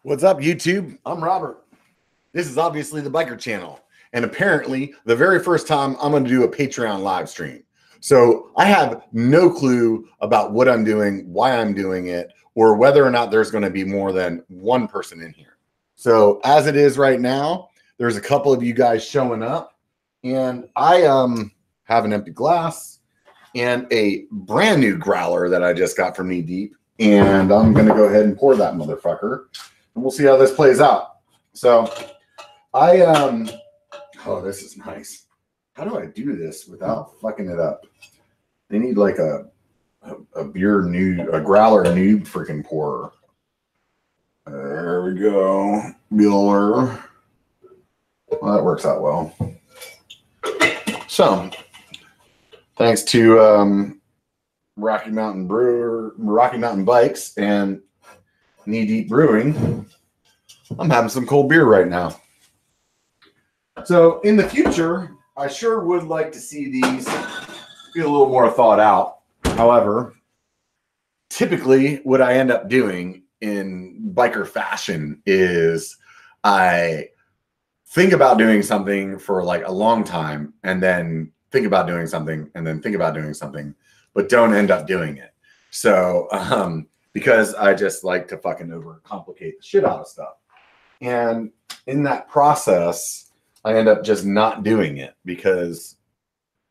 What's up, YouTube? I'm Robert. This is obviously the Biker Channel, and apparently the very first time I'm going to do a Patreon live stream. So I have no clue about what I'm doing, why I'm doing it, or whether or not there's going to be more than one person in here. So as it is right now, there's a couple of you guys showing up, and I have an empty glass and a brand new growler that I just got from Knee Deep, and I'm going to go ahead and pour that motherfucker. And we'll see how this plays out. So oh, this is nice. How do I do this without fucking it up? They need like a beer noob, a growler noob freaking pourer. There we go. Bueller. Well, that works out well. So, thanks to Rocky Mountain Bikes and Knee Deep Brewing, I'm having some cold beer right now. So in the future, I sure would like to see these be a little more thought out. However, typically what I end up doing in biker fashion is I think about doing something for like a long time and then think about doing something and then think about doing something, but don't end up doing it. So, because I just like to fucking overcomplicate the shit out of stuff. And in that process, I end up just not doing it because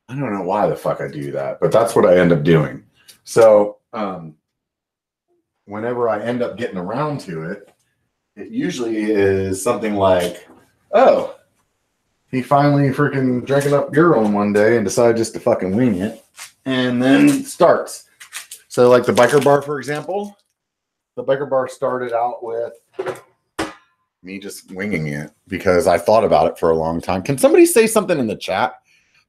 I don't know why the fuck I do that, but that's what I end up doing. So whenever I end up getting around to it, it usually is something like, oh, he finally freaking drank enough beer on one day and decided just to fucking wing it and then starts. So like the biker bar, for example, the biker bar started out with me just winging it because I thought about it for a long time. Can somebody say something in the chat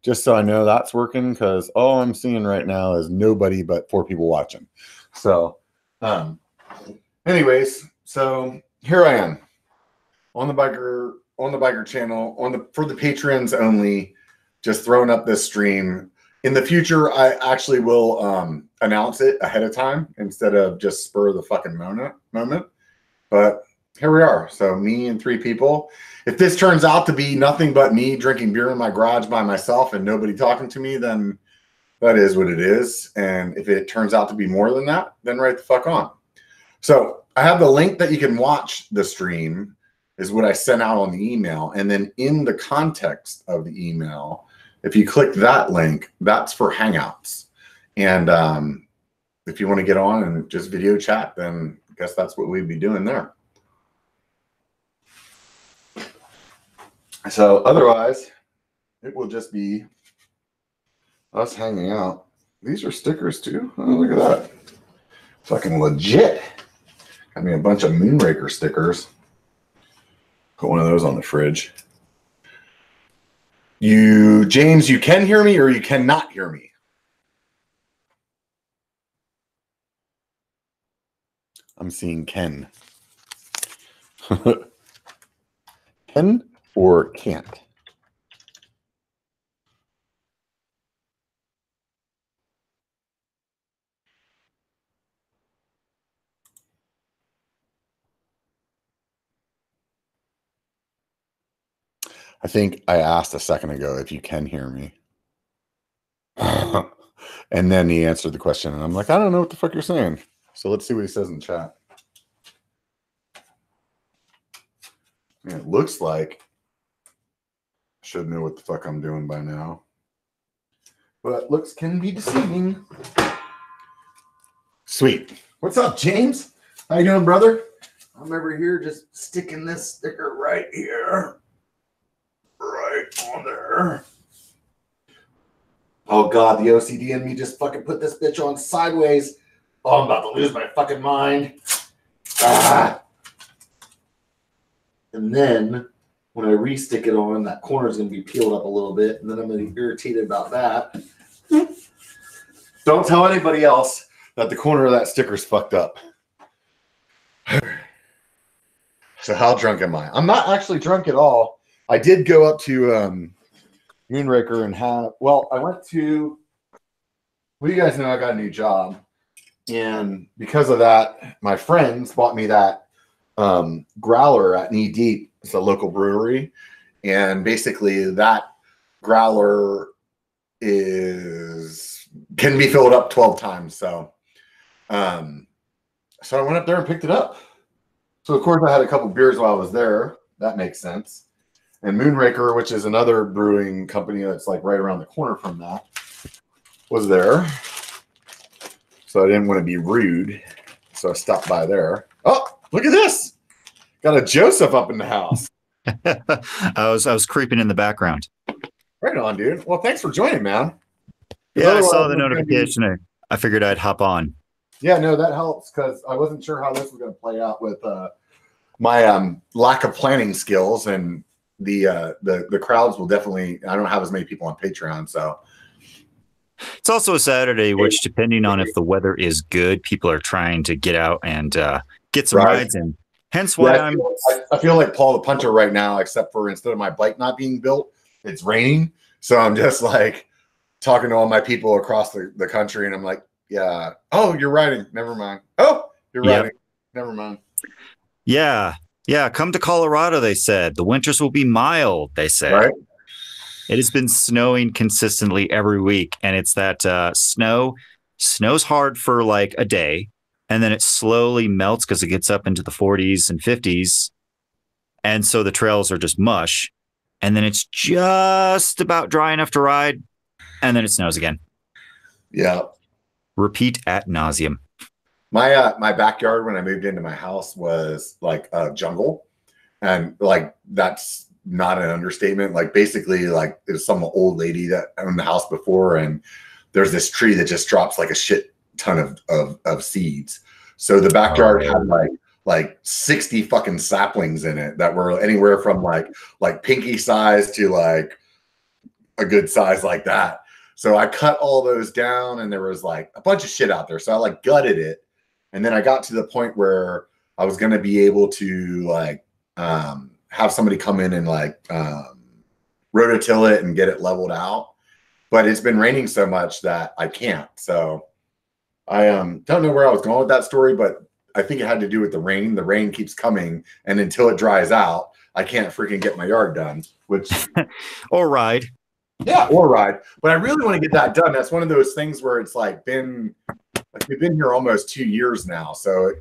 just so I know that's working? Because all I'm seeing right now is nobody but 4 people watching. So anyways, so here I am on the biker channel, for the patrons only, just throwing up this stream. In the future, I actually will announce it ahead of time instead of just spur the fucking moment. But here we are. So me and 3 people. If this turns out to be nothing but me drinking beer in my garage by myself and nobody talking to me, then that is what it is. And if it turns out to be more than that, then right the fuck on. So I have the link that you can watch the stream is what I sent out on the email. And then in the context of the email, if you click that link, that's for Hangouts. And if you want to get on and just video chat, then I guess that's what we'd be doing there. So otherwise, it will just be us hanging out. These are stickers too. Oh, look at that. Fucking legit. Got me a bunch of Moonraker stickers. Put one of those on the fridge. James, you can hear me or you cannot hear me? I'm seeing Ken. Ken or can't? I think I asked a second ago if you can hear me. And then he answered the question, and I'm like, I don't know what the fuck you're saying. So let's see what he says in chat. And it looks like I should know what the fuck I'm doing by now. But looks can be deceiving. Sweet. What's up, James? How you doing, brother? I'm over here just sticking this sticker right here. Right on there. Oh God, the OCD in me just fucking put this bitch on sideways. Oh, I'm about to lose my fucking mind. Ah. And then when I re-stick it on, that corner is going to be peeled up a little bit, and then I'm going to be irritated about that. Don't tell anybody else that the corner of that sticker's fucked up. So how drunk am I? I'm not actually drunk at all. I did go up to Moonraker and I went to, well, you guys know I got a new job. And because of that, my friends bought me that growler at Knee Deep. It's a local brewery, and basically that growler can be filled up 12 times. So so I went up there and picked it up. So of course I had a couple beers while I was there. That makes sense. And Moonraker, which is another brewing company that's like right around the corner from that, was there. So I didn't want to be rude. So I stopped by there. Oh, look at this. Got a Joseph up in the house. I was creeping in the background. Right on, dude. Well, thanks for joining, man. Yeah, I saw the notification. I figured I'd hop on. Yeah, no, that helps because I wasn't sure how this was going to play out with my lack of planning skills, and the crowds will definitely. I don't have as many people on Patreon, so it's also a Saturday, which, depending on if the weather is good, people are trying to get out and get some rides in. Hence why I feel like Paul the Puncher right now, except for instead of my bike not being built, it's raining. So I'm just like talking to all my people across the country, and I'm like, yeah. Oh, you're riding. Never mind. Oh, you're riding. Never mind. Yeah. Yeah. Come to Colorado, they said. The winters will be mild, they said. Right. It has been snowing consistently every week. And it's that snow's hard for like a day. And then it slowly melts because it gets up into the 40s and 50s. And so the trails are just mush. And then it's just about dry enough to ride. And then it snows again. Yeah. Repeat ad nauseum. My backyard when I moved into my house was like a jungle, and like that's not an understatement. Like basically, like there's some old lady that owned the house before, and there's this tree that just drops like a shit ton of seeds. So the backyard had like 60 fucking saplings in it that were anywhere from like pinky size to like a good size like that. So I cut all those down, and there was like a bunch of shit out there. So I like gutted it. And then I got to the point where I was going to be able to like have somebody come in and like rototill it and get it leveled out. But it's been raining so much that I can't. So I don't know where I was going with that story, but I think it had to do with the rain. The rain keeps coming, and until it dries out, I can't freaking get my yard done. Which or ride. Yeah, or ride. But I really want to get that done. That's one of those things where it's like we've been here almost 2 years now. So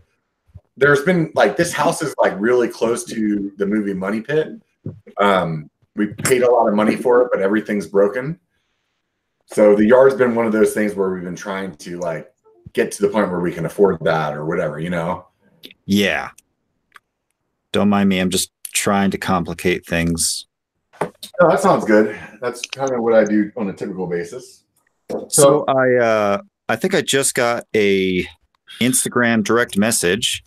there's been like this house is like really close to the movie Money Pit. We paid a lot of money for it, but everything's broken. So the yard's been one of those things where we've been trying to like get to the point where we can afford that or whatever, you know? Yeah. Don't mind me. I'm just trying to complicate things. Oh, that sounds good. That's kind of what I do on a typical basis. So I think I just got a Instagram direct message.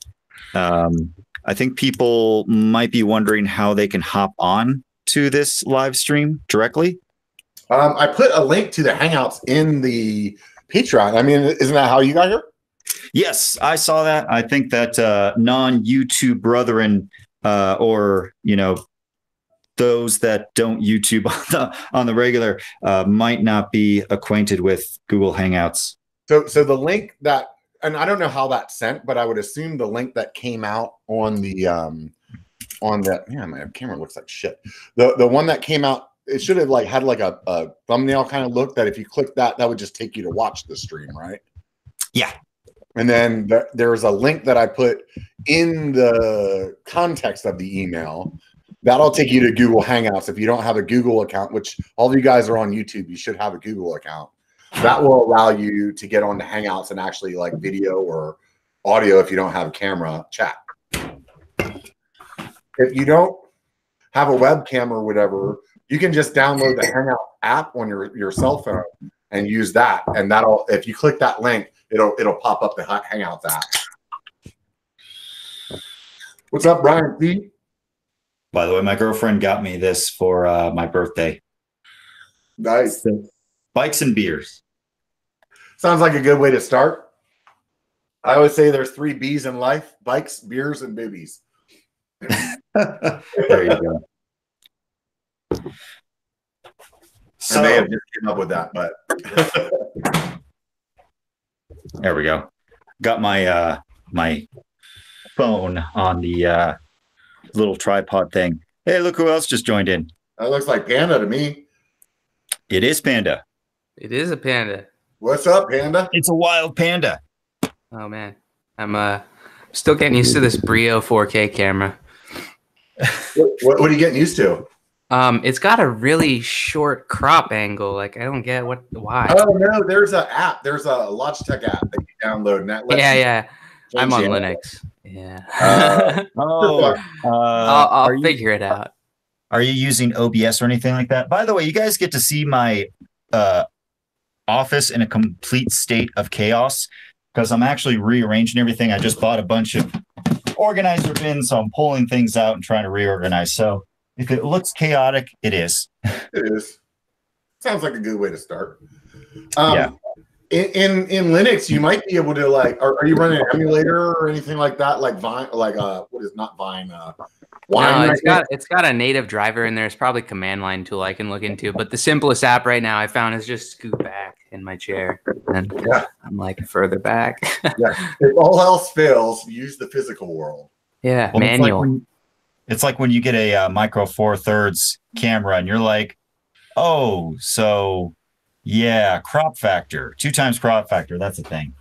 I think people might be wondering how they can hop on to this live stream directly. I put a link to the Hangouts in the Patreon. I mean, isn't that how you got here? Yes, I saw that. I think that non-YouTube brethren or, you know, those that don't YouTube on the regular might not be acquainted with Google Hangouts. So the link that, and I don't know how that's sent, but I would assume the link that came out on the yeah, my camera looks like shit. The one that came out, it should have like had like a thumbnail kind of look that if you click that would just take you to watch the stream, right? Yeah. And then there's a link that I put in the context of the email. That'll take you to Google Hangouts. If you don't have a Google account, which all of you guys are on YouTube, you should have a Google account. That will allow you to get onto Hangouts and actually like video or audio if you don't have a camera chat. If you don't have a webcam or whatever, you can just download the Hangout app on your cell phone and use that. And that'll, if you click that link, it'll pop up the Hangouts app. What's up, Brian B? By the way, my girlfriend got me this for my birthday. Nice. So, bikes and beers. Sounds like a good way to start. I always say there's 3 B's in life: bikes, beers, and boobies. There you go. So, I may have just came up with that, but there we go. Got my my phone on the little tripod thing. Hey, look who else just joined in. That looks like Panda to me. It is Panda. It is a panda. What's up, Panda? It's a wild panda. Oh man, I'm still getting used to this Brio 4K camera. What are you getting used to? It's got a really short crop angle. Like I don't get why. Oh no, there's an app. There's a Logitech app that you download, and that lets you Yeah. I'm change on the Linux. Yeah. I'll figure it out. Are you using OBS or anything like that? By the way, you guys get to see my office in a complete state of chaos because I'm actually rearranging everything. I just bought a bunch of organizer bins, so I'm pulling things out and trying to reorganize. So if it looks chaotic, it is. It is. Sounds like a good way to start. Yeah. In Linux, you might be able to like. Are you running an emulator or anything like that? Like Vine, like what is not Vine? No, it's got a native driver in there. It's probably a command line tool I can look into. But the simplest app right now I found is just scoot back in my chair, and I'm like further back. Yeah. If all else fails, use the physical world. Yeah, Well, manual. It's like when you get a Micro Four Thirds camera and you're like, oh, so yeah, crop factor, 2 times crop factor. That's a thing.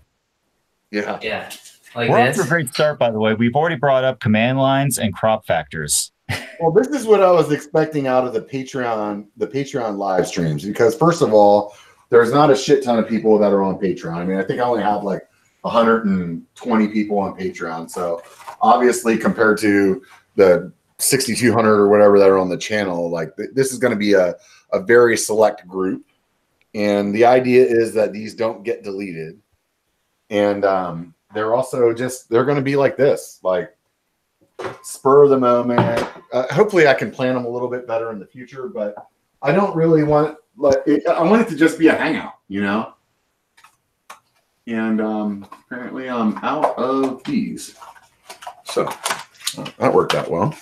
Yeah. Yeah. Like We're off this. to a great start, by the way. We've already brought up command lines and crop factors. Well, this is what I was expecting out of the Patreon live streams, because first of all, there's not a shit ton of people that are on Patreon. I mean, I think I only have like 120 people on Patreon. So obviously compared to the 6,200 or whatever that are on the channel, like this is going to be a very select group. And the idea is that these don't get deleted. And they're also they're going to be like this, like spur of the moment. Hopefully I can plan them a little bit better in the future, but I don't really want I want it to just be a hangout, you know? And apparently I'm out of these. So that worked out well.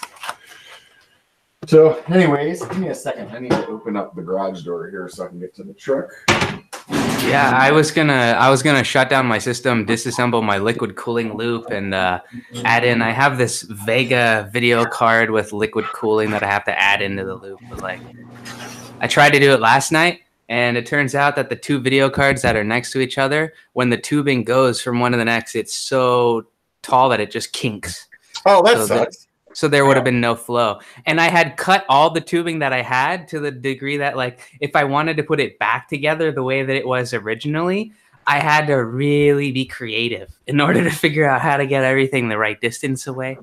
So anyways, give me a second. I need to open up the garage door here so I can get to the truck. Yeah, I was gonna shut down my system, disassemble my liquid cooling loop, and add in. I have this Vega video card with liquid cooling that I have to add into the loop. But like, I tried to do it last night, and it turns out that the 2 video cards that are next to each other, when the tubing goes from one to the next, it's so tall that it just kinks. Oh, that sucks. So there would have been no flow. And I had cut all the tubing that I had to the degree that, like, if I wanted to put it back together the way that it was originally, I had to really be creative in order to figure out how to get everything the right distance away.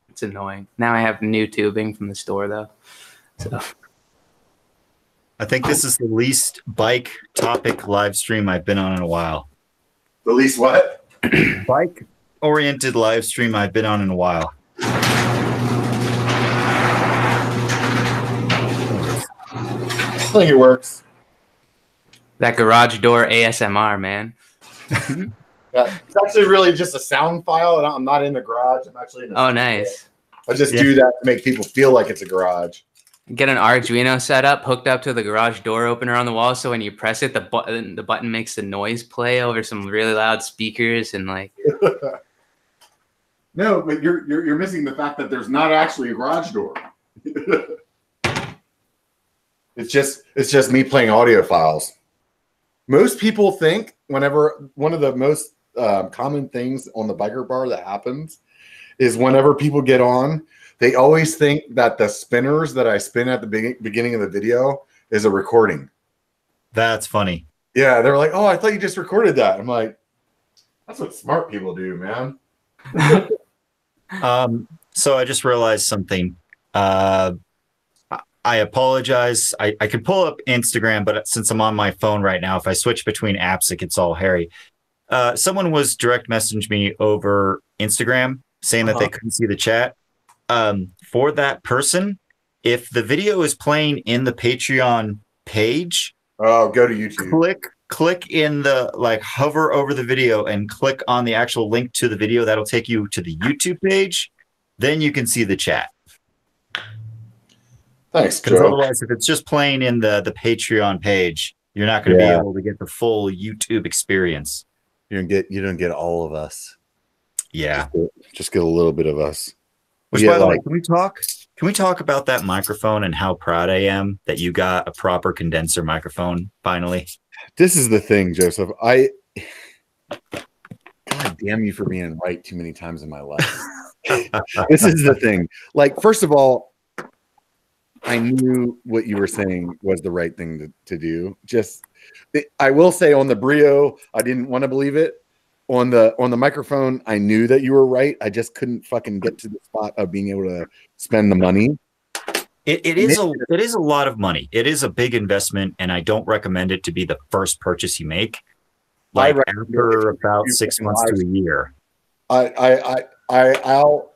It's annoying. Now I have new tubing from the store, though. So I think this is the least bike topic live stream I've been on in a while. The least what? Bike-oriented live stream I've been on in a while. I think it works. that garage door ASMR, man. It's actually really just a sound file, and I'm not in the garage. I'm actually in the Nice. I just do that to make people feel like it's a garage. Get an Arduino set up, hooked up to the garage door opener on the wall, so when you press it, the button makes the noise play over some really loud speakers, and like. No, but you're missing the fact that there's not actually a garage door. It's just me playing audio files. Most people think whenever one of the most common things on the biker bar that happens is whenever people get on, they always think that the spinners that I spin at the beginning of the video is a recording. That's funny. Yeah, they're like, "Oh, I thought you just recorded that." I'm like, "That's what smart people do, man." So I just realized something. I apologize. I could pull up Instagram, but since I'm on my phone right now, if I switch between apps, it gets all hairy. Someone was direct messaging me over Instagram saying that they couldn't see the chat. For that person, if the video is playing in the Patreon page, go to YouTube. Click in the, like, hover over the video and click on the actual link to the video. That'll take you to the YouTube page. Then you can see the chat. Thanks, Because Joe. otherwise, if it's just playing in the Patreon page, you're not going to be able to get the full YouTube experience. You don't get all of us. Yeah. Just get a little bit of us. Which, Yeah, by the way, like- can we talk about that microphone and how proud I am that you got a proper condenser microphone finally? This is the thing, Joseph. God damn you for being right too many times in my life. This is the thing. Like, first of all, I knew what you were saying was the right thing to do. I will say on the Brio, I didn't want to believe it. On the microphone, I knew that you were right. I just couldn't fucking get to the spot of being able to spend the money. It is a lot of money. It is a big investment, and I don't recommend it to be the first purchase you make. Like after about 6 months to a year. I'll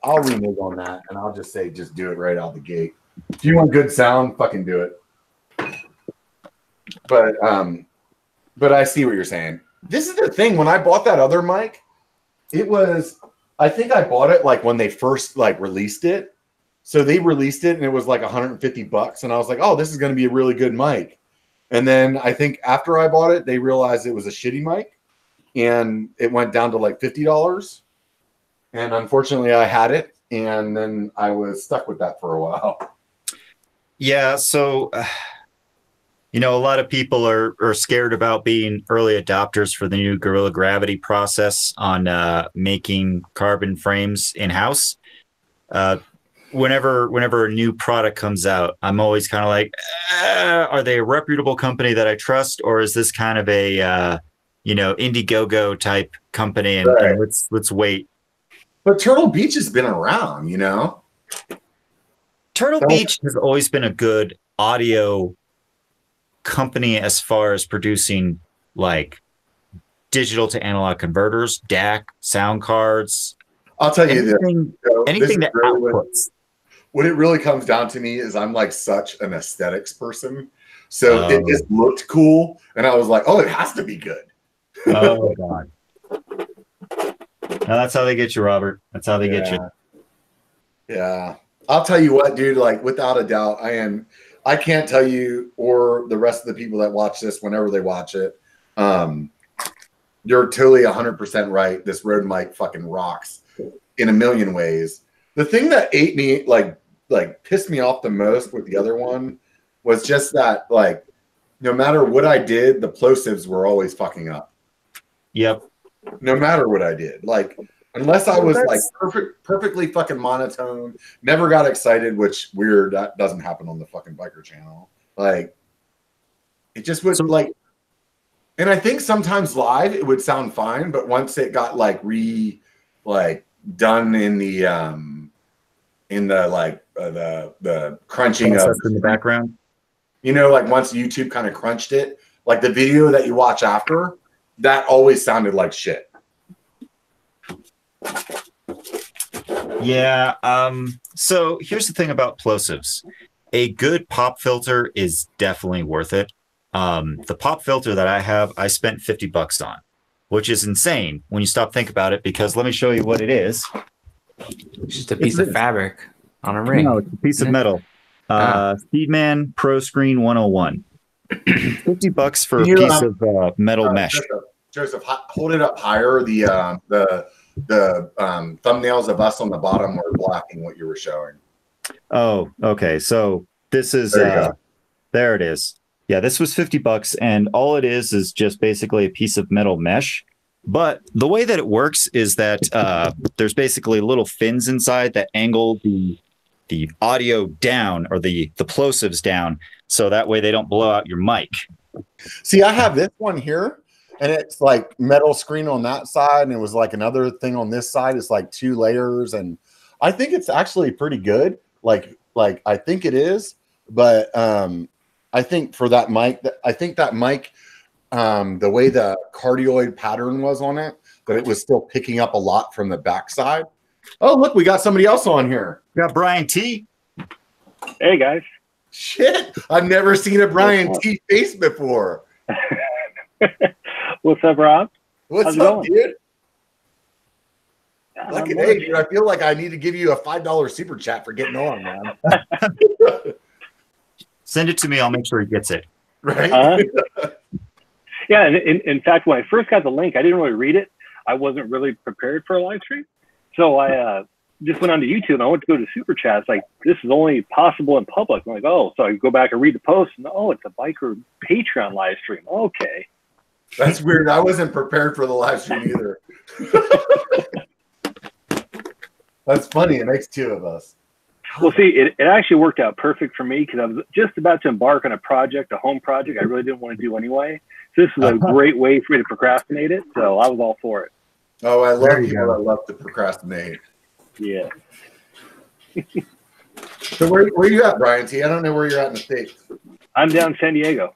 renege on that, and I'll just say just do it right out the gate. If you want good sound, fucking do it. But I see what you're saying. This is the thing. When I bought that other mic, I think I bought it like when they first like released it. So they released it and it was like $150, and I was like, oh, this is going to be a really good mic. And then I think after I bought it, they realized it was a shitty mic, and it went down to like $50. And unfortunately, I had it, and then I was stuck with that for a while. Yeah, so a lot of people are scared about being early adopters for the new Gorilla Gravity process on making carbon frames in-house. Whenever a new product comes out, I'm always kind of like, are they a reputable company that I trust, or is this kind of a Indiegogo type company? And, Right. and let's wait. But Turtle Beach has been around, Turtle Beach has always been a good audio company as far as producing like digital to analog converters, DAC, sound cards. I'll tell you anything that outputs. What it really comes down to me is I'm like such an aesthetics person. So it just looked cool. And I was like, oh, it has to be good. Oh, God. No, that's how they get you, Robert. That's how they get you. Yeah. I'll tell you what, dude, like without a doubt, I can't tell you or the rest of the people that watch this whenever they watch it. You're totally 100% right. This Rode mic fucking rocks in a million ways. The thing that ate me, like pissed me off the most with the other one was just that, like, no matter what I did, the plosives were always fucking up. Yep. No matter what I did. Like, unless I was like perfectly fucking monotone, never got excited, which weird, that doesn't happen on the fucking biker channel. Like, it just would and I think sometimes live it would sound fine, but once it got done in the crunching of in the background, like once YouTube kind of crunched it, like the video that you watch after, that always sounded like shit. Yeah. So here's the thing about plosives. A good pop filter is definitely worth it. The pop filter that I have, I spent $50 on, which is insane when you stop think about it, because let me show you what it is. It's just a piece of fabric on a ring. No, it's a piece of metal. Speedman Pro Screen 101. $50 for a piece of metal mesh. Joseph, hold it up higher. The thumbnails of us on the bottom were blocking what you were showing. Oh, okay. So this is there it is. Yeah, this was $50, and all it is just basically a piece of metal mesh. But the way that it works is that there's basically little fins inside that angle the audio down, or the plosives down, so that way they don't blow out your mic. See, I have this one here, and it's like metal screen on that side, and it was like another thing on this side. It's like 2 layers, and I think it's actually pretty good. Like I think it is, but I think for that mic, the way the cardioid pattern was on it, that it was still picking up a lot from the backside. Oh, look, we got somebody else on here. We got Brian T. Hey, guys. Shit, I've never seen a Brian T face before. What's up, Rob? What's up, dude? Lucky day, dude. I feel like I need to give you a $5 super chat for getting on, man. Send it to me. I'll make sure he gets it. Right? Yeah, and in fact, when I first got the link, I didn't really read it. I wasn't really prepared for a live stream. So I just went onto YouTube and I went to go to Super Chats. Like, this is only possible in public. I'm like, oh, so I go back and read the post, and oh, it's a biker Patreon live stream. Okay. That's weird. I wasn't prepared for the live stream either. That's funny. It makes two of us. Well, see, it actually worked out perfect for me because I was just about to embark on a project, a home project I really didn't want to do anyway. So this is a great way for me to procrastinate it. So I was all for it. Oh, I love people that love to procrastinate. Yeah. So where you at, Brian T? I don't know where you're at in the States. I'm down in San Diego.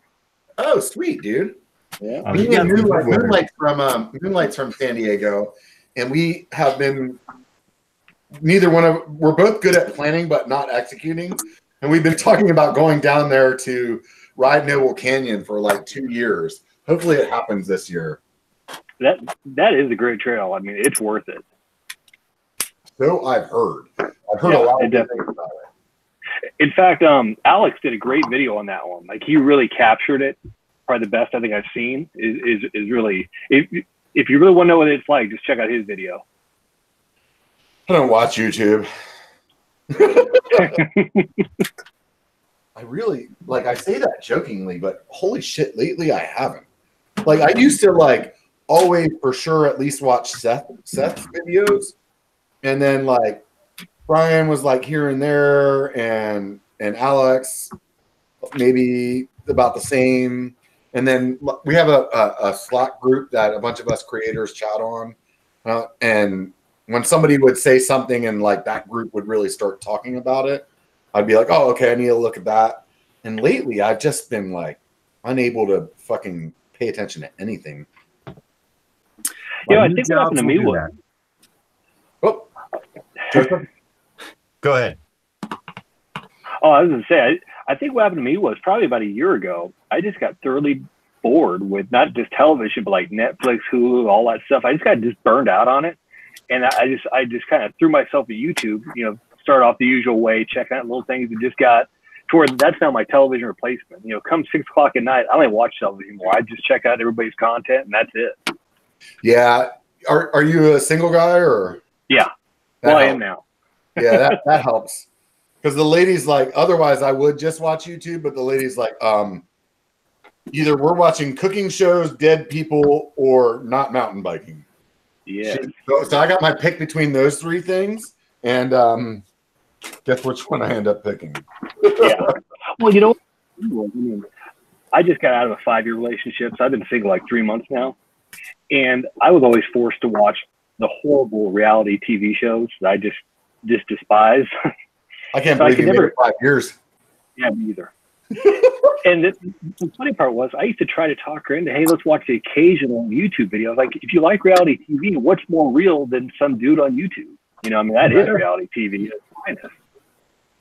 Oh, sweet, dude. Yeah. Me and Moonlight's from San Diego, and we have been we're both good at planning but not executing, and we've been talking about going down there to ride Noble Canyon for like 2 years. Hopefully it happens this year. That is a great trail. I mean, it's worth it. So I've heard a lot of good things about it. In fact, Alex did a great video on that one. Like, he really captured it. Probably the best I think I've seen is really, if you really want to know what it's like, just check out his video. I don't watch YouTube. I really, like, I say that jokingly, but holy shit, lately I haven't. Like, I used to, like, always for sure at least watch Seth's videos. And then, like, Brian was, like, here and there, and Alex maybe about the same. And then we have a Slack group that a bunch of us creators chat on. And when somebody would say something and like that group would really start talking about it, I'd be like, oh, okay, I need to look at that. And lately I've just been like unable to fucking pay attention to anything. Yeah, I think what happened to me was. Oh, go ahead. Oh, I was going to say, I think what happened to me was probably about a year ago. I just got thoroughly bored with not just television, but like Netflix, Hulu, all that stuff. I just got burned out on it. And I just kind of threw myself at YouTube, you know, start off the usual way, checking out little things, and just got to where that's now my television replacement. You know, come 6 o'clock at night, I don't even watch television anymore. I just check out everybody's content, and that's it. Yeah. Are you a single guy or? Yeah. Well, I am now. Yeah, that helps. Because the ladies, like, otherwise I would just watch YouTube, but the ladies like, either we're watching cooking shows, dead people, or not mountain biking. Yeah. So I got my pick between those three things, and guess which one I end up picking. Yeah. Well, you know, I mean, I just got out of a 5-year relationship, so I've been single like 3 months now, and I was always forced to watch the horrible reality TV shows that I just despise. I can't believe you made it 5 years. Yeah, me either. And the funny part was, I used to try to talk her into, hey, let's watch the occasional YouTube video. Like, if you like reality TV, what's more real than some dude on YouTube? You know, I mean, that is reality TV at its finest.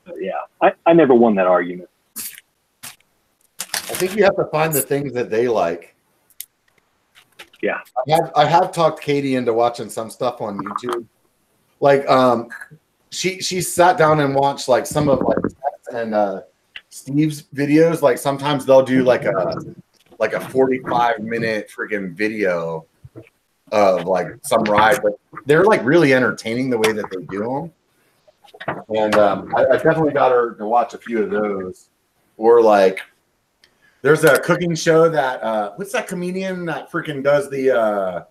But yeah, I never won that argument. I think you have to find the things that they like. Yeah. I have talked Katie into watching some stuff on YouTube. Like, she sat down and watched like some of like Seth and Steve's videos. Like sometimes they'll do like a 45-minute freaking video of like some ride, but they're like really entertaining the way that they do them. And I definitely got her to watch a few of those. Or like, there's a cooking show that what's that comedian that freaking does the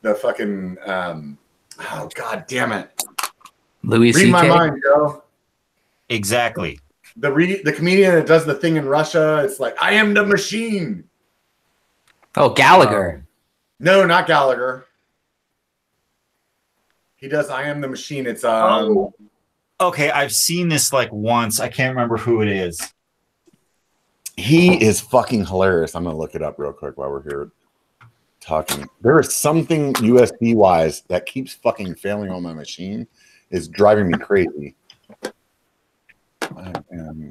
fucking oh god damn it, Louis read my CK? mind, Joe. Exactly. The comedian that does the thing in Russia. It's like, I am the machine. Oh, Gallagher. No, not Gallagher. He does I am the machine. It's Okay, I've seen this like once. I can't remember who it is. He is fucking hilarious. I'm gonna look it up real quick while we're here talking. There is something USB wise that keeps fucking failing on my machine. Is driving me crazy. I am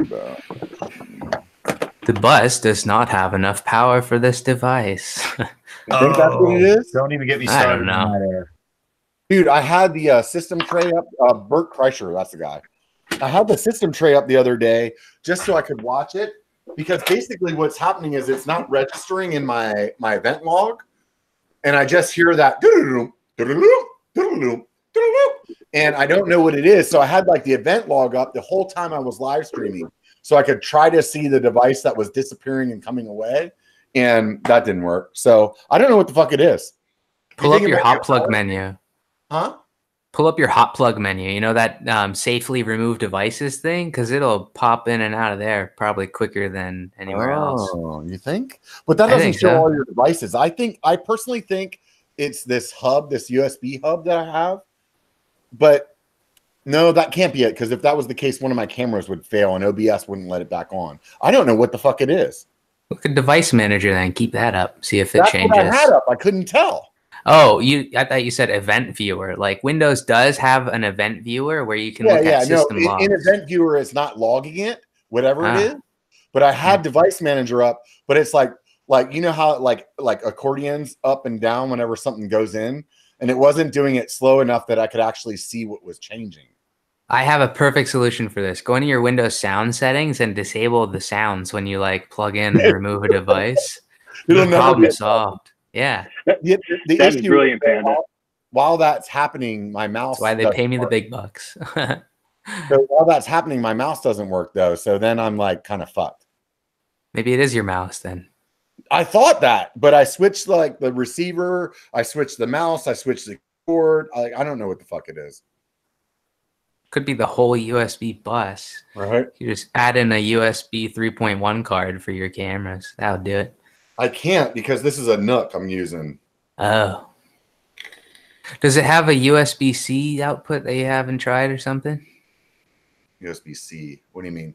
The bus does not have enough power for this device. I think that's what it is. Don't even get me I started. don't know. on that air. Dude, I had the system tray up. Bert Kreischer, that's the guy. I had the system tray up the other day just so I could watch it, because basically what's happening is it's not registering in my event log, and I just hear that and I don't know what it is. So I had like the event log up the whole time I was live streaming, so I could try to see the device that was disappearing and coming away, and that didn't work. So I don't know what the fuck it is. Pull up your hot plug menu. Huh? Pull up your hot plug menu. You know that safely remove devices thing? Because it'll pop in and out of there probably quicker than anywhere else. Oh, you think? But that doesn't show all your devices. I personally think it's this hub, this USB hub that I have. But no, that can't be it. Because if that was the case, one of my cameras would fail and OBS wouldn't let it back on. I don't know what the fuck it is. Look at device manager then. Keep that up. See if it changes. What I had up. I couldn't tell. Oh, I thought you said event viewer. Like Windows does have an event viewer where you can look at system logs. In event viewer, it's not logging it, whatever it is. But I had device manager up, but it's like you know how like accordions up and down whenever something goes in, and it wasn't doing it slow enough that I could actually see what was changing. I have a perfect solution for this. Go into your Windows sound settings and disable the sounds when you like plug in and remove a device. It'll never be solved. Yeah. The That'd issue be brilliant, Panda. While that's happening, my mouse. That's why they pay me the big bucks. So while that's happening, my mouse doesn't work though. So then I'm like kind of fucked. Maybe it is your mouse then. I thought that, but I switched like the receiver, I switched the mouse, I switched the cord. I don't know what the fuck it is. Could be the whole USB bus. Right. You just add in a USB 3.1 card for your cameras. That would do it. I can't because this is a Nook I'm using. Oh. Does it have a USB-C output that you haven't tried or something? USB-C. What do you mean?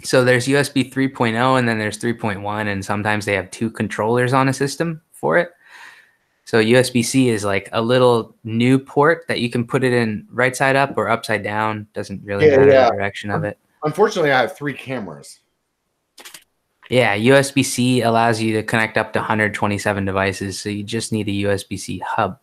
So there's USB 3.0 and then there's 3.1, and sometimes they have two controllers on a system for it. So USB-C is like a little new port that you can put it in right side up or upside down. Doesn't really matter the direction of it. Unfortunately, I have 3 cameras. Yeah, USB-C allows you to connect up to 127 devices, so you just need a USB-C hub.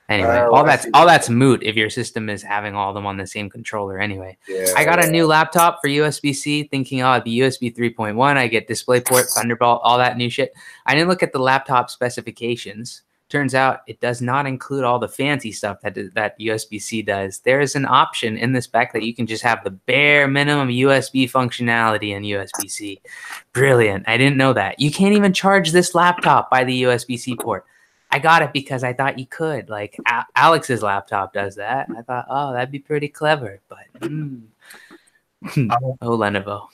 Anyway, all that's moot if your system is having all of them on the same controller anyway. Yeah, I got a new laptop for USB-C thinking, oh, it'd be USB 3.1. I get DisplayPort, Thunderbolt, all that new shit. I didn't look at the laptop specifications. Turns out it does not include all the fancy stuff that USB-C does. There is an option in the spec that you can just have the bare minimum USB functionality in USB-C. Brilliant. I didn't know that. You can't even charge this laptop by the USB-C port. I got it because I thought you could. Like Alex's laptop does that. I thought, oh, that'd be pretty clever. But oh, Lenovo.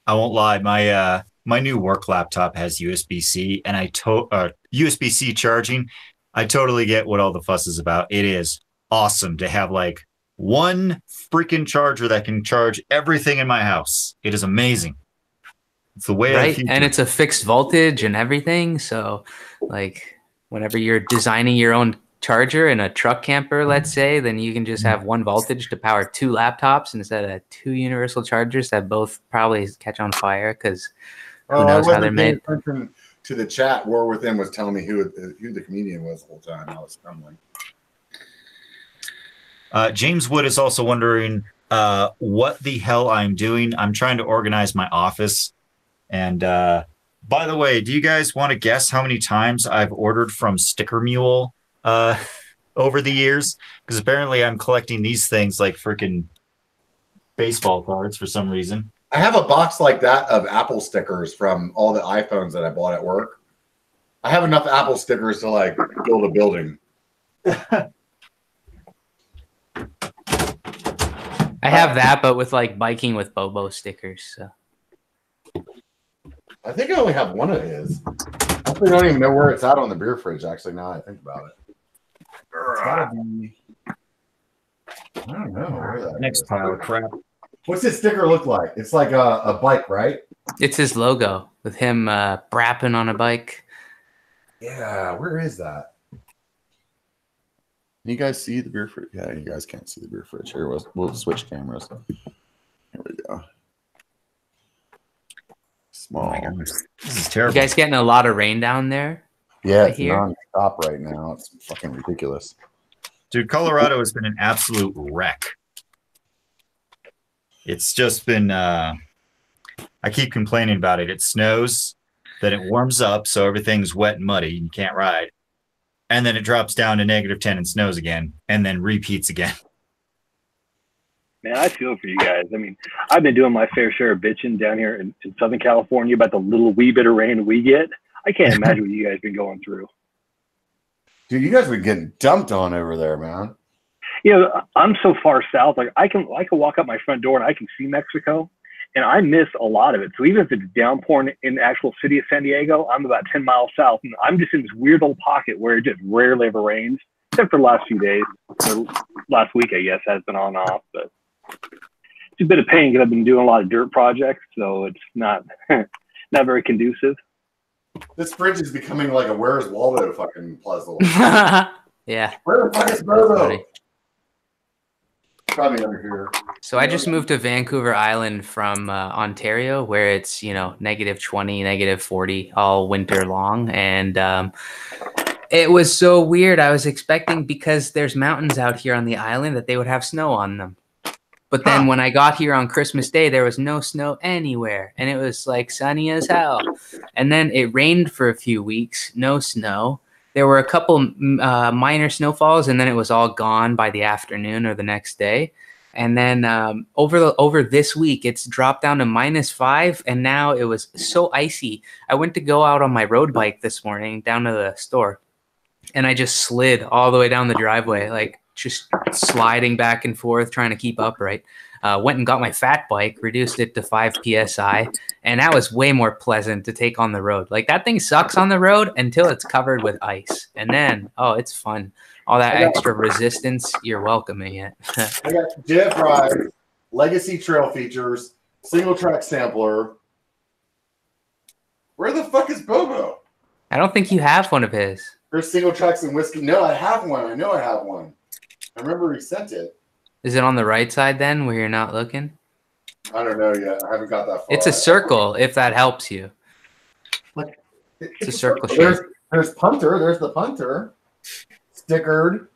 I won't lie. My new work laptop has USB-C, and USB-C charging. I totally get what all the fuss is about. It is awesome to have like one freaking charger that can charge everything in my house. It is amazing. It's the way, right? And it's a fixed voltage and everything. So, like, whenever you're designing your own charger in a truck camper, let's say, then you can just have one voltage to power 2 laptops instead of 2 universal chargers that both probably catch on fire because who knows how they're made. To the chat, War Within was telling me who the comedian was the whole time. I was stumbling. James Wood is also wondering what the hell I'm doing. I'm trying to organize my office. And by the way, do you guys want to guess how many times I've ordered from Sticker Mule over the years? Because apparently I'm collecting these things like freaking baseball cards for some reason. I have a box like that of Apple stickers from all the iPhones that I bought at work. I have enough Apple stickers to like build a building. I have that, but with like biking with Bobo stickers. So. I think I only have one of his. I actually don't even know where it's at on the beer fridge, actually, now I think about it. It's gotta be... I don't know where that next pile of crap. What's his sticker look like? It's like a bike, right? It's his logo with him brapping on a bike. Yeah, where is that? Can you guys see the beer fridge? Yeah, you guys can't see the beer fridge. Here, we'll switch cameras. Here we go. Small. Oh, this is terrible. You guys getting a lot of rain down there? Yeah, it's non-stop right now. It's fucking ridiculous. Dude, Colorado has been an absolute wreck. It's just been, I keep complaining about it. It snows, then it warms up, so everything's wet and muddy. You can't ride. and then it drops down to -10 and snows again, and then repeats again. Man, I feel for you guys. I mean, I've been doing my fair share of bitching down here in Southern California about the little wee bit of rain we get. I can't imagine what you guys been going through. Dude, you guys were getting dumped on over there, man. You know, I'm so far south. Like I can walk up my front door and I can see Mexico, and I miss a lot of it. So even if it's downpouring in the actual city of San Diego, I'm about 10 miles south, and I'm just in this weird little pocket where it just rarely ever rains, except for the last few days. Or last week, I guess, has been on and off, but it's a bit of pain because I've been doing a lot of dirt projects, so it's not not very conducive. This fridge is becoming like a Where's Waldo fucking puzzle. Yeah. Where the fuck is Bobo? Probably under here. So I just moved to Vancouver Island from Ontario, where it's, you know, -20, -40 all winter long. And it was so weird. I was expecting, because there's mountains out here on the island, that they would have snow on them. But then when I got here on Christmas Day, there was no snow anywhere. And it was like sunny as hell. And then it rained for a few weeks, no snow. There were a couple minor snowfalls, and then it was all gone by the afternoon or the next day. And then over this week, it's dropped down to -5, and now it was so icy. I went to go out on my road bike this morning down to the store, and I just slid all the way down the driveway, like just sliding back and forth, trying to keep upright. Went and got my fat bike, reduced it to 5 PSI, and that was way more pleasant to take on the road. Like, that thing sucks on the road until it's covered with ice. And then, oh, it's fun. All that extra resistance, you're welcoming it. I got Jeff Ride, Legacy Trail Features, Single Track Sampler. Where the fuck is Bobo? I don't think you have one of his. There's Single Tracks and Whiskey. No, I have one. I know I have one. I remember he sent it. Is it on the right side then, where you're not looking? I don't know yet. I haven't got that far. It's a circle, if that helps you. Like, it's a circle shape. There's Punter. There's the Punter. Stickered.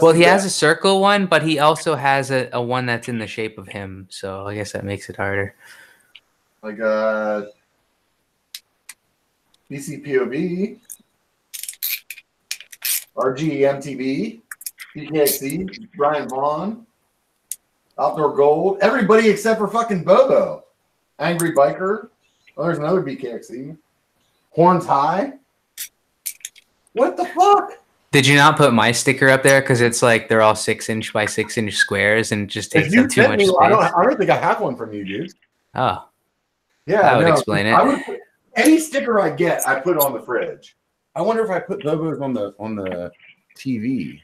Well, he has a circle one, but he also has a one that's in the shape of him. So I guess that makes it harder. Like BCPOV, RGMTV, PKXC, Brian Vaughn, Outdoor Gold, everybody except for fucking Bobo. Angry Biker. Oh, there's another BKXC. Horns High. What the fuck? Did you not put my sticker up there? Because it's like they're all 6-inch by 6-inch squares and it just takes up too much space. I don't think I have one from you, dude. Oh. Yeah. That would explain it. I would put, any sticker I get, I put on the fridge. I wonder if I put Bobo's on the TV.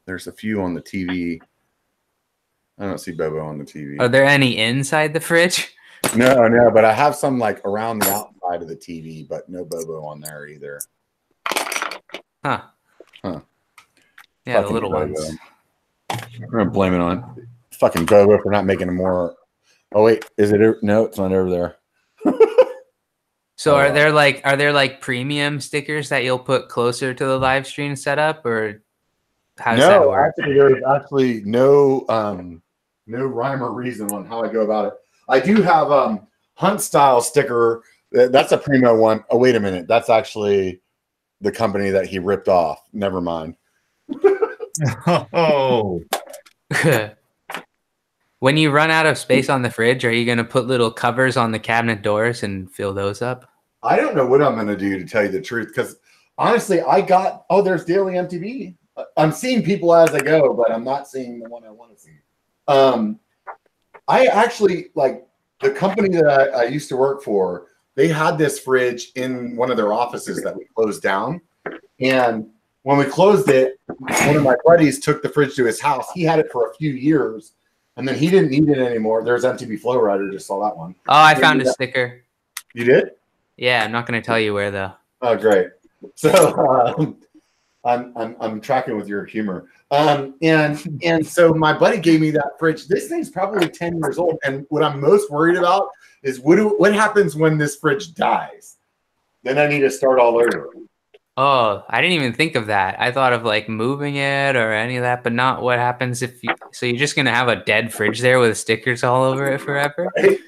There's a few on the TV. I don't see Bobo on the TV. Are there any inside the fridge? No, but I have some like around the outside of the TV, but no Bobo on there either. Huh. Yeah, fucking the little Bobo. Ones. I'm gonna blame it on fucking Bobo for not making a more. Oh wait, is it? No, it's not over there. So are there like premium stickers that you'll put closer to the live stream setup, or how does that work? Actually, there's actually no rhyme or reason on how I go about it. I do have hunt style sticker. That's a primo one. Oh wait a minute, that's actually the company that he ripped off. Never mind. Oh. When you run out of space on the fridge, are you going to put little covers on the cabinet doors and fill those up? I don't know what I'm going to do, to tell you the truth, because honestly, there's Daily MTV. I'm seeing people as I go, but I'm not seeing the one I want to see. I actually, like, the company that I used to work for, they had this fridge in one of their offices that we closed down. And when we closed it, one of my buddies took the fridge to his house. He had it for a few years, and then he didn't need it anymore. There's MTV Flow Rider. Just saw that one. Oh, I found a sticker. You did? Yeah, I'm not going to tell you where though. Oh, great. So I'm tracking with your humor. And so my buddy gave me that fridge. This thing's probably 10 years old. And what I'm most worried about is what happens when this fridge dies? Then I need to start all over. Oh, I didn't even think of that. I thought of like moving it or any of that, but not what happens if you, so you're just going to have a dead fridge there with stickers all over it forever? If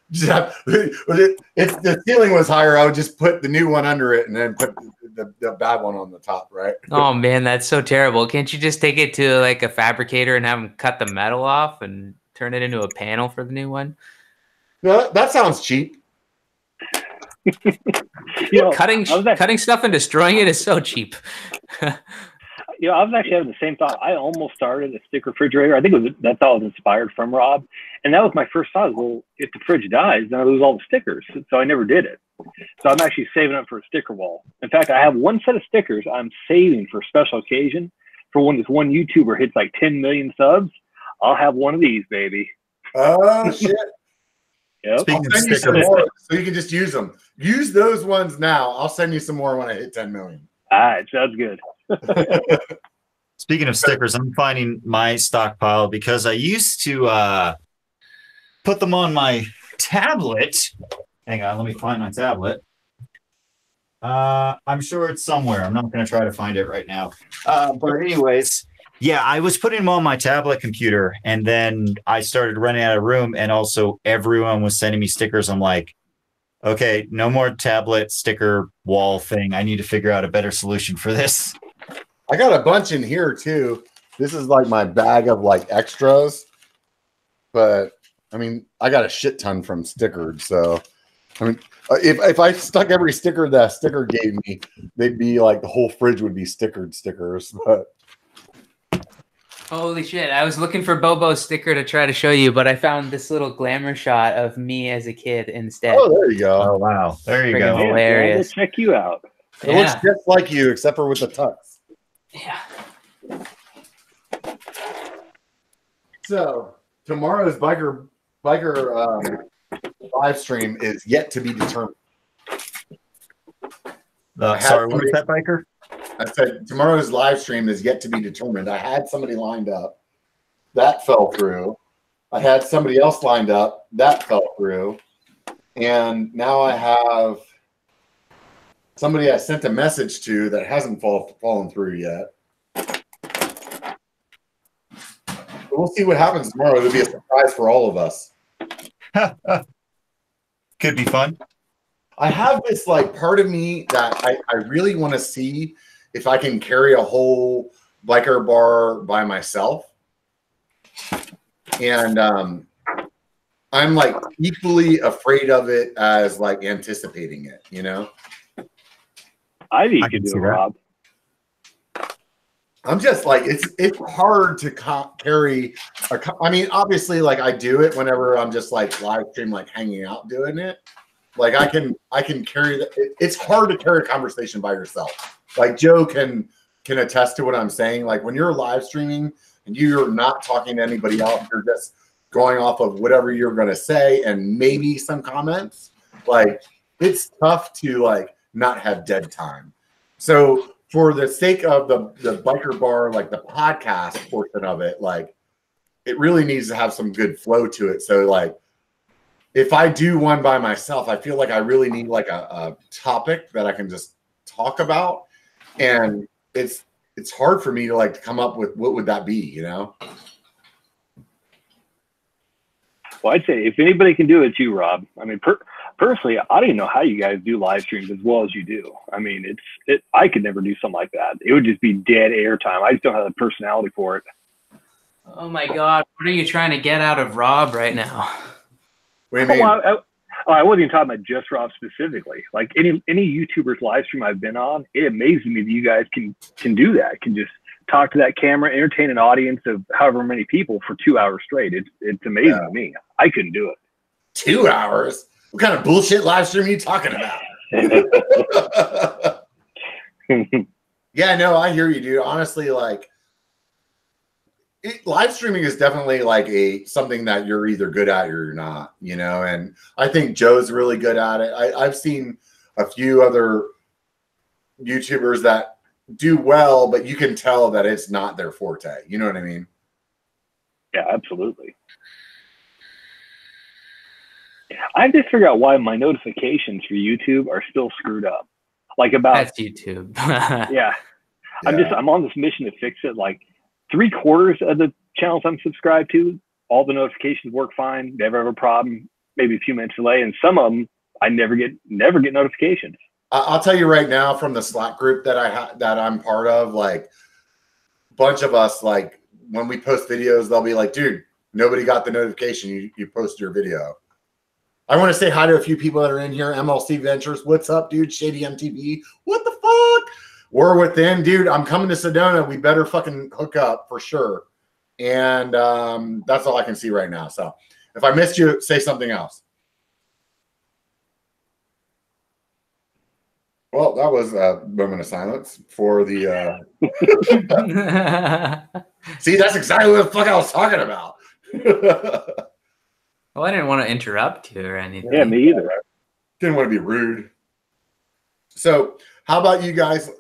the ceiling was higher, I would just put the new one under it and then put the bad one on the top, right? Oh man, that's so terrible. Can't you just take it to like a fabricator and have them cut the metal off and turn it into a panel for the new one? No, that sounds cheap. Cutting stuff and destroying it is so cheap. I was actually having the same thought. I almost started a stick refrigerator. I think that's all I was inspired from Rob. And that was my first thought. Well, if the fridge dies, then I lose all the stickers. So I never did it. So I'm actually saving up for a sticker wall. In fact, I have one set of stickers I'm saving for a special occasion. For when this one YouTuber hits like 10 million subs, I'll have one of these, baby. Oh, shit. Yep. I'll send you some more so you can just use them. Use those ones now. I'll send you some more when I hit 10 million. All right. Sounds good. Speaking of stickers, I'm finding my stockpile because I used to put them on my tablet. Hang on, let me find my tablet. I'm sure it's somewhere. I'm not going to try to find it right now. But anyways, yeah, I was putting them on my tablet computer, and then I started running out of room, and also everyone was sending me stickers. I'm like, okay, no more tablet sticker wall thing. I need to figure out a better solution for this. I got a bunch in here too. This is like my bag of like extras, but I mean, I got a shit ton from Stickered. So, I mean, if I stuck every sticker that Sticker gave me, they'd be like the whole fridge would be Stickered stickers. But holy shit! I was looking for Bobo's sticker to try to show you, but I found this little glamour shot of me as a kid instead. Oh, there you go. Oh wow, there you go. Hilarious. Check you out. It looks just like you, except for with the tux. Yeah. So tomorrow's biker live stream is yet to be determined. Sorry, what was that, biker? I said tomorrow's live stream is yet to be determined. I had somebody lined up, that fell through. I had somebody else lined up, that fell through, and now I have somebody I sent a message to that hasn't fallen through yet. But we'll see what happens tomorrow. It'll be a surprise for all of us. Could be fun. I have this like part of me that I really want to see if I can carry a whole biker bar by myself. And I'm like equally afraid of it as like anticipating it, you know? I think you could do it, Rob. I'm just like, it's hard to carry. I mean, obviously, like I do it whenever I'm just like live stream, like hanging out doing it. Like I can carry that. It's hard to carry a conversation by yourself. Like Joe can attest to what I'm saying. Like when you're live streaming and you're not talking to anybody else, you're just going off of whatever you're going to say and maybe some comments. Like it's tough to like not have dead time. So for the sake of the biker bar, like the podcast portion of it, like it really needs to have some good flow to it. So like if I do one by myself, I feel like I really need like a topic that I can just talk about. And it's hard for me to like come up with what would that be, you know? Well, I'd say if anybody can do it, it's you, Rob. I mean, personally, I don't even know how you guys do live streams as well as you do. I mean, I could never do something like that. It would just be dead air time. I just don't have the personality for it. Oh my God, what are you trying to get out of Rob right now? What do you mean? I wasn't even talking about just Rob specifically. Like any YouTuber's live stream I've been on, it amazes me that you guys can do that. Can just talk to that camera, entertain an audience of however many people for 2 hours straight. It's amazing to me. I couldn't do it. 2 hours? What kind of bullshit live stream are you talking about? Yeah, no, I hear you, dude. Honestly, like live streaming is definitely like something that you're either good at or you're not, you know. And I think Joe's really good at it. I've seen a few other YouTubers that do well, but you can tell that it's not their forte. You know what I mean? Yeah, absolutely. I just figure out why my notifications for YouTube are still screwed up. Like about That's YouTube. Yeah. I'm on this mission to fix it. Like 3/4 of the channels I'm subscribed to, all the notifications work fine, never have a problem, maybe a few minutes delay, and some of them I never get notifications. I'll tell you right now from the Slack group that I'm part of, like a bunch of us, like when we post videos, they'll be like, dude, nobody got the notification you posted your video. I want to say hi to a few people that are in here. MLC Ventures, what's up, dude? Shady MTV, what the fuck? We're within, dude. I'm coming to Sedona. We better fucking hook up for sure. And that's all I can see right now. So if I missed you, say something else. Well, that was a moment of silence for the. See, that's exactly what the fuck I was talking about. Well, I didn't want to interrupt you or anything. Yeah, me either. Didn't want to be rude. So, how about you guys?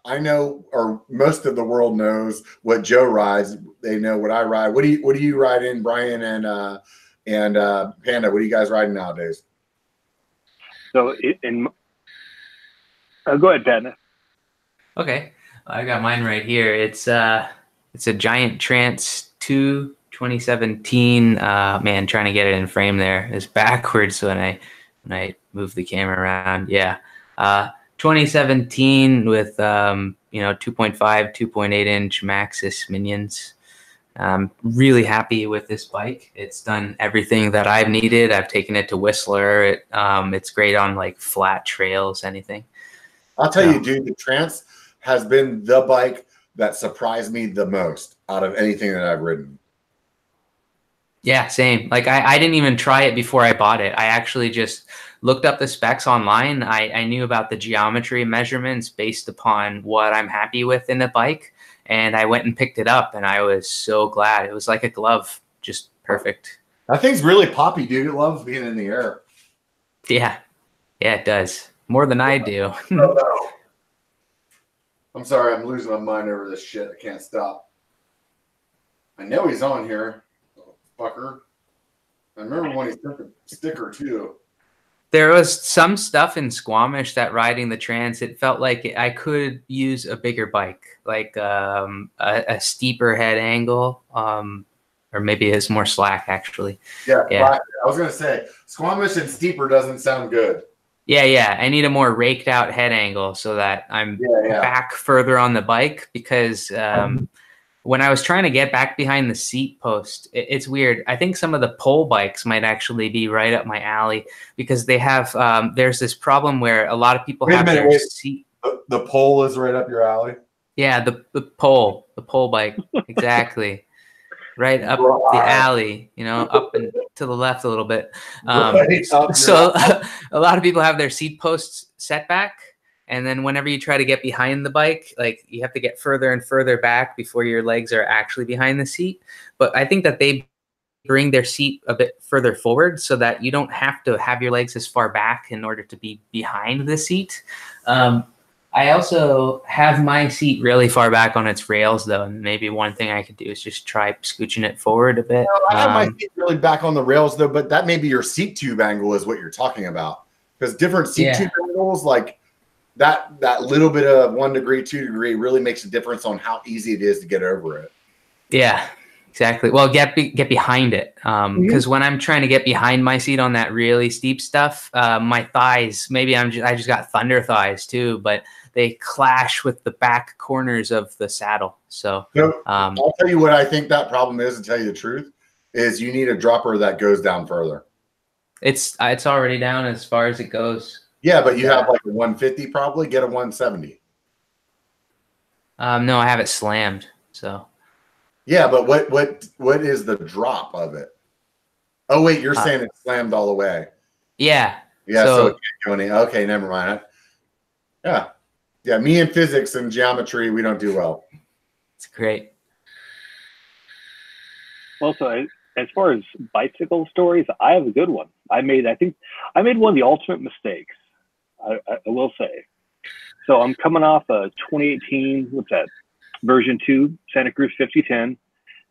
I know, or most of the world knows what Joe rides. They know what I ride. What do you ride in, Brian and Panda? What are you guys riding nowadays? So go ahead, Panda. Okay, I got mine right here. It's a Giant Trance 2 2017. Man, trying to get it in frame there is backwards when I move the camera around. Yeah, 2017 with 2.5, 2.8 inch Maxxis Minions. I'm really happy with this bike. It's done everything that I've needed. I've taken it to Whistler. It's great on like flat trails, anything. I'll tell you, dude, the Trance has been the bike that surprised me the most out of anything that I've ridden. Yeah, same. Like I didn't even try it before I bought it. I actually just looked up the specs online. I knew about the geometry measurements based upon what I'm happy with in a bike. And I went and picked it up, and I was so glad. It was like a glove, just perfect. That thing's really poppy, dude. It loves being in the air. Yeah, it does. More than I do. I'm sorry, I'm losing my mind over this shit. I can't stop. I know he's on here, fucker. I remember when he took a sticker too. There was some stuff in Squamish that riding the Trance, it felt like I could use a bigger bike, like a steeper head angle, or maybe it's more slack, actually. Yeah. I was going to say, Squamish and steeper doesn't sound good. Yeah. I need a more raked out head angle so that I'm back further on the bike, because when I was trying to get back behind the seat post, it's weird. I think some of the pole bikes might actually be right up my alley, because they have there's this problem where a lot of people have their seat. The pole is right up your alley? Yeah, the pole bike, exactly. Right up the alley, up and to the left a little bit. So a lot of people have their seat posts set back. And then whenever you try to get behind the bike, like you have to get further and further back before your legs are actually behind the seat. But I think that they bring their seat a bit further forward so that you don't have to have your legs as far back in order to be behind the seat. I also have my seat really far back on its rails, though. And maybe one thing I could do is just try scooching it forward a bit. I have my seat really back on the rails, though, but that may be your seat tube angle is what you're talking about. Because different seat tube angles, like that little bit of 1 degree, 2 degree really makes a difference on how easy it is to get over it. Yeah, exactly. Well, get behind it. Because when I'm trying to get behind my seat on that really steep stuff, my thighs, maybe I just got thunder thighs too, but they clash with the back corners of the saddle. So I'll tell you what I think that problem is, to tell you the truth, is you need a dropper that goes down further. It's already down as far as it goes. Yeah, but you have like a 150 probably. Get a 170. No, I have it slammed. So. Yeah, but what is the drop of it? Oh wait, you're saying it's slammed all the way. Yeah. Yeah. So it can't go any. Okay, never mind. Yeah. Me and physics and geometry, we don't do well. It's great. Also, as far as bicycle stories, I have a good one. I think I made one of the ultimate mistakes. I will say. So I'm coming off a 2018, what's that? Version 2 Santa Cruz 5010.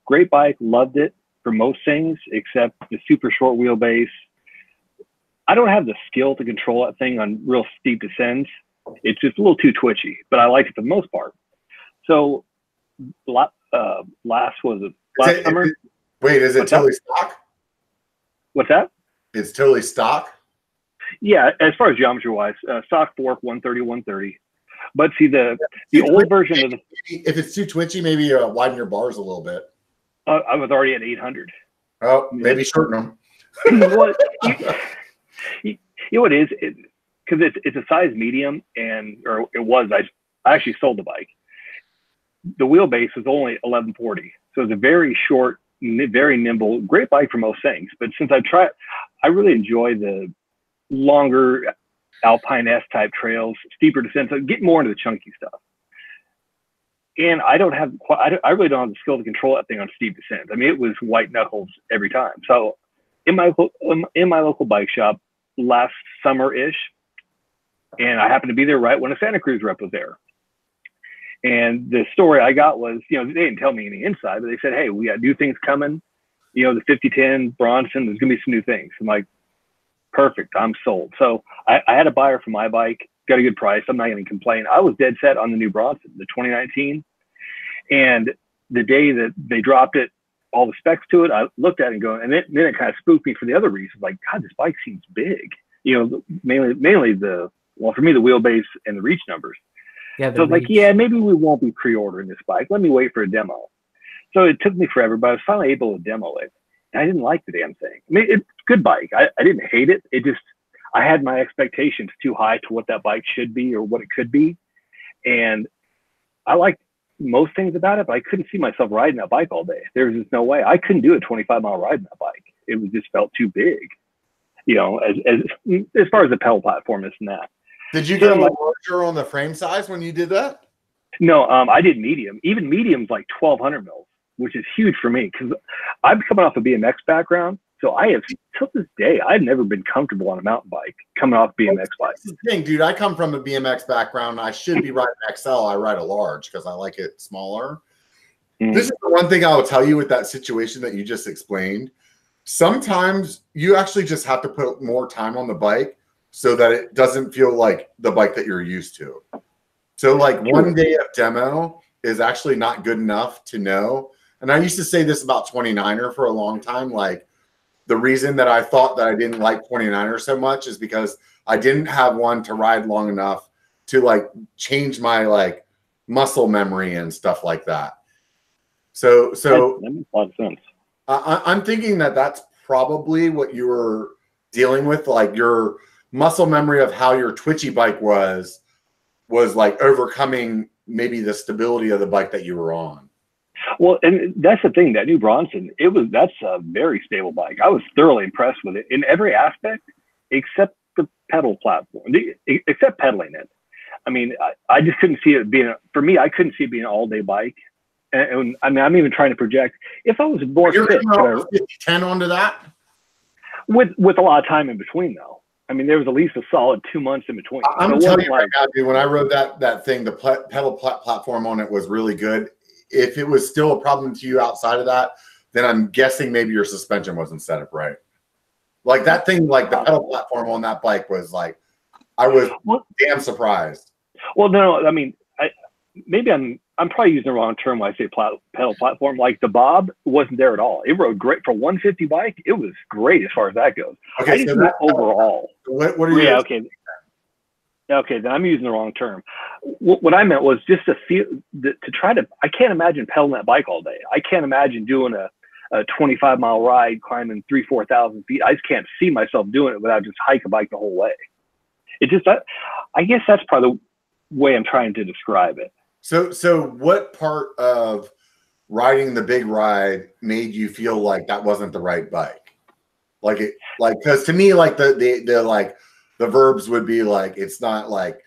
Great bike, loved it for most things except the super short wheelbase. I don't have the skill to control that thing on real steep descents. It's just a little too twitchy, but I like it for the most part. So last summer. Wait, is it totally stock? What's that? It's totally stock? Yeah, as far as geometry wise, stock fork 130, 130. But see the old version of the. If it's too twitchy, maybe widen your bars a little bit. I was already at 800. Oh, maybe shorten them. Well, you know what it is? Because it's a size medium, or it was. I actually sold the bike. The wheelbase was only 1140, so it's a very short, very nimble, great bike for most things. But since I really enjoy the longer Alpine S type trails, steeper descents, so get more into the chunky stuff. And I really don't have the skill to control that thing on steep descents. I mean, it was white knuckles every time. So in my local bike shop last summer-ish, and I happened to be there right when a Santa Cruz rep was there. And the story I got was, they didn't tell me any inside, but they said, hey, we got new things coming. The 5010 Bronson, there's going to be some new things. I'm like, perfect, I'm sold. So I had a buyer for my bike, got a good price. I'm not going to complain. I was dead set on the new Bronson, the 2019. And the day that they dropped it, all the specs to it, I looked at it and go, and then it kind of spooked me for the other reasons. Like, God, this bike seems big. Mainly for me, the wheelbase and the reach numbers. Yeah. So I was like, yeah, maybe we won't be pre-ordering this bike. Let me wait for a demo. So it took me forever, but I was finally able to demo it. And I didn't like the damn thing. I mean, it's a good bike. I didn't hate it. It just, I had my expectations too high to what that bike should be or what it could be. And I liked most things about it, but I couldn't see myself riding that bike all day. There was just no way. I couldn't do a 25-mile ride in that bike. It was just felt too big, as far as the pedal platform is and that. Did you go larger on the frame size when you did that? No, I did medium. Even medium's like 1200 mils, which is huge for me because I'm coming off a BMX background. So I have, till this day, I've never been comfortable on a mountain bike coming off BMX bike. That's the thing, dude. I come from a BMX background. I should be riding XL. I ride a large because I like it smaller. This is the one thing I will tell you with that situation that you just explained. Sometimes you actually just have to put more time on the bike so that it doesn't feel like the bike that you're used to. So like one day of demo is actually not good enough to know. And I used to say this about 29er for a long time. Like the reason that I thought that I didn't like 29er so much is because I didn't have one to ride long enough to like change my like muscle memory and stuff like that. So that makes a lot of sense. I'm thinking that that's probably what you were dealing with, like your muscle memory of how your twitchy bike was like overcoming maybe the stability of the bike that you were on. Well, and that's the thing, that new Bronson, that's a very stable bike. I was thoroughly impressed with it in every aspect except the pedal platform, except pedaling it. I mean, I just couldn't see it being, for me, I couldn't see it being an all-day bike. And I mean, I'm even trying to project, if I was more fit, 10 onto that? With a lot of time in between, though. I mean, there was at least a solid 2 months in between. I'm telling you right now, dude, when I rode that thing, the pedal platform on it was really good. If it was still a problem to you outside of that, then I'm guessing maybe your suspension wasn't set up right. Like that thing, like the pedal platform on that bike was like, I was damn surprised. Well, no, I mean, maybe I'm probably using the wrong term when I say pedal platform. Like the Bob wasn't there at all. It rode great for 150 bike. It was great as far as that goes. Okay, so that, overall. What are you? Yeah, okay. Okay, then I'm using the wrong term. What I meant was just to feel to try to. I can't imagine pedaling that bike all day. I can't imagine doing a 25-mile ride, climbing 3,000-4,000 feet. I just can't see myself doing it without just hike a bike the whole way. It just, I guess that's probably the way I'm trying to describe it. So what part of riding the big ride made you feel like that wasn't the right bike? Because to me, like the verbs would be like, it's not like,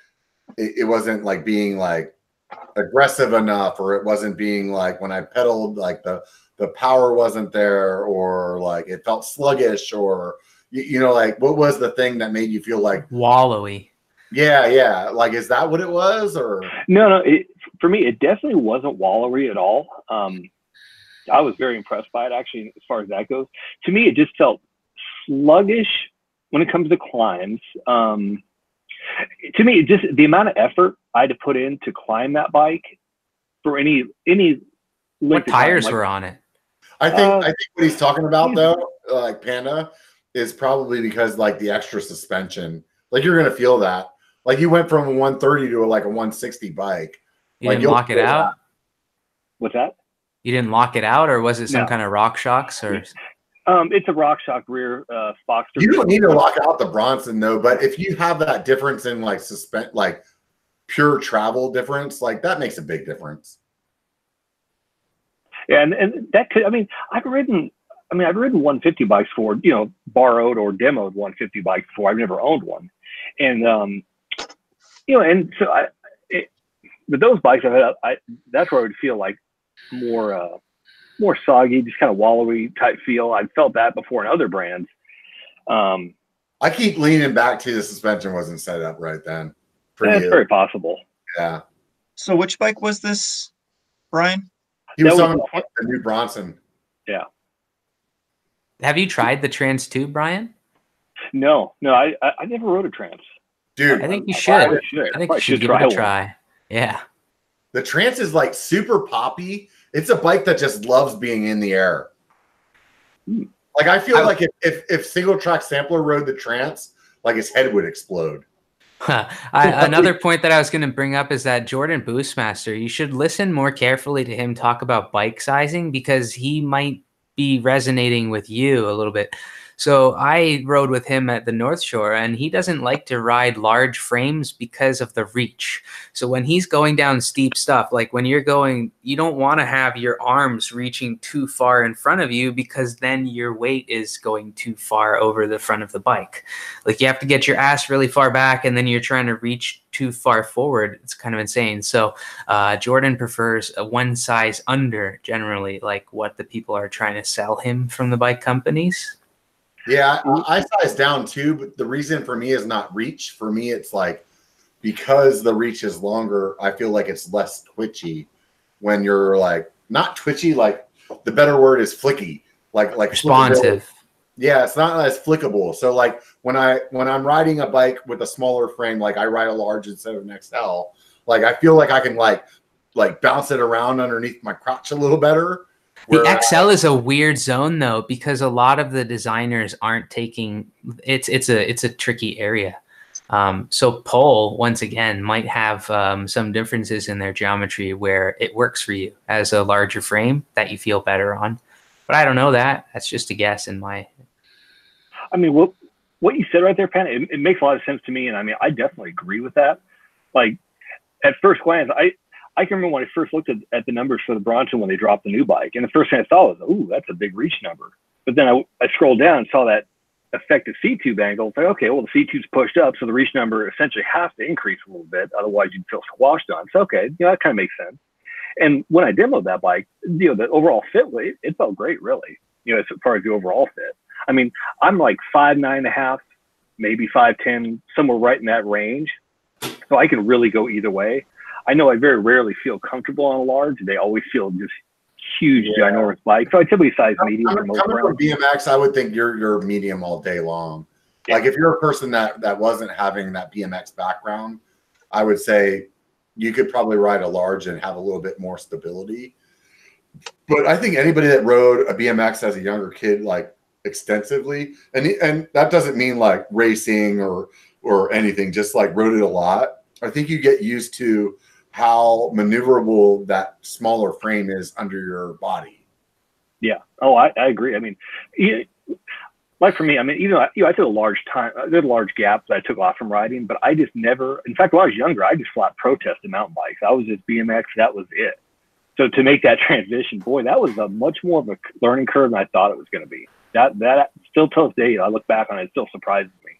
it wasn't like being like aggressive enough, or it wasn't being like when I pedaled, like the power wasn't there, or like it felt sluggish, or, like what was the thing that made you feel like wallowy? Yeah. Like, is that what it was, or? No. For me, it definitely wasn't wallowy at all. I was very impressed by it, actually, as far as that goes. To me, it just felt sluggish when it comes to climbs. To me, just the amount of effort I had to put in to climb that bike for any what tires were on it? I think what he's talking about, though, like Panda, is probably because like the extra suspension. Like you're gonna feel that. Like you went from a 130 to like a 160 bike. You Like didn't lock it out? What's that? You didn't lock it out, or was it some No. kind of rock shocks? Or It's a RockShox rear Foxter. You don't need to lock out the Bronson though, but if you have that difference in like like pure travel difference, like that makes a big difference. Yeah, and that could. I mean, I've ridden 150 bikes for, you know, borrowed or demoed 150 bikes before. I've never owned one, and you know, and so with those bikes I've had, that's where I would feel like more soggy, just kind of wallowy type feel. I've felt that before in other brands. I keep leaning back to the suspension wasn't set up right then. That's very possible. Yeah. So which bike was this, Brian? He was talking about the new Bronson. Yeah. have you tried the Trans 2, Brian? No, I never rode a Trans. Dude, I think you should. I think you should should give it a one. try. Yeah. the Trans is like super poppy. It's a bike that just loves being in the air. Like I feel like if single track sampler rode the Trans, like his head would explode. Another point that I was going to bring up is that Jordan Boostmaster, you should listen more carefully to him talk about bike sizing, because he might be resonating with you a little bit. So I rode with him at the North Shore, and he doesn't like to ride large frames because of the reach. So when he's going down steep stuff, like when you're going, you don't want to have your arms reaching too far in front of you, because then your weight is going too far over the front of the bike. Like you have to get your ass really far back, and then you're trying to reach too far forward. It's kind of insane. So Jordan prefers a one size under, generally, like what the people are trying to sell him from the bike companies. Yeah, I size down too, but the reason for me is not reach. For me, it's like because the reach is longer, I feel like it's less twitchy when you're like not twitchy, like the better word is flicky, like responsive. Yeah, it's not as flickable. So like when I'm riding a bike with a smaller frame, like I ride a large instead of an XL, like I feel like I can like bounce it around underneath my crotch a little better. The XL is a weird zone though, because a lot of the designers aren't taking it's a tricky area. So Pole, once again, might have some differences in their geometry where it works for you as a larger frame that you feel better on. But I don't know that. That's just a guess in my. I mean, what you said right there, Pan, it makes a lot of sense to me, and I mean, I definitely agree with that. Like at first glance, I can remember when I first looked at the numbers for the Bronson when they dropped the new bike, and the first thing I saw was, ooh, that's a big reach number. But then I scrolled down and saw that effective C-tube angle. It's like, okay, well, the C-tube's pushed up, so the reach number essentially has to increase a little bit. Otherwise, you'd feel squashed on. So, okay, you know, that kind of makes sense. And when I demoed that bike, you know, the overall fit, it felt great, really, you know, as far as the overall fit. I mean, I'm like 5'9.5", maybe 5'10", somewhere right in that range. So I can really go either way. I know I very rarely feel comfortable on a large. They always feel just huge, ginormous bike. So I typically size medium for most coming from BMX, I would think you're medium all day long. Yeah. Like if you're a person that wasn't having that BMX background, I would say you could probably ride a large and have a little bit more stability. But I think anybody that rode a BMX as a younger kid, like extensively, and that doesn't mean like racing or anything, just like rode it a lot. I think you get used to how maneuverable that smaller frame is under your body. Yeah. Oh, I agree. I mean, like for me, I mean, I took a large time, there's a large gap that I took off from riding, but I just never, in fact, when I was younger, I just flat protested mountain bikes. I was just BMX. That was it. So to make that transition, boy, that was a much more of a learning curve than I thought it was going to be. That still till this day, I look back on it, it still surprises me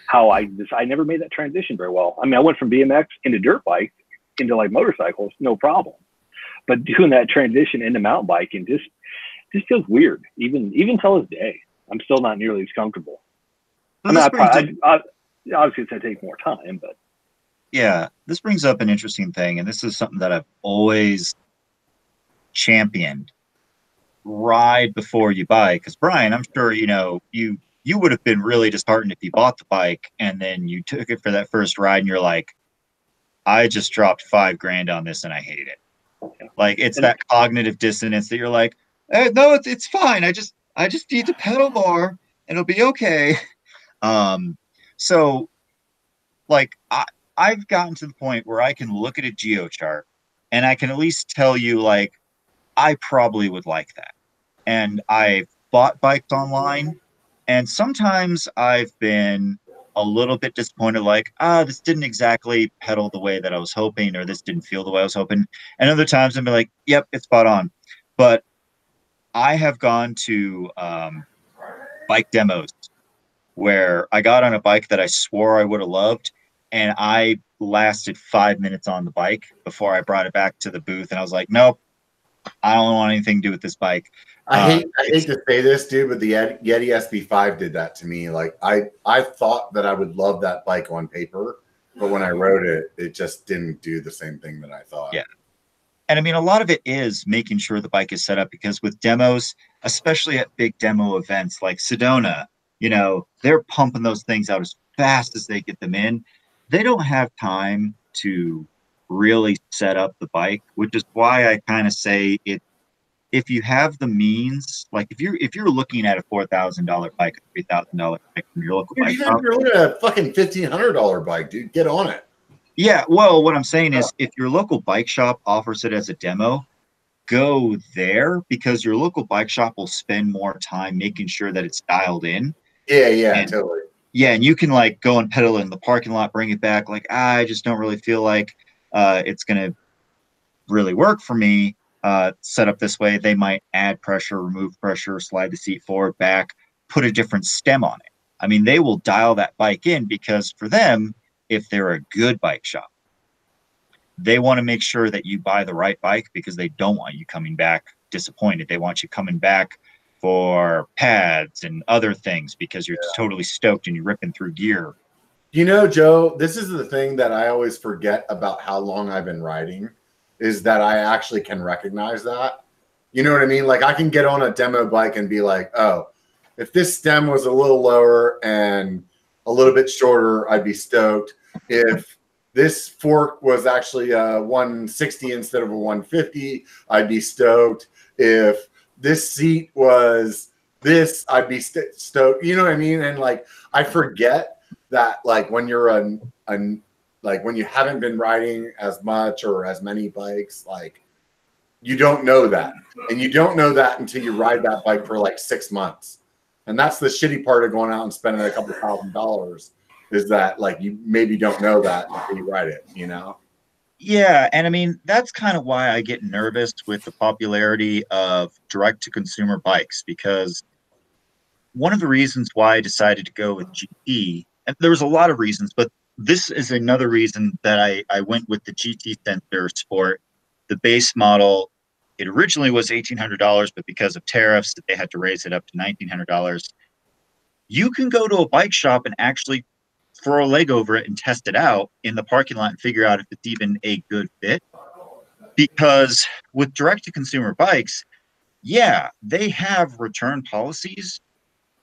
how I never made that transition very well. I mean, I went from BMX into dirt bike into like motorcycles, no problem. But doing that transition into mountain biking just feels weird. Even till this day, I'm still not nearly as comfortable. I mean, obviously it's going to take more time, but yeah, this brings up an interesting thing, and this is something that I've always championed: ride before you buy. Because Brian, I'm sure you would have been really disheartened if you bought the bike and then you took it for that first ride and you're like, I just dropped $5,000 on this and I hate it. Like it's that cognitive dissonance that you're like, no, it's fine. I just need to pedal more. It'll be okay. So like I've gotten to the point where I can look at a geochart and I can at least tell you like I probably would like that. And I've bought bikes online, and sometimes I've been a little bit disappointed, like, this didn't exactly pedal the way that I was hoping, or this didn't feel the way I was hoping. And other times I've been like, yep, it's spot on. But I have gone to bike demos where I got on a bike that I swore I would have loved, and I lasted 5 minutes on the bike before I brought it back to the booth, and I was like, nope, I don't want anything to do with this bike. I hate to say this, dude, but the Yeti SB5 did that to me. Like I thought that I would love that bike on paper, but when I rode it, it just didn't do the same thing that I thought. Yeah. And I mean, a lot of it is making sure the bike is set up, because with demos, especially at big demo events like Sedona, you know, they're pumping those things out as fast as they get them in. They don't have time to really set up the bike, which is why I kind of say it. If you have the means, like if you're looking at a $4,000 bike, a $3,000 bike from your local bike shop, you're looking at a fucking $1,500 bike, dude. Get on it. yeah. Well, what I'm saying is, if your local bike shop offers it as a demo, go there, because your local bike shop will spend more time making sure that it's dialed in. Yeah, And, totally. yeah, and you can like go and pedal in the parking lot, bring it back. Like, I just don't really feel like it's gonna really work for me. Set up this way, they might add pressure, remove pressure, slide the seat forward, back, put a different stem on it. I mean, they will dial that bike in, because for them, if they're a good bike shop, they want to make sure that you buy the right bike, because they don't want you coming back disappointed. They want you coming back for pads and other things, because you're totally stoked and you're ripping through gear. You know, Joe, this is the thing that I always forget about how long I've been riding, is that I actually can recognize that. You know what I mean? Like I can get on a demo bike and be like, oh, if this stem was a little lower and a little bit shorter, I'd be stoked. If this fork was actually a 160 instead of a 150, I'd be stoked. If this seat was this, I'd be stoked. You know what I mean? And like, I forget that like when you're like when you haven't been riding as much or as many bikes, like you don't know that. And you don't know that until you ride that bike for like 6 months. And that's the shitty part of going out and spending a couple $1,000, is that like you maybe don't know that until you ride it, you know? Yeah, and I mean, that's kind of why I get nervous with the popularity of direct-to-consumer bikes, because one of the reasons why I decided to go with GT, and there was a lot of reasons, but this is another reason that I went with the GT Sensor Sport. The base model, it originally was $1,800, but because of tariffs, they had to raise it up to $1,900. You can go to a bike shop and actually throw a leg over it and test it out in the parking lot and figure out if it's even a good fit. Because with direct-to-consumer bikes, yeah, they have return policies,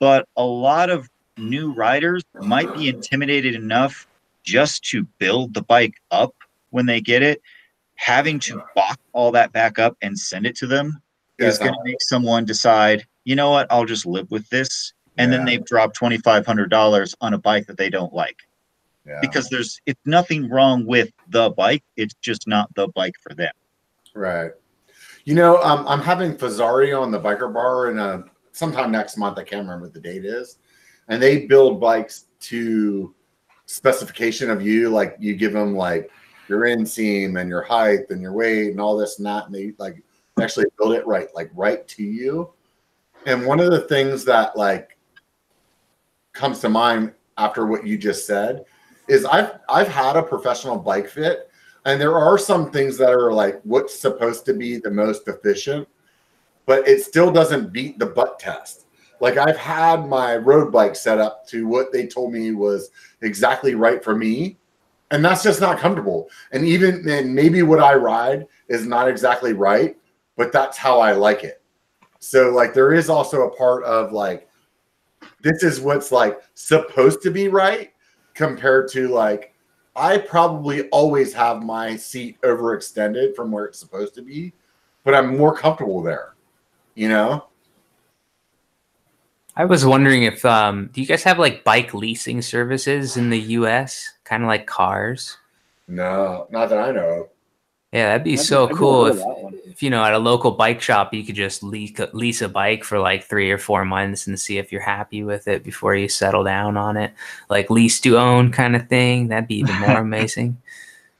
but a lot of new riders might be intimidated enough just to build the bike up when they get it. Having to box all that back up and send it to them is going to make someone decide, you know what, I'll just live with this. And then they've dropped $2,500 on a bike that they don't like. Yeah. Because it's nothing wrong with the bike. It's just not the bike for them. Right. You know, I'm having Fazari on the Biker Bar in sometime next month. I can't remember what the date is. And they build bikes to specification of you. Like you give them like your inseam and your height and your weight and all this and that. And they like actually build it right to you. And one of the things that like comes to mind after what you just said is I've had a professional bike fit, and there are some things that are like what's supposed to be the most efficient, but it still doesn't beat the butt test. Like I've had my road bike set up to what they told me was exactly right for me, and that's just not comfortable. And maybe what I ride is not exactly right, but that's how I like it. So like there is also a part of like, this is what's like supposed to be right, compared to like, I probably always have my seat overextended from where it's supposed to be, but I'm more comfortable there, you know? I was wondering if do you guys have like bike leasing services in the US? Kind of like cars? No, not that I know of. Yeah, that'd be I've so never cool heard if of that one. if at a local bike shop you could just lease a bike for like 3 or 4 months and see if you're happy with it before you settle down on it. Like lease to own kind of thing. That'd be even more amazing.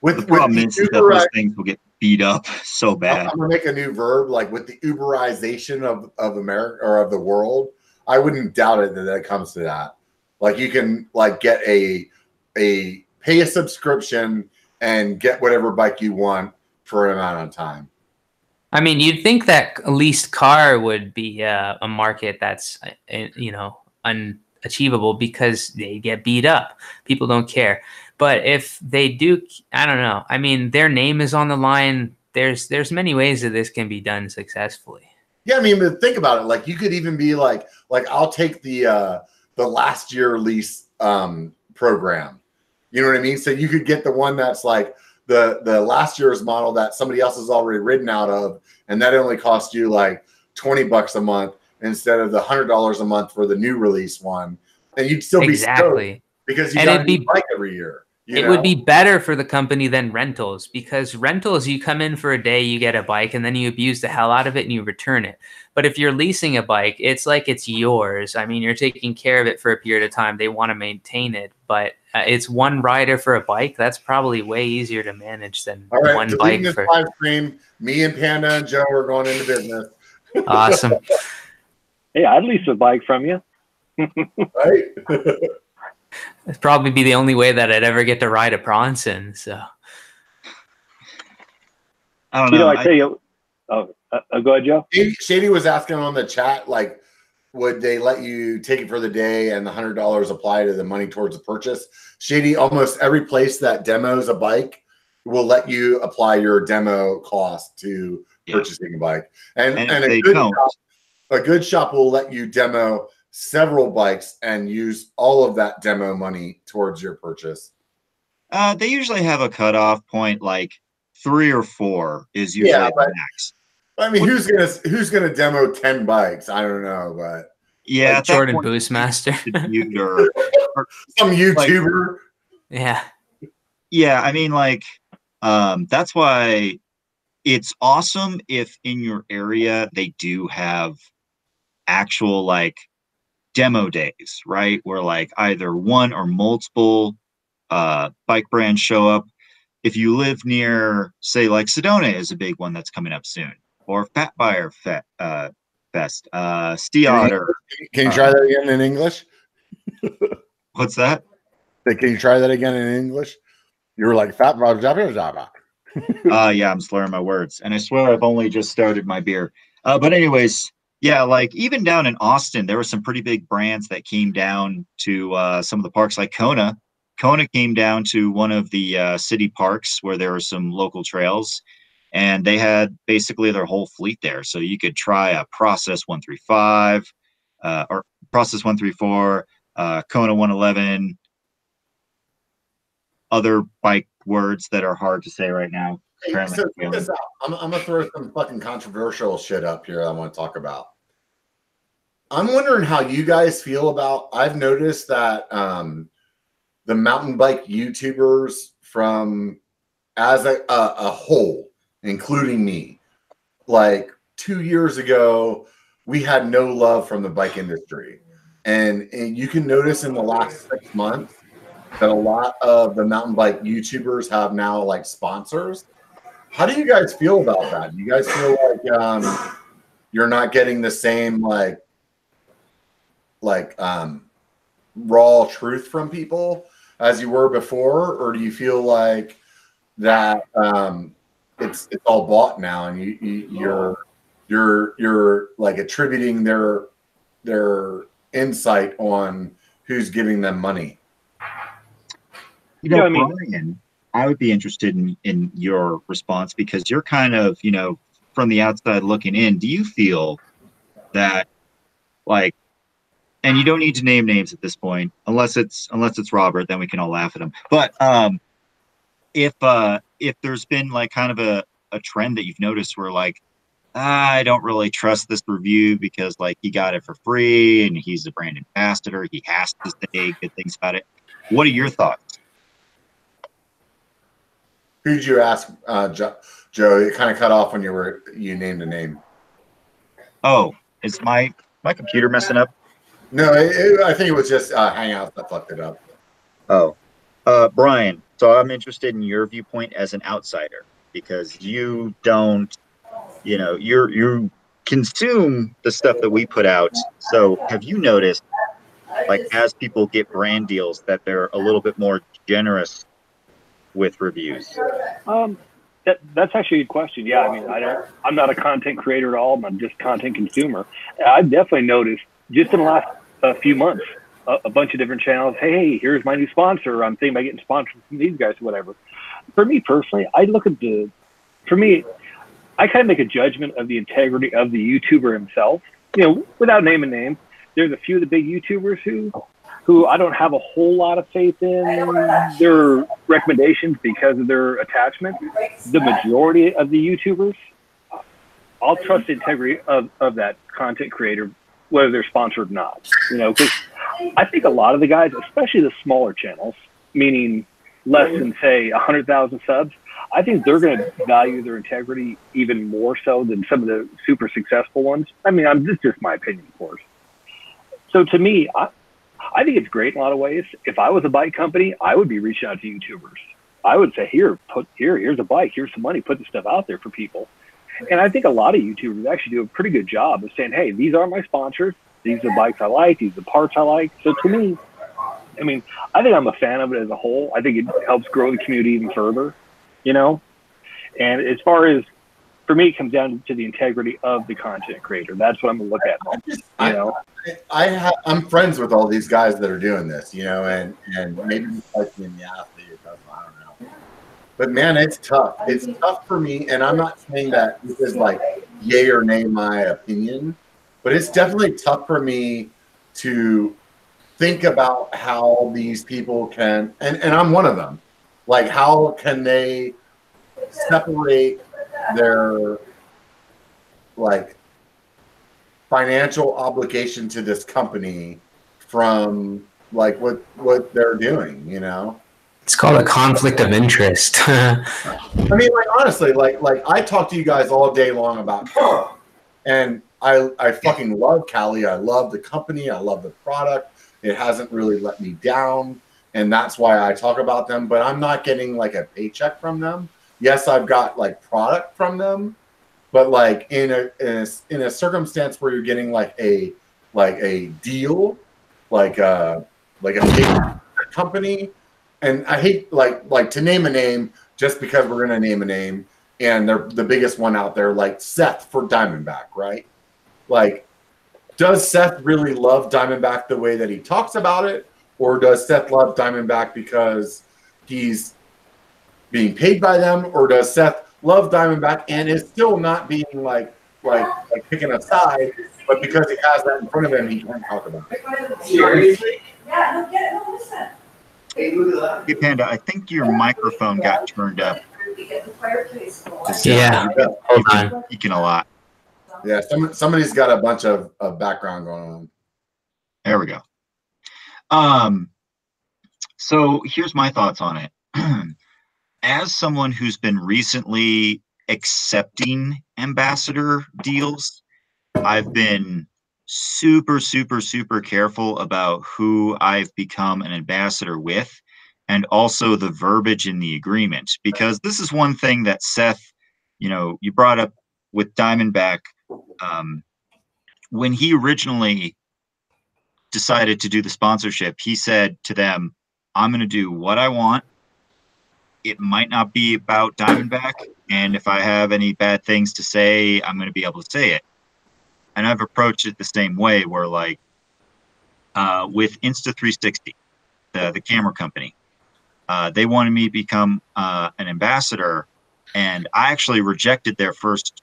With The problem the is that Uber, those things will get beat up so bad. I'm gonna make a new verb, like with the Uberization of America or of the world. I wouldn't doubt it that it comes to that. Like you can like get a pay a subscription and get whatever bike you want for an amount of time. I mean, you'd think that a leased car would be a market that's unachievable because they get beat up. People don't care. But if they do, I don't know. I mean, their name is on the line. There's many ways that this can be done successfully. Yeah, I mean, but think about it. Like you could even be like I'll take the last year lease program. You know what I mean? So you could get the one that's like the last year's model that somebody else has already ridden out of, and that only costs you like $20 a month instead of the $100 a month for the new release one, and you'd still be stoked because you got a new bike every year. It would be better for the company than rentals, because rentals, you come in for a day, you get a bike, and then you abuse the hell out of it and you return it. But if you're leasing a bike, it's like it's yours. I mean, you're taking care of it for a period of time. They want to maintain it, but it's one rider for a bike. That's probably way easier to manage than one bike. For live stream, me and Panda and Joe are going into business. Awesome. Hey, I'd lease a bike from you. Right? It'd probably be the only way that I'd ever get to ride a Bronson. So I don't know. I tell you, go ahead, Joe. Shady was asking on the chat, like, would they let you take it for the day and the $100 apply to the money towards the purchase? Shady, almost every place that demos a bike will let you apply your demo cost to purchasing a bike. And a good shop will let you demo several bikes and use all of that demo money towards your purchase. They usually have a cutoff point, like 3 or 4 is usually the max. I mean, who's gonna demo 10 bikes? I don't know, but like Jordan Boostmaster, or some YouTuber. Yeah. I mean, like, that's why it's awesome if in your area they do have actual like demo days, right? Where like either one or multiple bike brands show up. If you live near, say, like Sedona is a big one that's coming up soon, or Fat Buyer Fest, Stiot. Can you try that again in English? What's that? Can you try that again in English? You were like Fat Buyer. Yeah, I'm slurring my words, and I swear I've only just started my beer. But anyways. Yeah, like even down in Austin, there were some pretty big brands that came down to some of the parks, like Kona. Kona came down to one of the city parks where there were some local trails, and they had basically their whole fleet there. So you could try a Process 135 or Process 134, Kona 111, other bike words that are hard to say right now. Hey, so check this out. I'm gonna throw some fucking controversial shit up here I want to talk about. I'm wondering how you guys feel about. I've noticed that the mountain bike YouTubers from as a whole, including me, like 2 years ago, we had no love from the bike industry, and you can notice in the last 6 months that a lot of the mountain bike YouTubers have now like sponsors. How do you guys feel about that? Do you guys feel like you're not getting the same like raw truth from people as you were before, or do you feel like that it's all bought now and you're like attributing their insight on who's giving them money? Brian, I would be interested in your response, because you're kind of, from the outside looking in. Do you feel that, like, and you don't need to name names at this point, unless it's Robert, then we can all laugh at him. But if there's been like kind of a trend that you've noticed where like I don't really trust this review because like he got it for free and he's a brand ambassador. He has to say good things about it. What are your thoughts? Who did you ask, Joe? It kind of cut off when you named a name. Oh, is my computer messing up? No, I think it was just Hangouts that fucked it up. Oh, Brian. So I'm interested in your viewpoint as an outsider because you don't, you consume the stuff that we put out. So have you noticed, like, as people get brand deals, that they're a little bit more generous with reviews? That's actually a good question. Yeah, I mean, I'm not a content creator at all. I'm just a content consumer. I've definitely noticed just in the last few months, a bunch of different channels. Hey, here's my new sponsor. I'm thinking about getting sponsored from these guys or whatever. For me personally, I look at I kind of make a judgment of the integrity of the YouTuber himself. Without naming names, there's a few of the big YouTubers who I don't have a whole lot of faith in their recommendations because of their attachment. The majority of the YouTubers, I'll trust the integrity of that content creator, whether they're sponsored or not. Because I think a lot of the guys, especially the smaller channels, meaning less than, say, 100,000 subs, I think they're going to value their integrity even more so than some of the super successful ones. I mean, this is just my opinion, of course. So to me, I think it's great in a lot of ways. If I was a bike company, I would be reaching out to YouTubers. I would say, here's a bike, here's some money, put this stuff out there for people. And I think a lot of YouTubers actually do a pretty good job of saying, hey, these are my sponsors. These are the bikes I like. These are the parts I like. So to me, I mean, I think I'm a fan of it as a whole. I think it helps grow the community even further, And as far as, for me, it comes down to the integrity of the content creator. That's what I'm going to look at. I'm friends with all these guys that are doing this, and maybe like me in the athlete or something, I don't know. But man, it's tough. It's tough for me, and I'm not saying that this is like yay or nay my opinion, but it's definitely tough for me to think about how these people can, and I'm one of them, like how can they separate their like financial obligation to this company from like what they're doing, It's called a conflict of interest. I mean, like honestly, like I talk to you guys all day long about Cali, and I fucking love Cali. I love the company. I love the product. It hasn't really let me down, and that's why I talk about them. But I'm not getting like a paycheck from them. Yes, I've got like product from them, but like in a circumstance where you're getting like a deal, like a big company. And I hate like to name a name just because we're gonna name a name, and they're the biggest one out there, like Seth for Diamondback, right? Like, does Seth really love Diamondback the way that he talks about it, or does Seth love Diamondback because he's being paid by them, or does Seth love Diamondback and is still not being like picking a side, but because he has that in front of him, he can't talk about it? Seriously? Yeah, no, listen. Hey, Panda, I think your microphone got turned up. Yeah, hold on. You're speaking a lot. Yeah, somebody's got a bunch of background going on. There we go. So here's my thoughts on it. As someone who's been recently accepting ambassador deals, I've been super, super, super careful about who I've become an ambassador with, and also the verbiage in the agreement, because this is one thing that Seth, you brought up with Diamondback. When he originally decided to do the sponsorship, he said to them, I'm going to do what I want. It might not be about Diamondback, and if I have any bad things to say, I'm going to be able to say it. And I've approached it the same way, where like with Insta360, the camera company, they wanted me to become an ambassador, and I actually rejected their first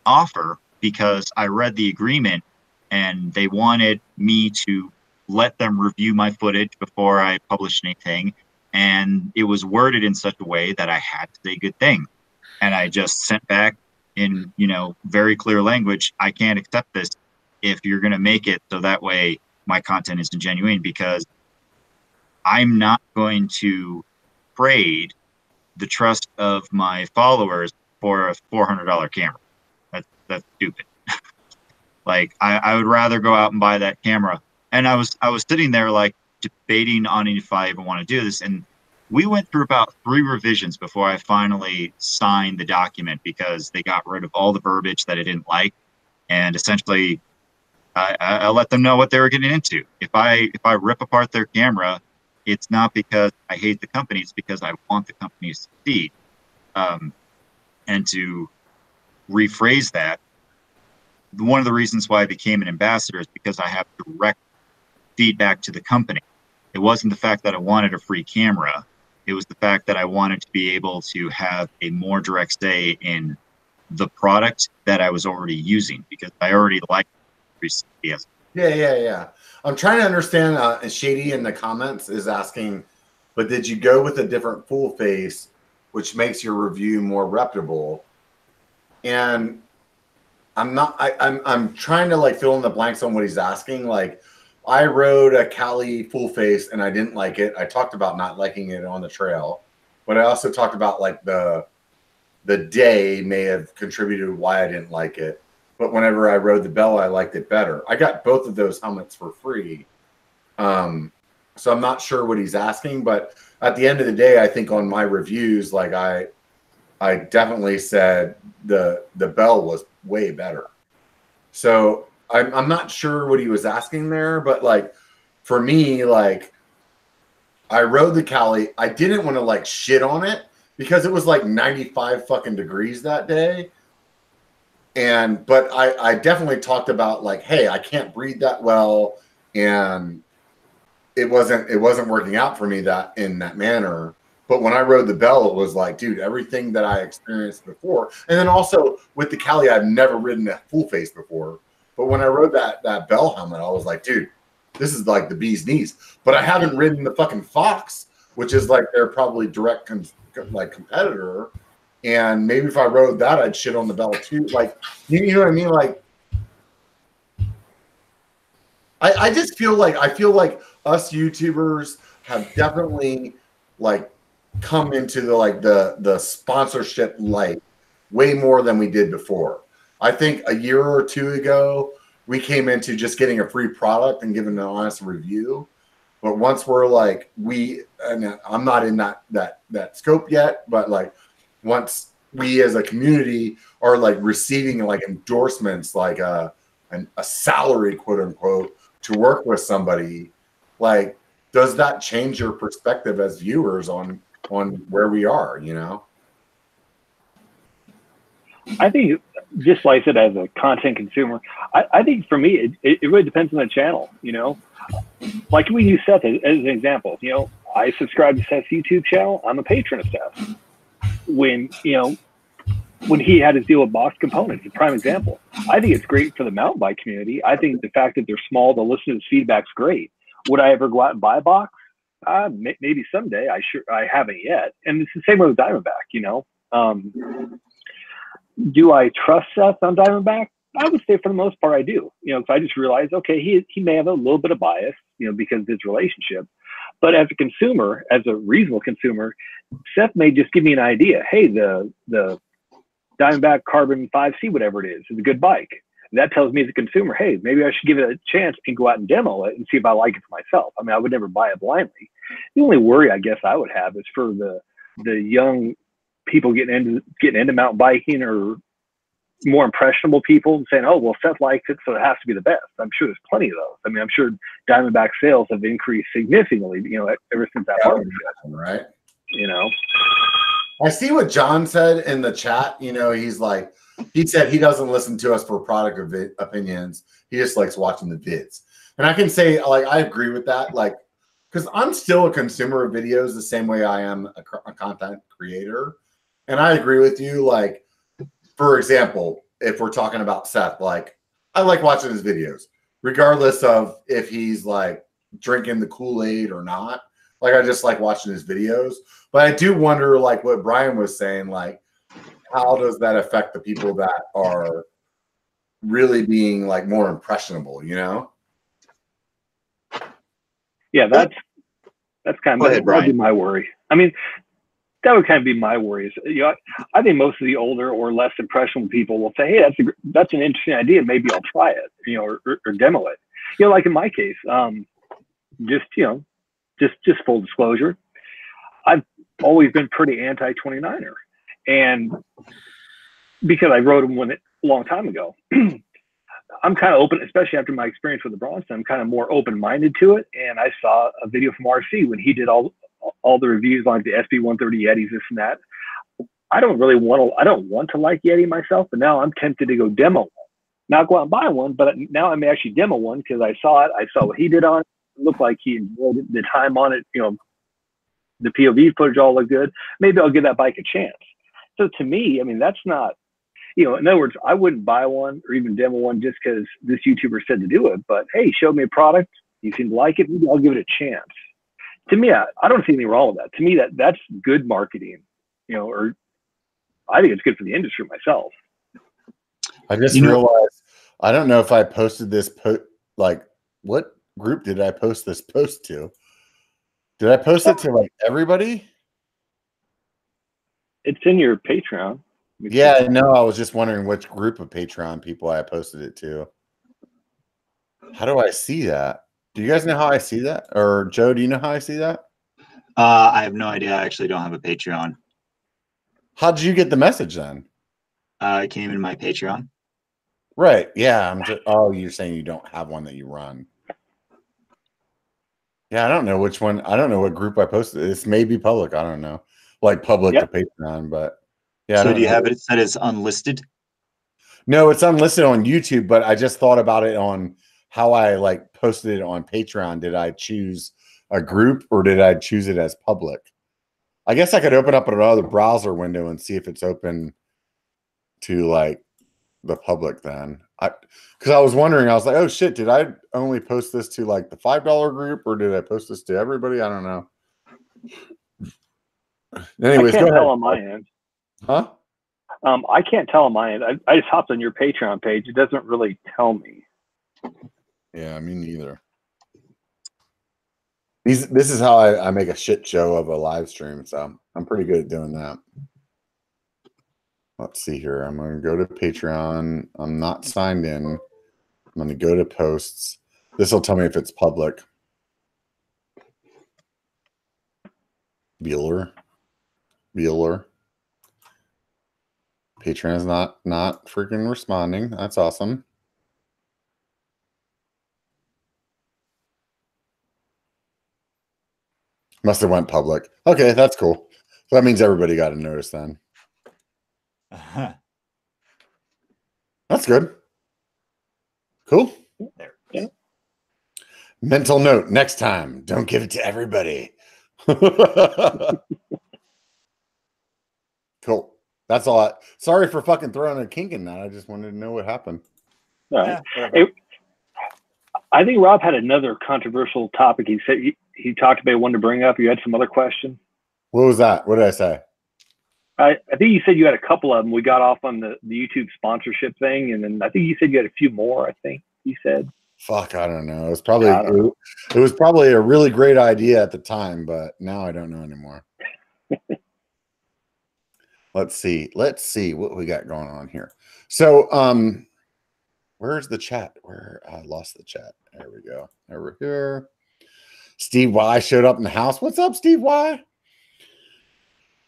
offer because I read the agreement, and they wanted me to let them review my footage before I published anything, and it was worded in such a way that I had to say good thing. And I just sent back in, you know, very clear language, I can't accept this if you're going to make it so that way my content isn't genuine, because I'm not going to trade the trust of my followers for a $400 camera. That's stupid. Like I would rather go out and buy that camera. And I was sitting there like debating on if I even want to do this. And we went through about 3 revisions before I finally signed the document, because they got rid of all the verbiage that I didn't like. And essentially I let them know what they were getting into. If I rip apart their camera, it's not because I hate the company, it's because I want the company to succeed. And to rephrase that, one of the reasons why I became an ambassador is because I have direct feedback to the company. It wasn't the fact that I wanted a free camera. It was the fact that I wanted to be able to have a more direct say in the product that I was already using, because I already liked it. Yes. Yeah. I'm trying to understand. Shady in the comments is asking, but did you go with a different full face, which makes your review more reputable? And I'm trying to like fill in the blanks on what he's asking. Like, I rode a Cali full face and I didn't like it. I talked about not liking it on the trail, but I also talked about like the day may have contributed to why I didn't like it. But whenever I rode the Bell, I liked it better. I got both of those helmets for free. So I'm not sure what he's asking, but at the end of the day, I think on my reviews, like I definitely said the Bell was way better. So I'm not sure what he was asking there, but like for me, like I rode the Cali. I didn't want to like shit on it because it was like 95 fucking degrees that day. But I definitely talked about like, hey, I can't breathe that well, and it wasn't working out for me that in that manner. But when I rode the Bell, it was like, dude, everything that I experienced before. And then also with the Cali, I've never ridden a full face before. But when I rode that Bell helmet, I was like, dude, this is like the bee's knees. But I haven't ridden the fucking Fox, which is like their probably direct competitor. And maybe if I rode that, I'd shit on the Bell too. Like, you know what I mean? Like, I just feel like us YouTubers have definitely like come into the sponsorship light way more than we did before. I think a year or two ago, we came into just getting a free product and giving an honest review. But once we're like, and I'm not in that scope yet, but like once we as a community are like receiving like endorsements, like a salary, quote unquote, to work with somebody, like, does that change your perspective as viewers on where we are, you know? I think, just like I said, as a content consumer, I think for me, it really depends on the channel, you know? Like we use Seth as an example. You know, I subscribe to Seth's YouTube channel. I'm a patron of Seth. When he had his deal with Box Components, a prime example. I think it's great for the mountain bike community. I think the fact that they're small to listen to his feedback's great. Would I ever go out and buy a box? Maybe someday. I haven't yet. And it's the same way with Diamondback, you know? Do I trust Seth on Diamondback? I would say for the most part I do. You know, because I just realized, okay, he may have a little bit of bias, you know, because of his relationship. But as a consumer, as a reasonable consumer, Seth may just give me an idea. Hey, the Diamondback Carbon 5C, whatever it is a good bike. And that tells me as a consumer, hey, maybe I should give it a chance and go out and demo it and see if I like it for myself. I mean, I would never buy it blindly. The only worry I guess I would have is for the young people getting into mountain biking, or more impressionable people saying, oh, well, Seth likes it, so it has to be the best. I'm sure there's plenty of those. I mean, I'm sure Diamondback sales have increased significantly, you know, ever since that partnership. Right. You know, I see what John said in the chat. You know, he said he doesn't listen to us for product opinions. He just likes watching the vids. And I can say, like, I agree with that. Like, because I'm still a consumer of videos the same way I am a content creator. And I agree with you. Like, for example, if we're talking about Seth, like, I like watching his videos, regardless of if he's like drinking the Kool-Aid or not. Like, I just like watching his videos. But I do wonder, like what Brian was saying, like, how does that affect the people that are really being like more impressionable, you know? Yeah, that's kind Go of ahead, that would be Brian. my worry. I mean, that would kind of be my worry. Is, you know, I think most of the older or less impressionable people will say, "Hey, that's an interesting idea. Maybe I'll try it, you know, or demo it." You know, like in my case, just you know, just full disclosure, I've always been pretty anti 29er, and because I wrote them a long time ago. I'm kind of open, especially after my experience with the Bronson. I'm kind of more open-minded to it. And I saw a video from RC when he did all the reviews on the SB130 Yetis, this and that. I don't want to like Yeti myself, but now I'm tempted to go demo one. Not go out and buy one, but now I may actually demo one because I saw it. I saw what he did on it. It looked like he enjoyed it, the time on it. You know, the POV footage all looked good. Maybe I'll give that bike a chance. So to me, I mean, that's not. You know, in other words, I wouldn't buy one or even demo one just because this YouTuber said to do it. But hey, showed me a product. You seem to like it. Maybe I'll give it a chance. To me, I don't see anything wrong with that. To me, that's good marketing. You know, or I think it's good for the industry myself. I just realized I don't know if I posted this like what group did I post this post to? Did I post it to like everybody? It's in your Patreon. Yeah, no, I was just wondering which group of Patreon people I posted it to. How do I see that? Do you guys know how I see that? Or Joe, do you know how I see that? I have no idea. I actually don't have a Patreon. How did you get the message then? It came in my Patreon. Right. Yeah. Oh, you're saying you don't have one that you run. Yeah, I don't know which one. I don't know what group I posted. It's maybe public. I don't know. Like public to Patreon, but yeah. So do you have it set as unlisted? No, it's unlisted on YouTube, but I just thought about it on how I like posted it on Patreon. Did I choose a group or did I choose it as public? I guess I could open up another browser window and see if it's open to like the public then. Because I was wondering, I was like, oh shit, did I only post this to like the $5 group or did I post this to everybody? I don't know. Anyways, I can't go tell ahead. on my end. Huh? I can't tell on my end. I just hopped on your Patreon page. It doesn't really tell me. Yeah, me neither. This is how I make a shit show of a live stream, so I'm pretty good at doing that. Let's see here. I'm going to go to Patreon. I'm not signed in. I'm going to go to posts. This will tell me if it's public. Bueller. Patreon is not freaking responding. That's awesome. Must have went public. Okay, that's cool. So that means everybody got a notice then. That's good. Cool. There. Yeah. Mental note, next time, don't give it to everybody. Cool. That's all. Sorry for fucking throwing a kink in that. I just wanted to know what happened. All right. I think Rob had another controversial topic. He said he talked about one to bring up. You had some other question. What was that? What did I say? I think you said you had a couple of them. We got off on the YouTube sponsorship thing, and then I think you said you had a few more. I think you said. Fuck, I don't know. It was probably it was probably a really great idea at the time, but now I don't know anymore. Let's see what we got going on here. So, where's the chat? Where I lost the chat. There we go. Over here. Steve Y showed up in the house. What's up, Steve Y?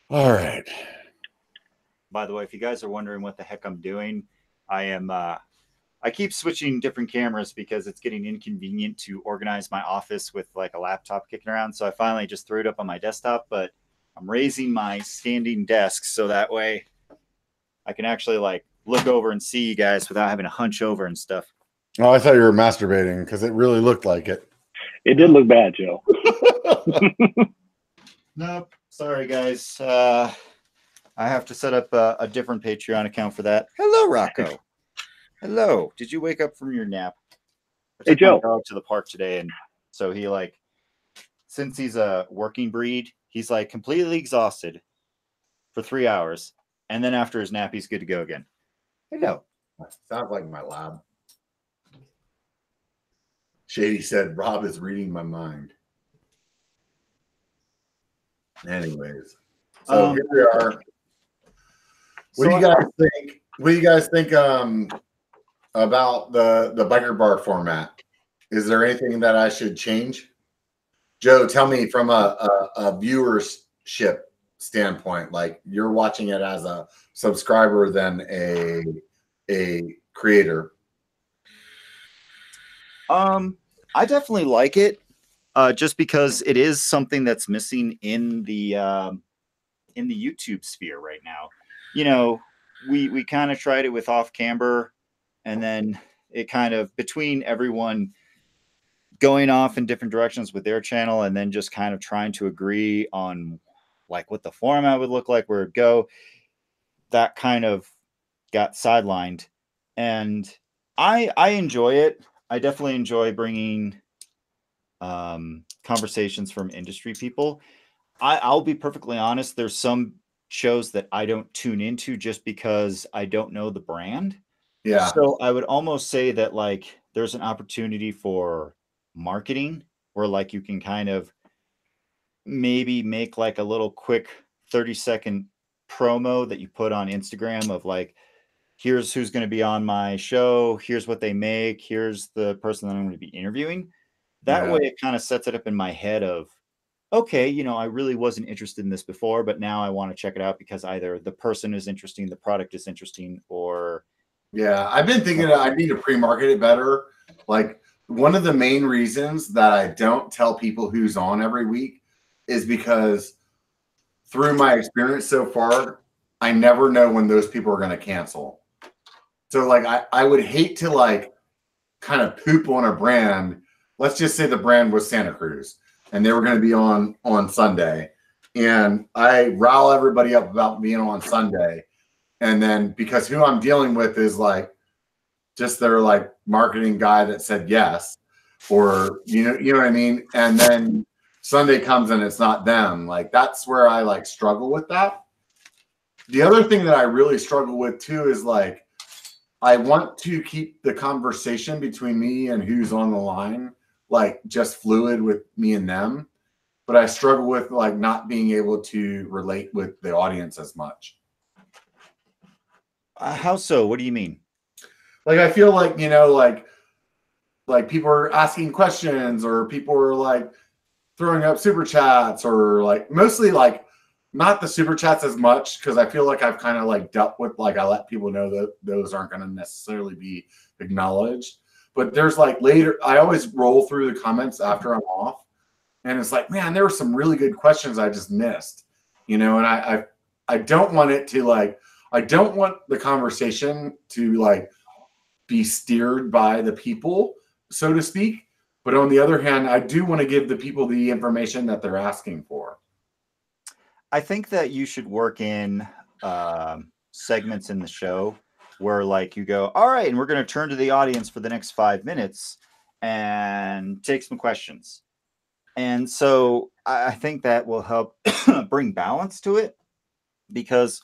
All right. By the way, if you guys are wondering what the heck I'm doing, I keep switching different cameras because it's getting inconvenient to organize my office with like a laptop kicking around. So I finally just threw it up on my desktop, but I'm raising my standing desk so that way I can actually like look over and see you guys without having to hunch over and stuff. Oh, I thought you were masturbating because it really looked like it. It did look bad, Joe. Nope. Sorry, guys. I have to set up a different Patreon account for that. Hello, Rocco. Hello. Did you wake up from your nap? I took my dog to the park today, and so he like, since he's a working breed, he's like completely exhausted for 3 hours. And then after his nap, he's good to go again. Hello. Sounds like my lab. Shady said, Rob is reading my mind. Anyways, so here we are. What do you guys think? What do you guys think about the biker bar format? Is there anything that I should change? Joe, tell me from a viewership standpoint, like you're watching it as a subscriber than a creator. I definitely like it, just because it is something that's missing in the YouTube sphere right now. You know, we kind of tried it with Off Camber, and then it kind of between everyone going off in different directions with their channel, and then just kind of trying to agree on like what the format would look like, where it'd go. That kind of got sidelined, and I enjoy it. I definitely enjoy bringing conversations from industry people. I'll be perfectly honest. There's some shows that I don't tune into just because I don't know the brand. Yeah. So I would almost say that like there's an opportunity for marketing where like you can kind of maybe make like a little quick 30-second promo that you put on Instagram of like, here's who's going to be on my show. Here's what they make. Here's the person that I'm going to be interviewing. That way it kind of sets it up in my head of, okay, you know, I really wasn't interested in this before, but now I want to check it out because either the person is interesting, the product is interesting, or... Yeah, I've been thinking I need to pre-market it better. Like one of the main reasons that I don't tell people who's on every week is because through my experience so far, I never know when those people are going to cancel. So like I would hate to like kind of poop on a brand. Let's just say the brand was Santa Cruz and they were going to be on Sunday. And I rile everybody up about being on Sunday. And then because who I'm dealing with is like just their like marketing guy that said yes, or you know what I mean? And then Sunday comes and it's not them. Like that's where I like struggle with that. The other thing that I really struggle with too is like I want to keep the conversation between me and who's on the line like just fluid with me and them, but I struggle with like not being able to relate with the audience as much. How so? What do you mean? Like I feel like, you know, like people are asking questions or people are like throwing up super chats or like mostly like not the super chats as much because I feel like I've kind of like dealt with like I let people know that those aren't going to necessarily be acknowledged. But there's like later, I always roll through the comments after I'm off, and it's like, man, there were some really good questions I just missed, you know. And I don't want it to like I don't want the conversation to like be steered by the people, so to speak. But on the other hand, I do want to give the people the information that they're asking for. I think that you should work in segments in the show where like you go, all right, and we're going to turn to the audience for the next 5 minutes and take some questions. And so I think that will help bring balance to it because,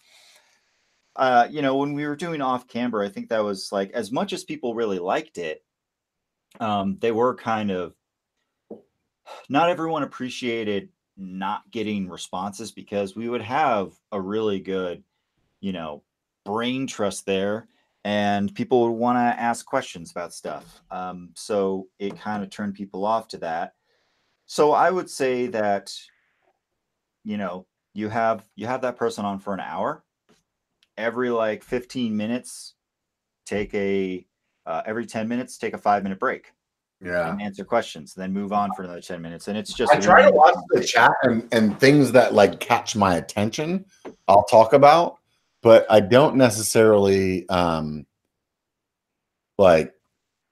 you know, when we were doing Off Camber, I think that was like, as much as people really liked it, they were kind of, not everyone appreciated not getting responses because we would have a really good, you know, brain trust there and people would want to ask questions about stuff. So it kind of turned people off to that. So I would say that, you know, you have that person on for an hour. Every like 15 minutes, take a every 10 minutes, take a 5-minute break. Yeah. And answer questions, then move on for another 10 minutes. And it's just I try to watch the chat and things that like catch my attention, I'll talk about, but I don't necessarily like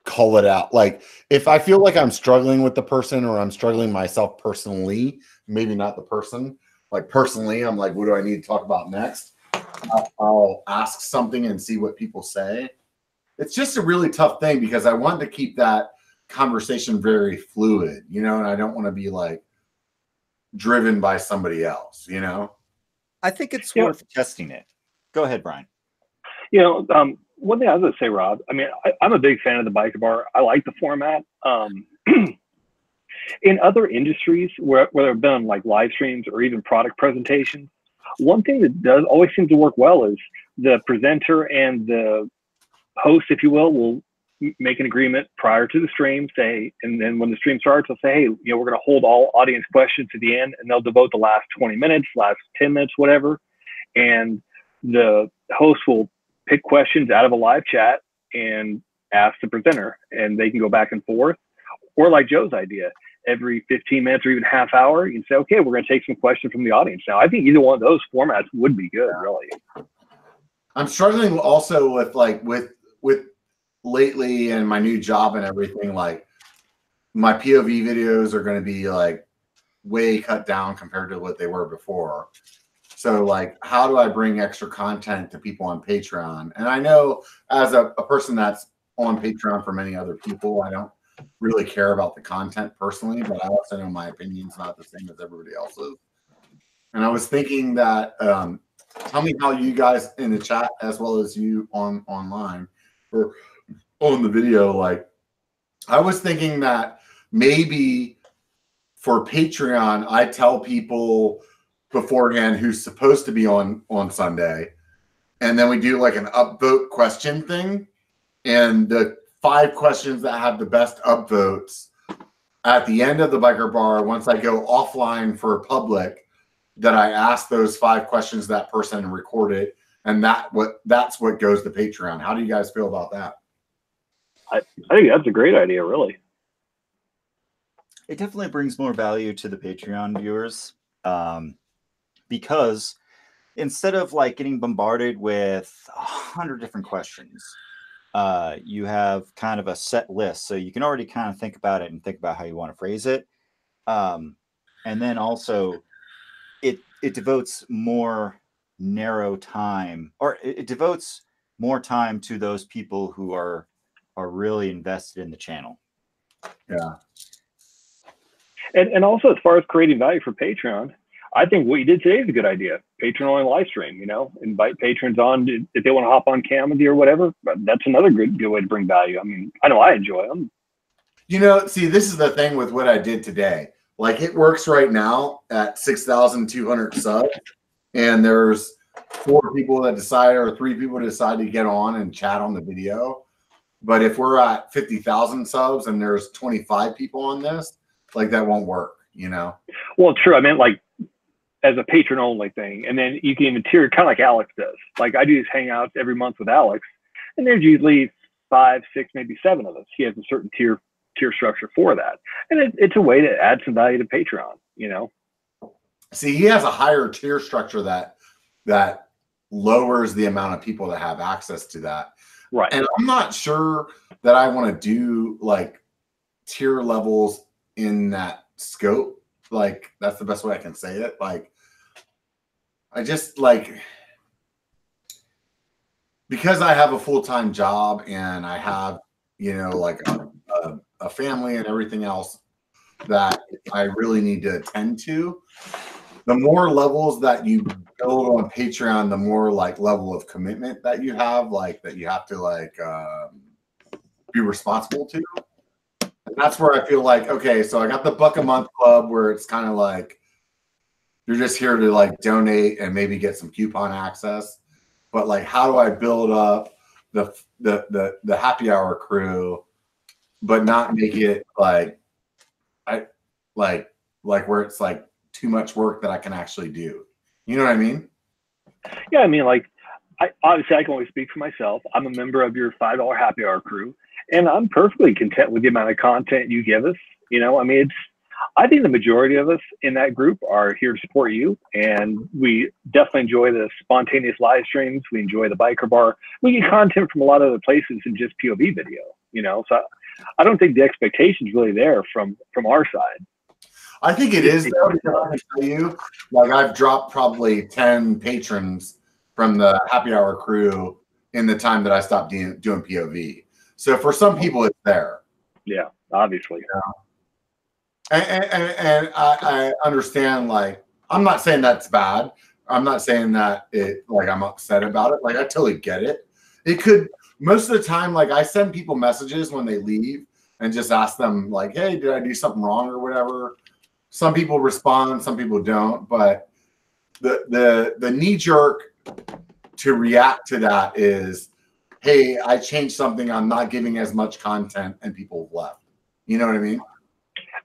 call it out. Like if I feel like I'm struggling with the person or I'm struggling myself personally, maybe not the person, like personally, I'm like, what do I need to talk about next? I'll ask something and see what people say. It's just a really tough thing because I want to keep that conversation very fluid, you know, and I don't want to be like driven by somebody else, you know. I think it's worth testing it. Go ahead, Brian. You know, one thing I was going to say, Rob, I mean, I'm a big fan of the biker bar. I like the format. In other industries where they've done like live streams or even product presentations, one thing that does always seem to work well is the presenter and the host, if you will make an agreement prior to the stream, say, and then when the stream starts, they'll say, hey, you know, we're going to hold all audience questions to the end, and they'll devote the last 20 minutes, last 10 minutes, whatever. And the host will pick questions out of a live chat and ask the presenter, and they can go back and forth. Or like Joe's idea, every 15 minutes or even half hour, you can say, okay, we're going to take some questions from the audience now. I think either one of those formats would be good, really. I'm struggling also with like with lately and my new job and everything. Like my POV videos are going to be like way cut down compared to what they were before. So like, how do I bring extra content to people on Patreon? And I know as a person that's on Patreon for many other people, I don't really care about the content personally, but I also know my opinion's not the same as everybody else's. And I was thinking that, tell me how you guys in the chat, as well as you online or on the video, like I was thinking that maybe for Patreon, I tell people beforehand who's supposed to be on Sunday, and then we do like an upvote question thing, and the 5 questions that have the best upvotes at the end of the biker bar, once I go offline for public, that I ask those 5 questions to that person and record it, and that's what goes to Patreon. How do you guys feel about that? I think that's a great idea, really. It definitely brings more value to the Patreon viewers, because instead of like getting bombarded with 100 different questions, you have kind of a set list, so you can already kind of think about it and think about how you want to phrase it. And then also it devotes more narrow time, or it devotes more time to those people who are really invested in the channel. Yeah. And also, as far as creating value for Patreon, I think what you did today is a good idea. Patreon only live stream, you know, invite patrons on if they want to hop on cam with you or whatever. But that's another good way to bring value. I mean, I know I enjoy them. You know, see, this is the thing with what I did today. Like it works right now at 6,200 subs, and there's 4 people that decide, or 3 people decide to get on and chat on the video. But if we're at 50,000 subs and there's 25 people on this, like that won't work, you know? Well, true. I meant like as a patron only thing. And then you can even tier, kind of like Alex does. Like I do these hangouts every month with Alex, and there's usually 5, 6, maybe 7 of us. He has a certain tier structure for that. And it's a way to add some value to Patreon, you know? See, he has a higher tier structure that lowers the amount of people that have access to that. Right. And I'm not sure that I want to do like tier levels in that scope. Like that's the best way I can say it. Like I just like, because I have a full-time job and I have, you know, like a family and everything else that I really need to attend to, the more levels that you build on Patreon, the more like level of commitment that you have, like that you have to like be responsible to. And that's where I feel like, okay, so I got the $1 a month club where it's kind of like you're just here to like donate and maybe get some coupon access. But like, how do I build up the happy hour crew, but not make it like where it's like too much work that I can actually do. You know what I mean? Yeah, I mean, like, obviously I can only speak for myself. I'm a member of your $5 happy hour crew, and I'm perfectly content with the amount of content you give us. You know, I mean, I think the majority of us in that group are here to support you, and we definitely enjoy the spontaneous live streams. We enjoy the biker bar. We get content from a lot of other places than just POV video, you know? So I don't think the expectation is really there from our side. I think it is, though, because I can tell you, like, I've dropped probably 10 patrons from the happy hour crew in the time that I stopped doing POV. So for some people, it's there. Yeah, obviously. Yeah. And I understand, like, I'm not saying that's bad, I'm not saying that I'm upset about it. Like I totally get it. It could most of the time, like I send people messages when they leave and just ask them like, hey, did I do something wrong or whatever? Some people respond, some people don't, but the knee jerk to react to that is, hey, I changed something, I'm not giving as much content, and people have left. You know what I mean?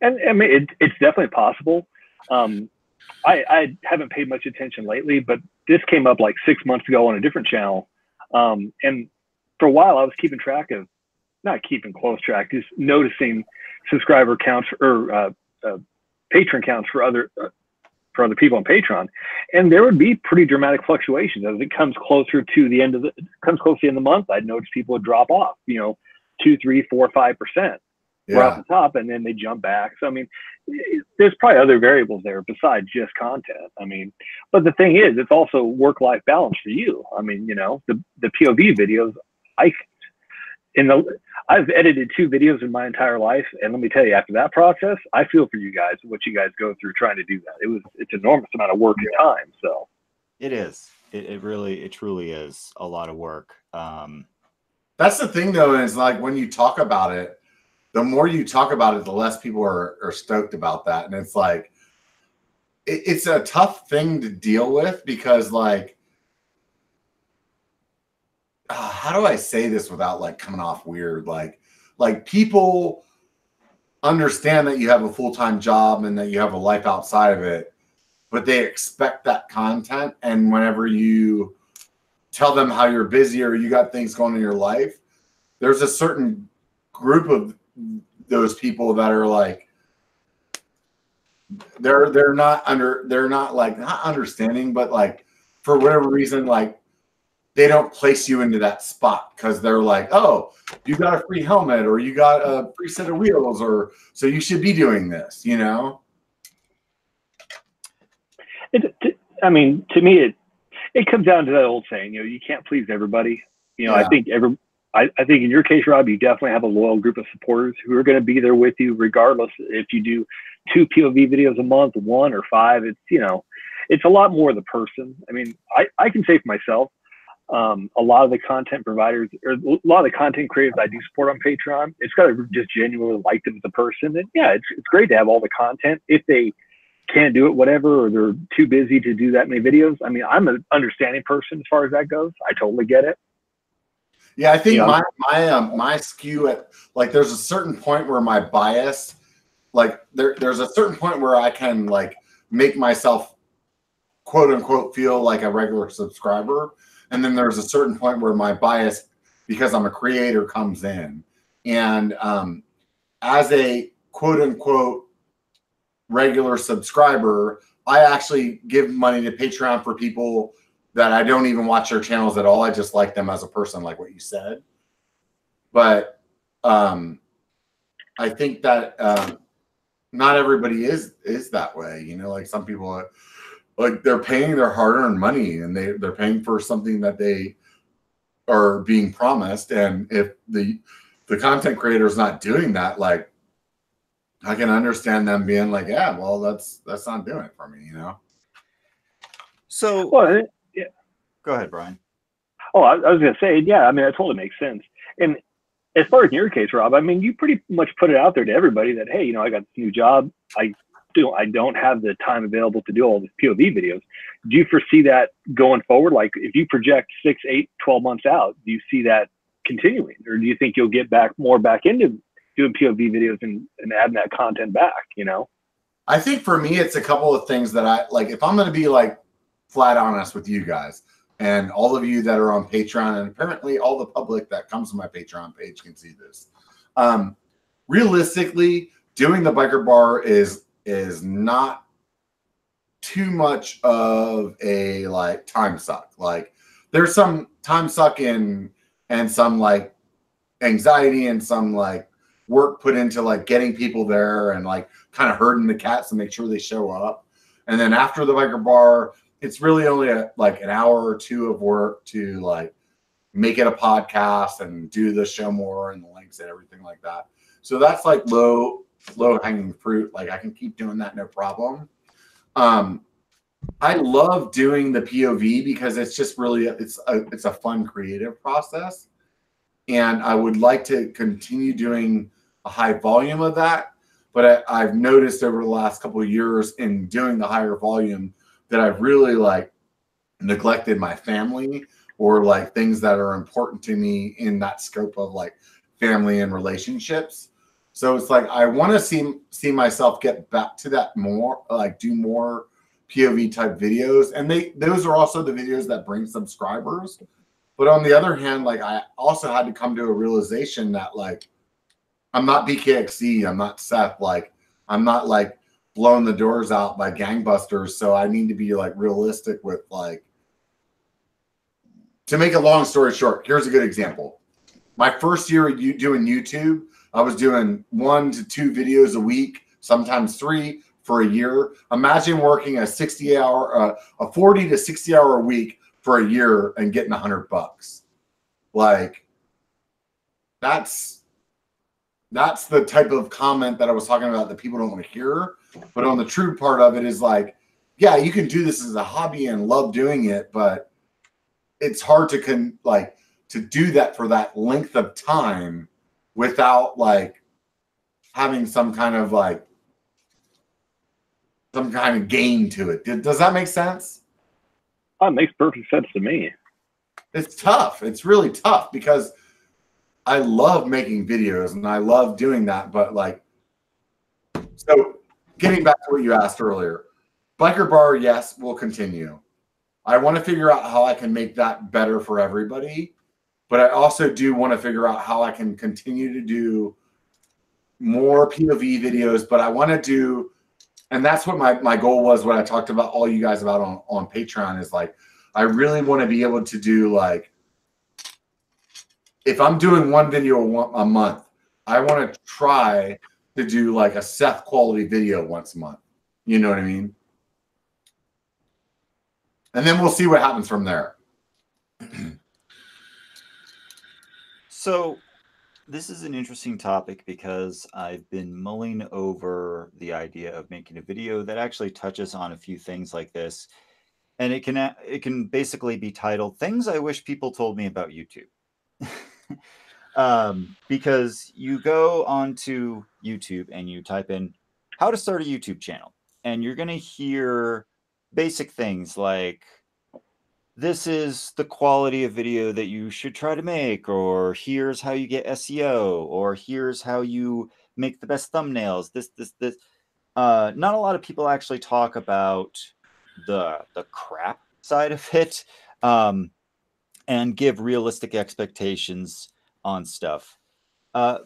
And I mean, it's definitely possible. I haven't paid much attention lately, but this came up like 6 months ago on a different channel. And for a while, I was keeping track of, not keeping close track, just noticing subscriber counts or patron counts for other people on Patreon, and there would be pretty dramatic fluctuations as it comes closer to the end of the month. I'd notice people would drop off, 2, 3, 4, 5%. Right off the top, and then they jump back. So I mean, there's probably other variables there besides just content. I mean, but the thing is, it's also work-life balance for you. I mean, the POV videos, I've edited 2 videos in my entire life, and let me tell you, after that process, I feel for you guys, what you guys go through trying to do that. It's an enormous amount of work and time. So it is. It truly is a lot of work. That's the thing, though, is like when you talk about it, the more you talk about it, the less people are stoked about that. And it's like, it's a tough thing to deal with because like, how do I say this without like coming off weird? Like people understand that you have a full-time job and that you have a life outside of it, but they expect that content. And whenever you tell them how you're busy or you got things going in your life, there's a certain group of those people that are like, they're not understanding, but like for whatever reason, like they don't place you into that spot because they're like, oh, you got a free helmet or you got a free set of wheels, or so you should be doing this, I mean, to me, it comes down to that old saying, you can't please everybody. Yeah. I think in your case, Rob, you definitely have a loyal group of supporters who are going to be there with you, regardless if you do 2 POV videos a month, 1 or 5. It's a lot more the person. I mean, I can say for myself, a lot of the content providers or a lot of the content creators I do support on Patreon, it's got to just genuinely like them as a person. And yeah, it's great to have all the content. If they can't do it, whatever, or they're too busy to do that many videos. I mean, I'm an understanding person as far as that goes. I totally get it. Yeah, I think my skew at like there's a certain point where my bias, like there's a certain point where I can like make myself quote unquote feel like a regular subscriber, and then there's a certain point where my bias, because I'm a creator, comes in. And as a quote unquote regular subscriber, I actually give money to Patreon for people that I don't even watch their channels at all. I just like them as a person, like what you said. But I think that not everybody is that way. Like some people are, like they're paying their hard-earned money and they're paying for something that they are being promised. And if the content creator is not doing that, like I can understand them being like, yeah, well, that's not doing it for me, So Well, yeah. Go ahead, Brian. Oh, I was going to say, yeah, I mean, that totally makes sense. And as far as in your case, Rob, I mean, you pretty much put it out there to everybody that, hey, I got this new job. I don't have the time available to do all these POV videos. Do you foresee that going forward? Like if you project 6, 8, 12 months out, do you see that continuing? Or do you think you'll get back into doing POV videos and adding that content back, I think for me, it's a couple of things that I like. If I'm going to be like flat honest with you guys and all of you that are on Patreon, and apparently all the public that comes to my Patreon page can see this. Realistically, doing the biker bar is not too much of a like time suck. Like there's some time suck and some like anxiety and some like work put into like getting people there and like kind of herding the cats to make sure they show up. And then after the biker bar, it's really only like an hour or 2 of work to like make it a podcast and do the show more and the links and everything like that. So that's like low hanging fruit. Like I can keep doing that, no problem. I love doing the POV because it's just really it's a fun creative process, and I would like to continue doing a high volume of that. But I've noticed over the last couple of years in doing the higher volume that I've really like neglected my family or like things that are important to me in that scope of like family and relationships. So it's like I want to see myself get back to that more, like do more POV type videos, and those are also the videos that bring subscribers. But on the other hand, like I also had to come to a realization that like I'm not BKXC, I'm not Seth, like I'm not like blowing the doors out by gangbusters. So I need to be like realistic with like, to make a long story short, here's a good example. My first year doing YouTube, I was doing 1 to 2 videos a week, sometimes 3 for a year. Imagine working a 40 to 60 hour a week for a year and getting $100. Like that's the type of comment that I was talking about that people don't want to hear. But on the true part of it is like, yeah, you can do this as a hobby and love doing it, but it's hard to do that for that length of time without like having some kind of gain to it. Does that make sense? Oh, it makes perfect sense to me. It's tough. It's really tough because I love making videos and I love doing that. But like, so getting back to what you asked earlier, Biker Bar, yes, will continue. I want to figure out how I can make that better for everybody. But I also do want to figure out how I can continue to do more POV videos. But I want to do, and that's what my goal was, what I talked about all you guys about on Patreon is like, I really want to be able to do like, if I'm doing one video a month, I want to try to do like a Seth quality video once a month. You know what I mean? And then we'll see what happens from there. So this is an interesting topic because I've been mulling over the idea of making a video that actually touches on a few things like this. And it can basically be titled "Things I Wish People Told Me About YouTube." Because you go onto YouTube and you type in how to start a YouTube channel, and you're going to hear basic things like, this is the quality of video that you should try to make, or here's how you get SEO, or here's how you make the best thumbnails. This. Not a lot of people actually talk about the crap side of it, and give realistic expectations on stuff,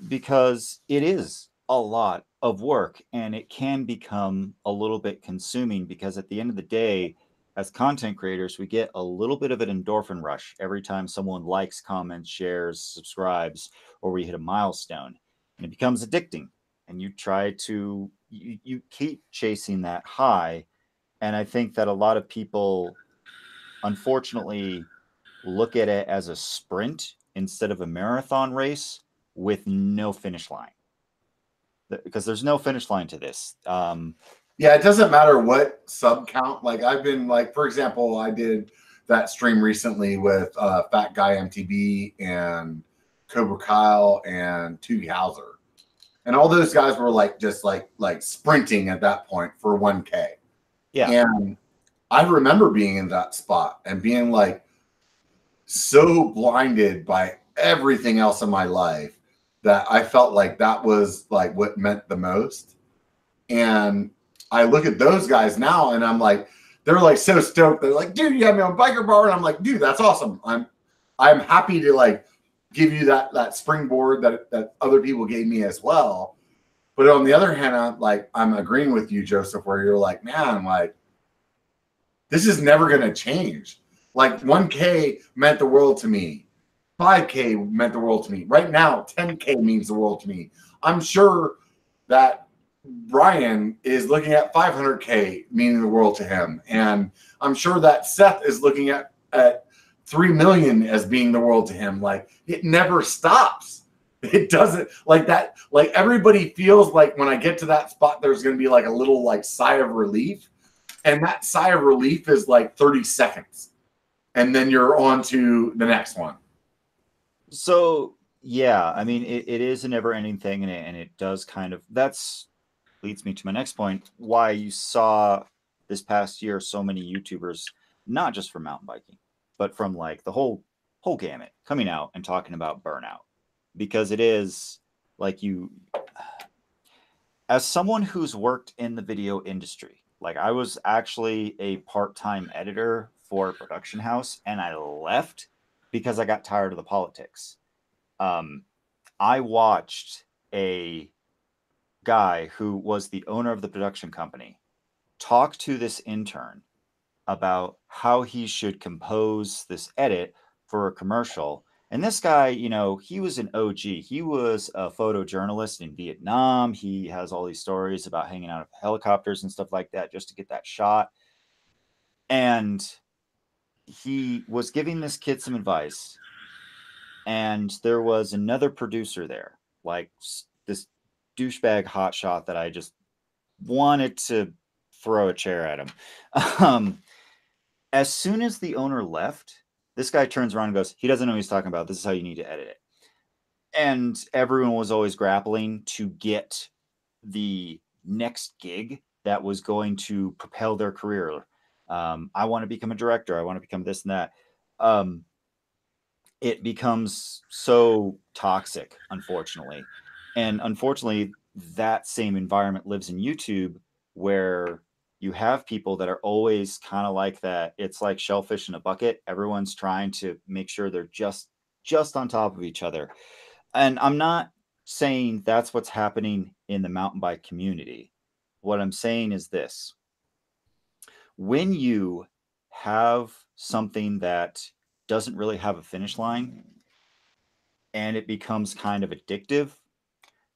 because it is a lot of work and it can become a little bit consuming, because at the end of the day, as content creators, we get a little bit of an endorphin rush every time someone likes, comments, shares, subscribes, or we hit a milestone, and it becomes addicting, and you keep chasing that high. And I think that a lot of people, unfortunately, look at it as a sprint instead of a marathon race with no finish line, because there's no finish line to this. Yeah, it doesn't matter what sub count. Like I've been like, for example, I did that stream recently with Fat Guy MTB and Cobra Kyle and Toogie Howser. And all those guys were like just like sprinting at that point for 1K. Yeah. And I remember being in that spot and being like so blinded by everything else in my life that I felt like that was like what meant the most. And I look at those guys now and I'm like, they're like so stoked. They're like, dude, you have me on Biker Bar. And I'm like, dude, that's awesome. I'm happy to like give you that springboard that other people gave me as well. But on the other hand, I'm agreeing with you, Joseph, where you're like, man, like this is never going to change. Like 1K meant the world to me. 5K meant the world to me. Right now, 10K means the world to me. I'm sure that Brian is looking at 500K meaning the world to him. And I'm sure that Seth is looking at 3 million as being the world to him. Like it never stops. It doesn't like that. Like everybody feels like when I get to that spot, there's going to be like a little like sigh of relief. And that sigh of relief is like 30 seconds. And then you're on to the next one. So yeah, I mean, it is a never-ending thing, and it does kind of leads me to my next point. Why you saw this past year so many YouTubers, not just from mountain biking, but from like the whole gamut, coming out and talking about burnout, because it is like as someone who's worked in the video industry, like I was actually a part-time editor for a production house, and I left because I got tired of the politics. I watched a guy who was the owner of the production company talk to this intern about how he should compose this edit for a commercial. And this guy, you know, he was an OG. He was a photojournalist in Vietnam. He has all these stories about hanging out of helicopters and stuff like that just to get that shot. And he was giving this kid some advice. And there was another producer there, like this douchebag hotshot that I just wanted to throw a chair at him. As soon as the owner left, this guy turns around and goes, he doesn't know what he's talking about. This is how you need to edit it. And everyone was always grappling to get the next gig that was going to propel their career. I want to become a director. I want to become this and that. It becomes so toxic, unfortunately. And unfortunately, that same environment lives in YouTube, where you have people that are always kind of like that. It's like shellfish in a bucket. Everyone's trying to make sure they're just on top of each other. And I'm not saying that's what's happening in the mountain bike community. What I'm saying is this: when you have something that doesn't really have a finish line and it becomes kind of addictive,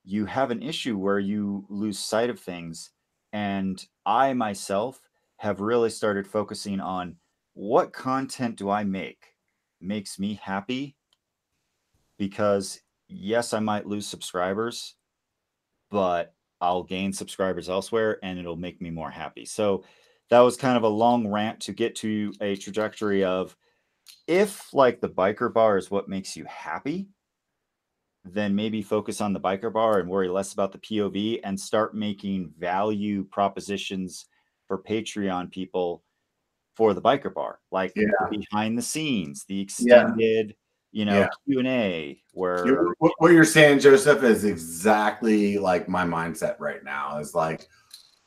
you have an issue where you lose sight of things. And I myself have really started focusing on what content do I make makes me happy, because yes, I might lose subscribers, but I'll gain subscribers elsewhere and it'll make me more happy. So that was kind of a long rant to get to a trajectory of, if like the biker bar is what makes you happy, then maybe focus on the biker bar and worry less about the POV, and start making value propositions for Patreon people for the biker bar, like the behind the scenes, the extended, Q&A, where what you're saying, Joseph, is exactly like my mindset right now. Is like,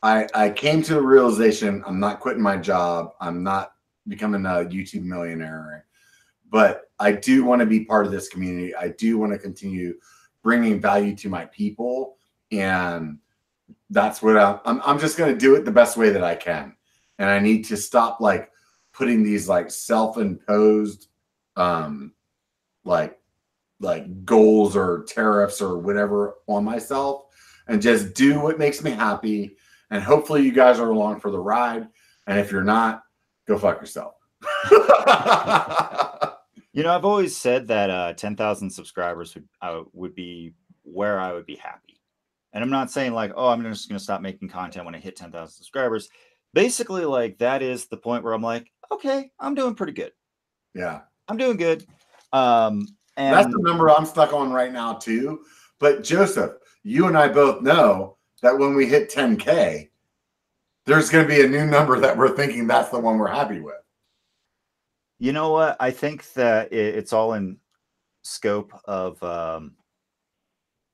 I came to the realization I'm not quitting my job. I'm not becoming a YouTube millionaire, but I do want to be part of this community. I do want to continue bringing value to my people. And that's what I'm just going to do it the best way that I can. And I need to stop like putting these like self-imposed, like goals or tariffs or whatever on myself, and just do what makes me happy. And hopefully you guys are along for the ride. And if you're not, go fuck yourself. I've always said that 10,000 subscribers would be where I would be happy. And I'm not saying like, oh, I'm just going to stop making content when I hit 10,000 subscribers. Basically, like, that is the point where I'm like, okay, I'm doing pretty good. Yeah. I'm doing good. And that's the number I'm stuck on right now too. But Joseph, you and I both know that when we hit 10K, there's going to be a new number that we're thinking that's the one we're happy with. You know what? I think that it's all in scope of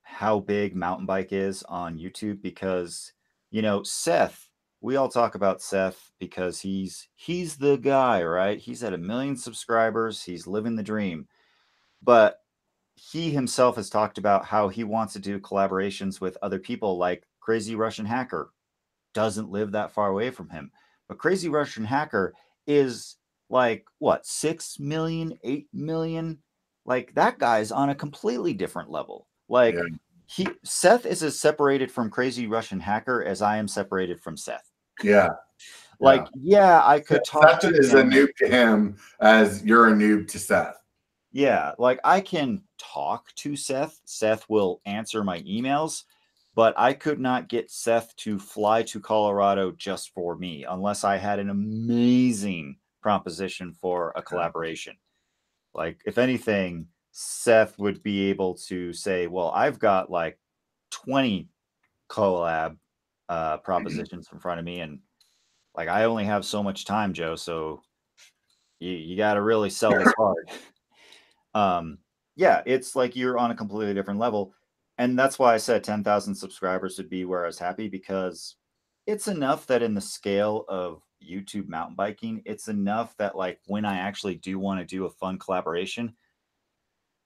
how big mountain bike is on YouTube, because, Seth, we all talk about Seth because he's the guy, right? He's at 1 million subscribers. He's living the dream. But he himself has talked about how he wants to do collaborations with other people, like Crazy Russian Hacker doesn't live that far away from him. But Crazy Russian Hacker is like, what, 6 million, 8 million? Like, that guy's on a completely different level. Like, Seth is as separated from Crazy Russian Hacker as I am separated from Seth. Yeah. Like, I could talk Seth to is him. a noob to him as you're a noob to Seth. Yeah, like, I can talk to Seth. Seth will answer my emails. but I could not get Seth to fly to Colorado just for me unless I had an amazing proposition for a collaboration. Like, if anything, Seth would be able to say, well, I've got like 20 collab propositions in front of me, and like I only have so much time, Joe, so you got to really sell this hard. Yeah, it's like you're on a completely different level. And that's why I said 10,000 subscribers would be where I was happy, because it's enough that in the scale of YouTube mountain biking, it's enough that like when I actually do want to do a fun collaboration,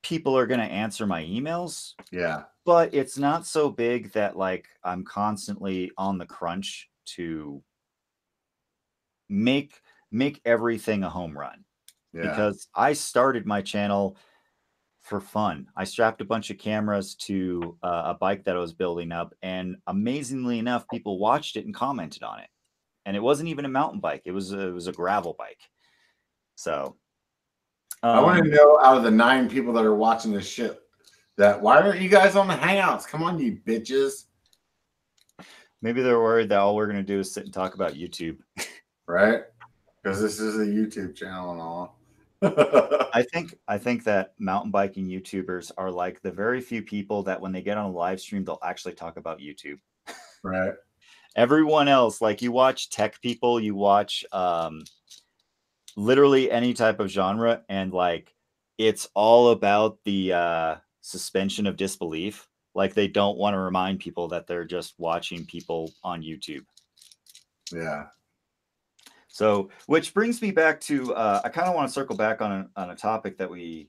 people are going to answer my emails. Yeah. But it's not so big that like I'm constantly on the crunch to make everything a home run. Yeah. Because I started my channel for fun. I strapped a bunch of cameras to a bike that I was building up, and amazingly enough, people watched it and commented on it. And it wasn't even a mountain bike; it was a gravel bike. So I want to know, out of the 9 people that are watching this shit, why aren't you guys on the Hangouts? Come on, you bitches! Maybe they're worried that all we're going to do is sit and talk about YouTube, right? Because this is a YouTube channel and all. I think that mountain biking YouTubers are like the very few people that when they get on a live stream, they'll actually talk about YouTube. Right. Everyone else, like you watch tech people, you watch literally any type of genre, and like it's all about the suspension of disbelief. Like they don't want to remind people that they're just watching people on YouTube. Yeah. So, which brings me back to, I kind of want to circle back on a topic that we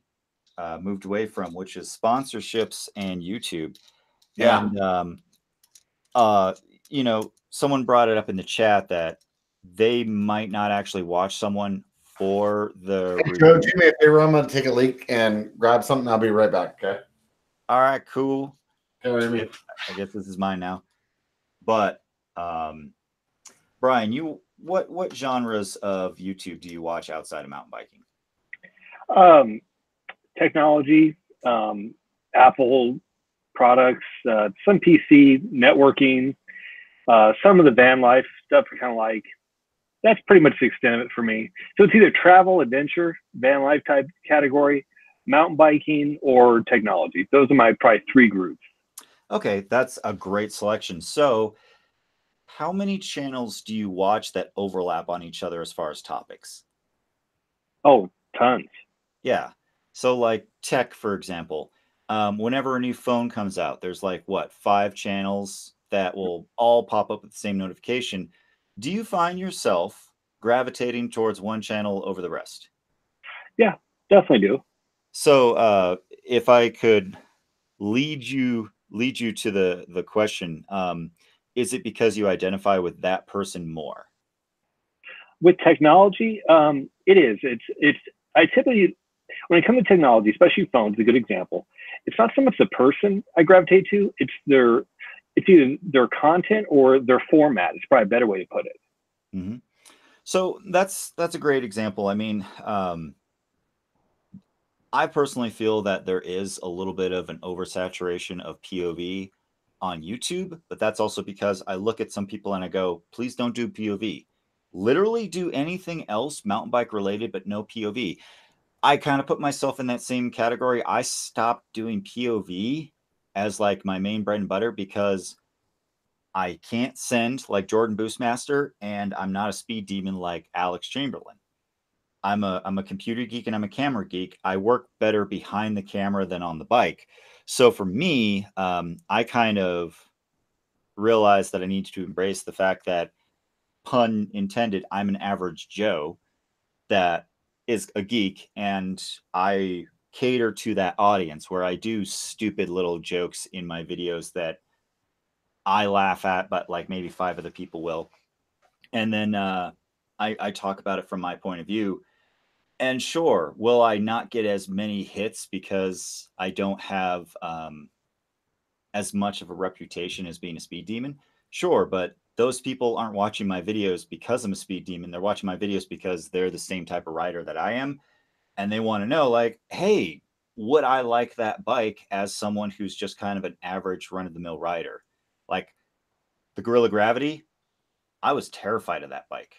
moved away from, which is sponsorships and YouTube. Yeah. And, you know, someone brought it up in the chat that they might not actually watch someone for the Hey, Joe, do me a favor. I'm going to take a leak and grab something. I'll be right back. Okay. All right, cool. Okay, I guess this is mine now. But, Brian, what genres of YouTube do you watch outside of mountain biking? Technology, Apple products, some PC networking, some of the van life stuff. Kind of like, that's pretty much the extent of it for me. So it's either travel, adventure, van life type category, mountain biking, or technology. Those are my probably 3 groups. Okay, that's a great selection. So how many channels do you watch that overlap on each other as far as topics? Oh, tons. Yeah. So like tech, for example, whenever a new phone comes out, there's like what, 5 channels that will all pop up with the same notification. Do you find yourself gravitating towards one channel over the rest? Yeah, definitely do. So if I could lead you to the question, is it because you identify with that person more? With technology, it is. I typically, when it comes to technology, especially phones, a good example. It's not so much the person I gravitate to; it's either their content or their format. It's probably a better way to put it. Mm-hmm. So that's a great example. I mean, I personally feel that there is a little bit of an oversaturation of POV on YouTube, but that's also because I look at some people and I go, please don't do POV. Literally do anything else mountain bike related, but no POV. I kind of put myself in that same category. I stopped doing POV as like my main bread and butter because I can't send like Jordan Boostmaster, and I'm not a speed demon like Alex Chamberlain. I'm a computer geek and I'm a camera geek. I work better behind the camera than on the bike. So for me, I kind of realized that I need to embrace the fact that, pun intended, I'm an average Joe that is a geek, and I cater to that audience where I do stupid little jokes in my videos that I laugh at, but like maybe 5 other people will. And then I talk about it from my point of view. And sure, will I not get as many hits because I don't have as much of a reputation as being a speed demon? Sure, but those people aren't watching my videos because I'm a speed demon. They're watching my videos because they're the same type of rider that I am. And they want to know, like, hey, would I like that bike as someone who's just kind of an average run-of-the-mill rider? Like the Gorilla Gravity, I was terrified of that bike.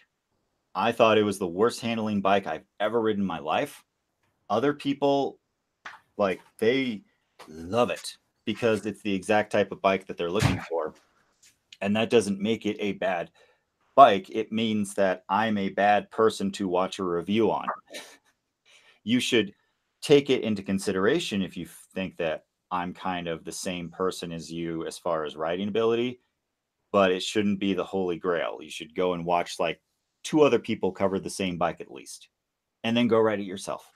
I thought it was the worst handling bike I've ever ridden in my life. Other people, like, they love it because it's the exact type of bike that they're looking for. And that doesn't make it a bad bike. It means that I'm a bad person to watch a review on. You should take it into consideration if you think that I'm kind of the same person as you as far as riding ability, but it shouldn't be the holy grail. You should go and watch like 2 other people cover the same bike at least, and then go ride it yourself.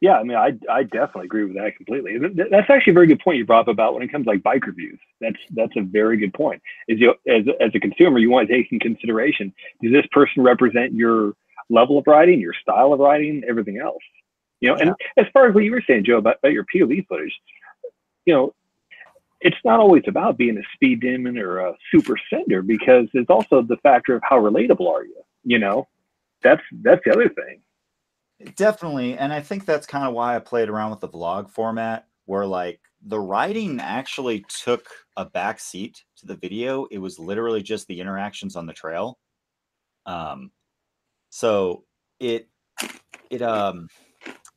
Yeah, I mean, I definitely agree with that completely. That's actually a very good point you brought up about when it comes to like bike reviews. That's a very good point. Is you as a consumer, you want to take in consideration, does this person represent your level of riding, your style of riding, everything else? You know, Yeah. and as far as what you were saying, Joe, about your POV footage, you know, it's not always about being a speed demon or a super sender, because there's also the factor of how relatable are you. You know, that's the other thing. Definitely. And I think that's kind of why I played around with the vlog format, where like the writing actually took a back seat to the video. It was literally just the interactions on the trail. So it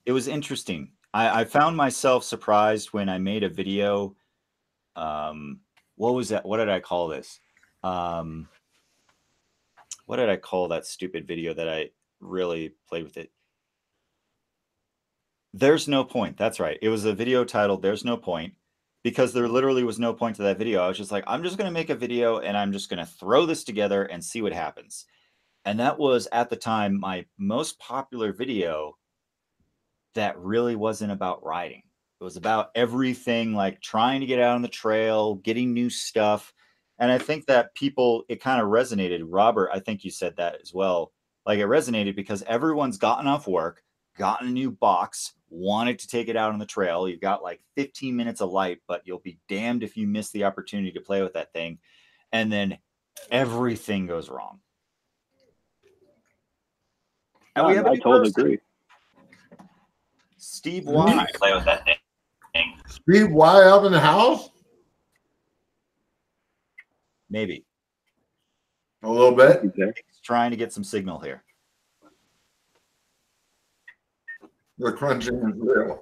was interesting. I found myself surprised when I made a video. What was that? What did I call this? What did I call that stupid video that I really played with it? There's no point. That's right. It was a video titled There's No Point, because there literally was no point to that video. I was just like, I'm just going to make a video and I'm just going to throw this together and see what happens. And that was at the time my most popular video that really wasn't about riding. It was about everything, like trying to get out on the trail, getting new stuff. And I think that people, it kind of resonated. Robert, I think you said that as well. Like it resonated because everyone's gotten off work, gotten a new box, wanted to take it out on the trail. You've got like 15 minutes of light, but you'll be damned if you miss the opportunity to play with that thing. And then everything goes wrong. And we have a I new totally person. agree. Steve Y. Play with that thing. Steve Y up in the house? Maybe. A little bit. He's there. He's trying to get some signal here. The crunching is real.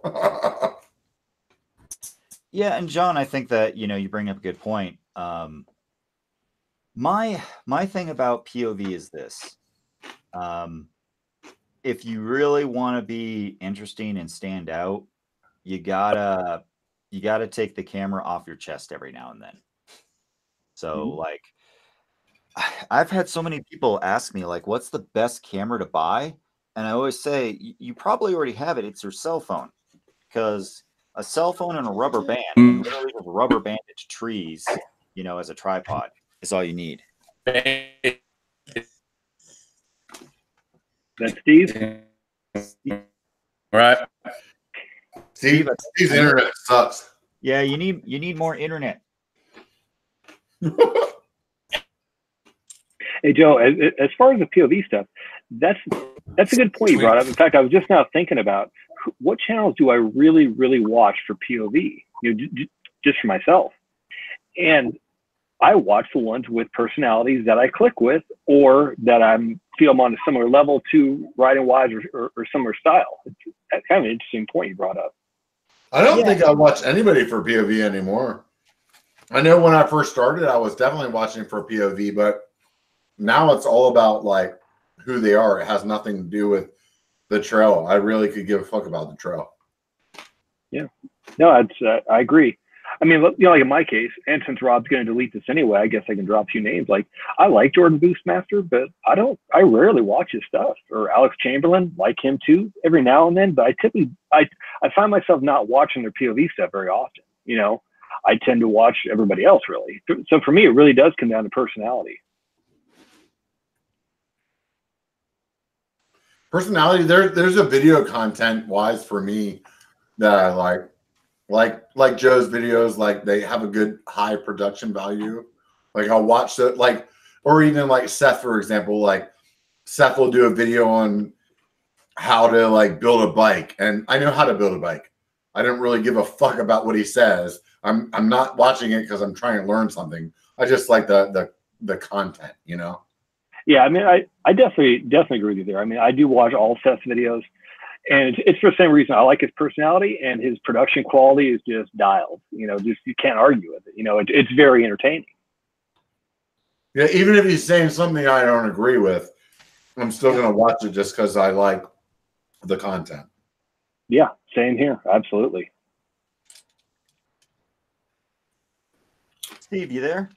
Yeah, and John, I think that you bring up a good point. My thing about POV is this: if you really want to be interesting and stand out, you gotta take the camera off your chest every now and then. So like, I've had so many people ask me like, "What's the best camera to buy?" And I always say, you probably already have it. It's your cell phone, because a cell phone and a rubber band, and literally a rubber banded trees, as a tripod is all you need. That's Steve. Right. Steve's internet sucks. Yeah, you need more internet. Hey Joe, as far as the POV stuff, that's a good point you brought up. In fact, I was just now thinking about what channels do I really watch for POV, just for myself, and I watch the ones with personalities that I click with, or that feel I'm on a similar level to riding wise or similar style. That's kind of an interesting point you brought up. I don't think I watch anybody for POV anymore. I know when I first started, I was definitely watching for POV, but now it's all about like who they are. It has nothing to do with the trail. I really could give a fuck about the trail. Yeah, no, I agree. I mean, like in my case, and since Rob's going to delete this anyway, I guess I can drop a few names. Like, I like Jordan Boostmaster, but I rarely watch his stuff. Or Alex Chamberlain, like him too, every now and then. But I find myself not watching their POV stuff very often. I tend to watch everybody else really. So for me, it really does come down to personality. Personality. There's a video content wise for me that I like Joe's videos. Like they have a good high production value. Like I'll watch it, like, or even like Seth, for example. Like Seth will do a video on how to like build a bike, and I know how to build a bike. I didn't really give a fuck about what he says. I'm not watching it because I'm trying to learn something. I just like the content, you know. Yeah, I mean, I definitely agree with you there. I mean, I do watch all Seth's videos, and it's for the same reason. I like his personality, and his production quality is just dialed. You know, just you can't argue with it. You know, it's very entertaining. Yeah, even if he's saying something I don't agree with, I'm still gonna watch it just because I like the content. Yeah, same here. Absolutely. Steve, you there?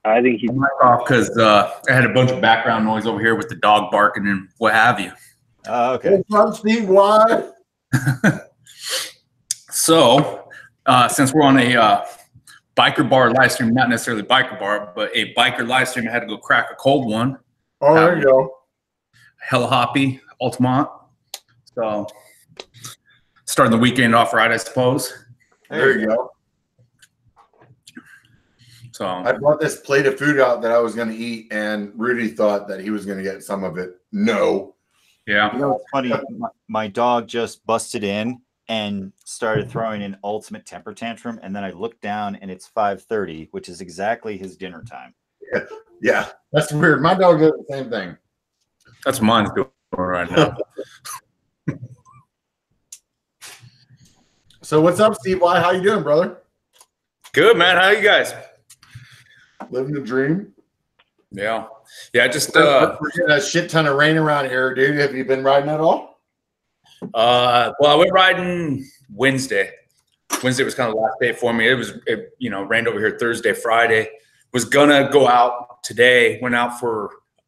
I think he's off because I had a bunch of background noise over here with the dog barking and what have you. Okay. What's up, Steve? Why? So, since we're on a biker bar live stream, not necessarily biker bar, but a biker live stream, I had to go crack a cold one. Oh, there you go. Hella hoppy, Altamont. So, starting the weekend off right, I suppose. There you go. So I brought this plate of food out that I was going to eat, and Rudy thought that he was going to get some of it. No. yeah. You know, it's funny. My dog just busted in and started throwing an ultimate temper tantrum, and then I looked down, and it's 5:30, which is exactly his dinner time. Yeah, that's weird. My dog does the same thing. That's what mine's doing right now. So what's up, Steve? Why? How you doing, brother? Good, man. How you guys? Living the dream. Yeah. Yeah, just We're getting a shit ton of rain around here, dude. Have you been riding at all? well, I went riding Wednesday. Wednesday was kind of the last day for me. It rained over here Thursday, Friday. Was gonna go out today. Went out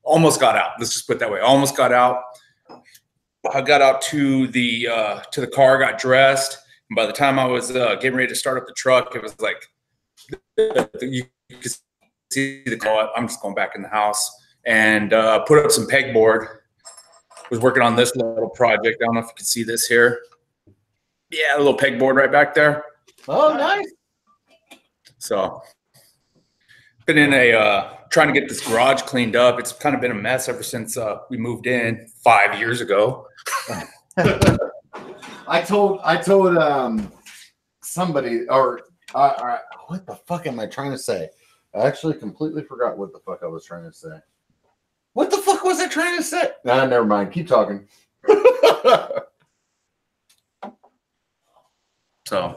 almost got out. Let's just put it that way. Almost got out. I got out to the car, got dressed. And by the time I was getting ready to start up the truck, it was like you could see the car. I'm just going back in the house and put up some pegboard. Was working on this little project. I don't know if you can see this here. Yeah, a little pegboard right back there. Oh, nice. So been in trying to get this garage cleaned up. It's kind of been a mess ever since we moved in 5 years ago. I told somebody, or what the fuck am I trying to say? I actually completely forgot what the fuck I was trying to say. What the fuck was I trying to say? Nah, never mind. Keep talking. So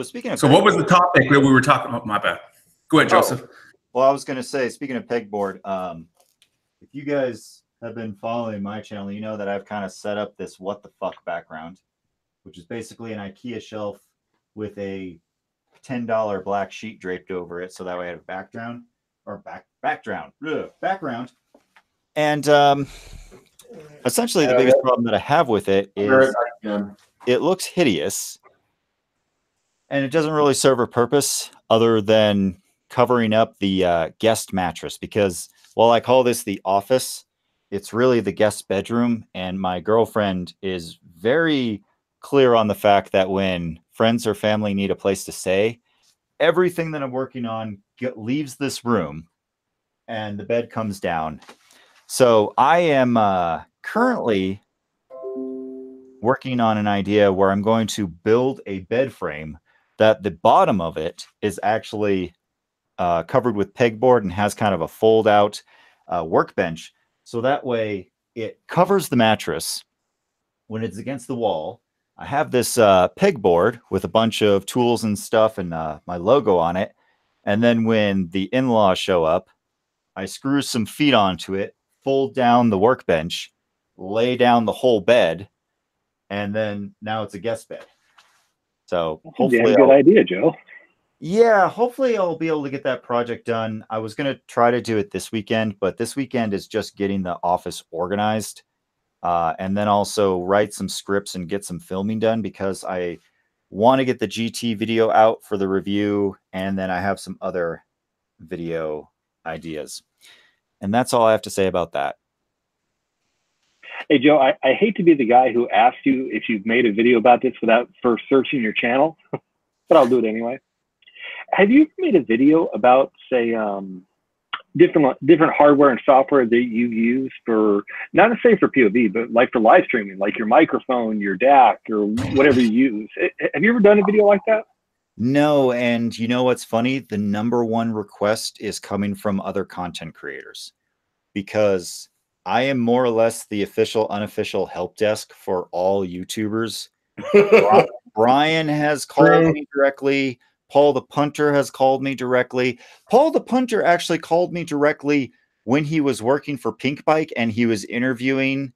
speaking of, So what was the topic that we were talking about? My bad. Go ahead, Joseph. Well, I was going to say, speaking of pegboard, if you guys have been following my channel, you know that I've kind of set up this what the fuck background, which is basically an IKEA shelf with a $10 black sheet draped over it, so that way I have a background. And essentially, the biggest problem that I have with it is it looks hideous, and it doesn't really serve a purpose other than covering up the guest mattress. Because while I call this the office, it's really the guest bedroom, and my girlfriend is very clear on the fact that when friends or family need a place to stay, everything that I'm working on leaves this room and the bed comes down. So I am currently working on an idea where I'm going to build a bed frame that the bottom of it is actually covered with pegboard and has kind of a fold out workbench. So that way it covers the mattress when it's against the wall. I have this pegboard with a bunch of tools and stuff and my logo on it. And then when the in-laws show up, I screw some feet onto it, fold down the workbench, lay down the whole bed, and then now it's a guest bed. So hopefully, good idea, Joe. Yeah, hopefully I'll be able to get that project done. I was going to try to do it this weekend, but this weekend is just getting the office organized. And then also write some scripts and get some filming done, because I want to get the GT video out for the review. And then I have some other video ideas. And that's all I have to say about that. Hey, Joe, I hate to be the guy who asks you if you've made a video about this without first searching your channel, but I'll do it anyway. Have you made a video about, say, different hardware and software that you use for, not necessarily for POV, but like for live streaming, like your microphone, your DAC, or whatever you use. Have you ever done a video like that? No, and you know what's funny? The #1 request is coming from other content creators, because I am more or less the official, unofficial help desk for all YouTubers. Brian has called me directly. Paul the Punter has called me directly. Paul the Punter actually called me directly when he was working for Pink Bike, and he was interviewing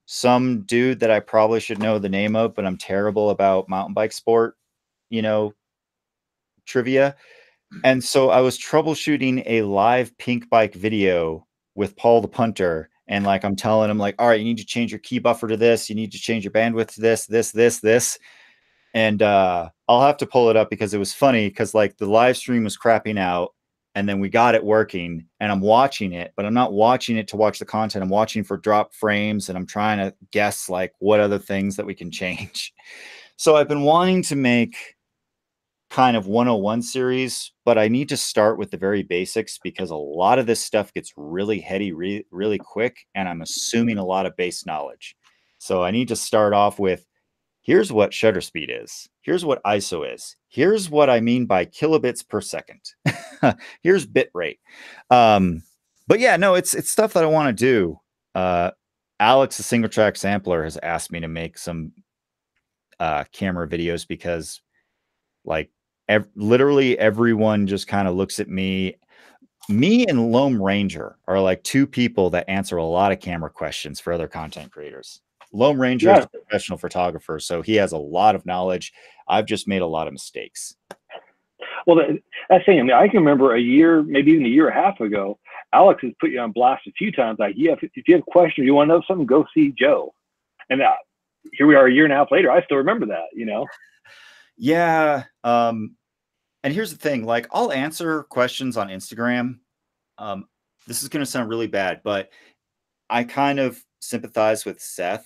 some dude that I probably should know the name of, but I'm terrible about mountain bike sport, you know, trivia. And so I was troubleshooting a live Pink Bike video with Paul the Punter. And like, I'm telling him like, all right, you need to change your key buffer to this. You need to change your bandwidth to this. And I'll have to pull it up because it was funny, because like the live stream was crapping out and then we got it working and I'm watching it, but I'm not watching it to watch the content. I'm watching for drop frames and I'm trying to guess like what other things that we can change. So I've been wanting to make kind of 101 series, but I need to start with the very basics because a lot of this stuff gets really heady really quick, and I'm assuming a lot of base knowledge. So I need to start off with, here's what shutter speed is, here's what ISO is, here's what I mean by kilobits per second, here's bit rate. But yeah, no, it's stuff that I want to do. Alex, the single track sampler, has asked me to make some camera videos because like literally everyone just kind of looks at me. Me and Lone Ranger are like two people that answer a lot of camera questions for other content creators. Lone Ranger is a professional photographer, so he has a lot of knowledge. I've just made a lot of mistakes. Well, that's saying, I mean, I can remember a year, maybe even a year and a half ago, Alex has put you on blast a few times. Like, yeah, if you have questions, you want to know something, go see Joe. And here we are a year and a half later. I still remember that, you know? Yeah. And here's the thing, like, I'll answer questions on Instagram. This is going to sound really bad, but I kind of sympathize with Seth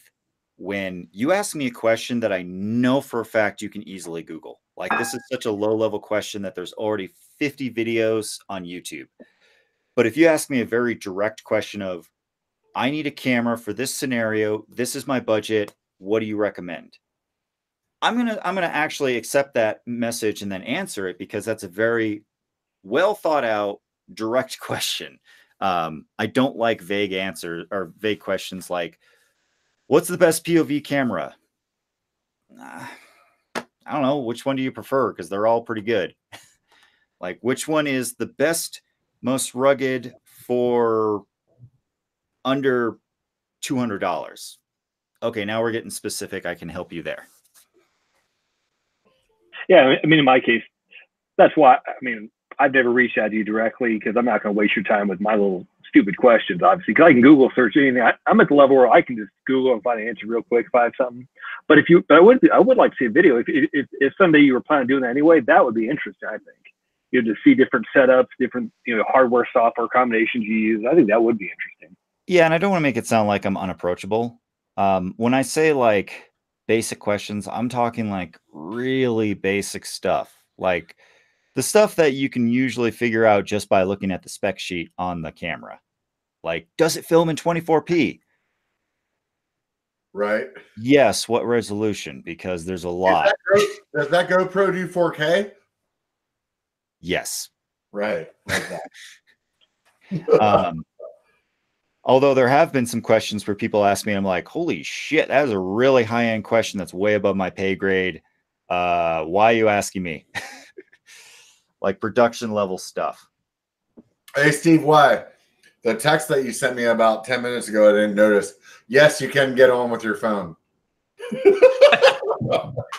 when you ask me a question that I know for a fact you can easily Google. Like, this is such a low level question that there's already 50 videos on YouTube. But if you ask me a very direct question of, I need a camera for this scenario, this is my budget, what do you recommend? I'm gonna actually accept that message and then answer it, because that's a very well thought out, direct question. I don't like vague answers or vague questions like, what's the best POV camera? I don't know. Which one do you prefer? Because they're all pretty good. Like, which one is the best, most rugged for under $200? Okay, now we're getting specific. I can help you there. Yeah, I mean, in my case, that's why, I mean, I've never reached out to you directly because I'm not going to waste your time with my little stupid questions, obviously, because I can Google search anything. I'm at the level where I can just Google and find an answer real quick if I have something. But I would like to see a video. If someday you were planning on doing that anyway, that would be interesting, I think. You know, to see different setups, different, you know, hardware, software combinations you use. I think that would be interesting. Yeah, and I don't want to make it sound like I'm unapproachable. When I say like basic questions, I'm talking like really basic stuff, like the stuff that you can usually figure out just by looking at the spec sheet on the camera. Like, does it film in 24p? Right. Yes. What resolution? Because there's a lot. Does that GoPro do 4K? Yes. Right. Like that. Although there have been some questions where people ask me, I'm like, holy shit, that is a really high-end question that's way above my pay grade. Why are you asking me? Like production level stuff. Hey, Steve, why? The text that you sent me about 10 minutes ago, I didn't notice. Yes, you can get on with your phone.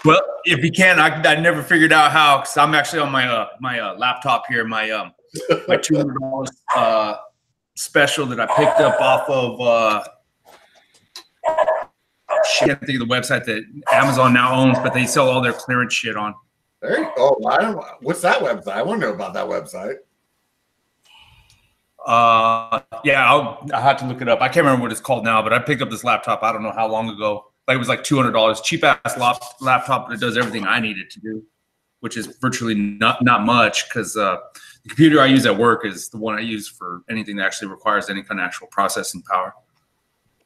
Well, if you can, I never figured out how, because I'm actually on my laptop here, my $200 special that I picked up off of I can't think of the website that Amazon now owns, but they sell all their clearance shit on. There you go. I don't know. What's that website? I want to know about that website. Yeah, I'll have to look it up. I can't remember what it's called now, but I picked up this laptop, I don't know how long ago. Like, it was like $200, cheap ass laptop, but it does everything I need it to do. which is virtually not much because the computer I use at work is the one I use for anything that actually requires any kind of actual processing power.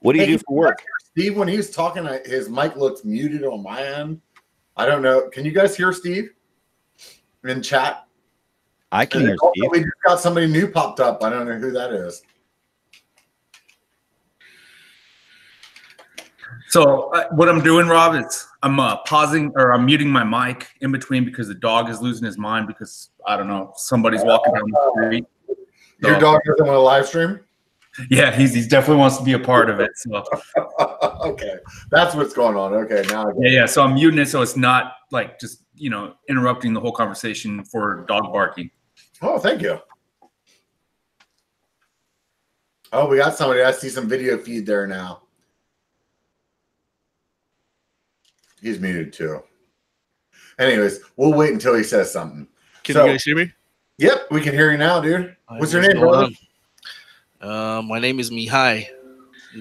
What do you do for work? Steve, when he was talking, his mic looks muted on my end. I don't know. Can you guys hear Steve in chat? I can hear Steve. We just got somebody new popped up. I don't know who that is. So what I'm doing, Rob, is I'm pausing or I'm muting my mic in between because the dog is losing his mind because, I don't know, somebody's walking down the street. So, your dog doesn't want to live stream? Yeah, he's definitely wants to be a part of it. So okay, that's what's going on. Okay, now I get it. yeah. So I'm muting it so it's not like just interrupting the whole conversation for dog barking. Oh, thank you. Oh, we got somebody. I see some video feed there now. He's muted too. Anyways, we'll wait until he says something. Can you guys hear me? Yep, we can hear you now, dude. What's your name, going brother? My name is Mihai.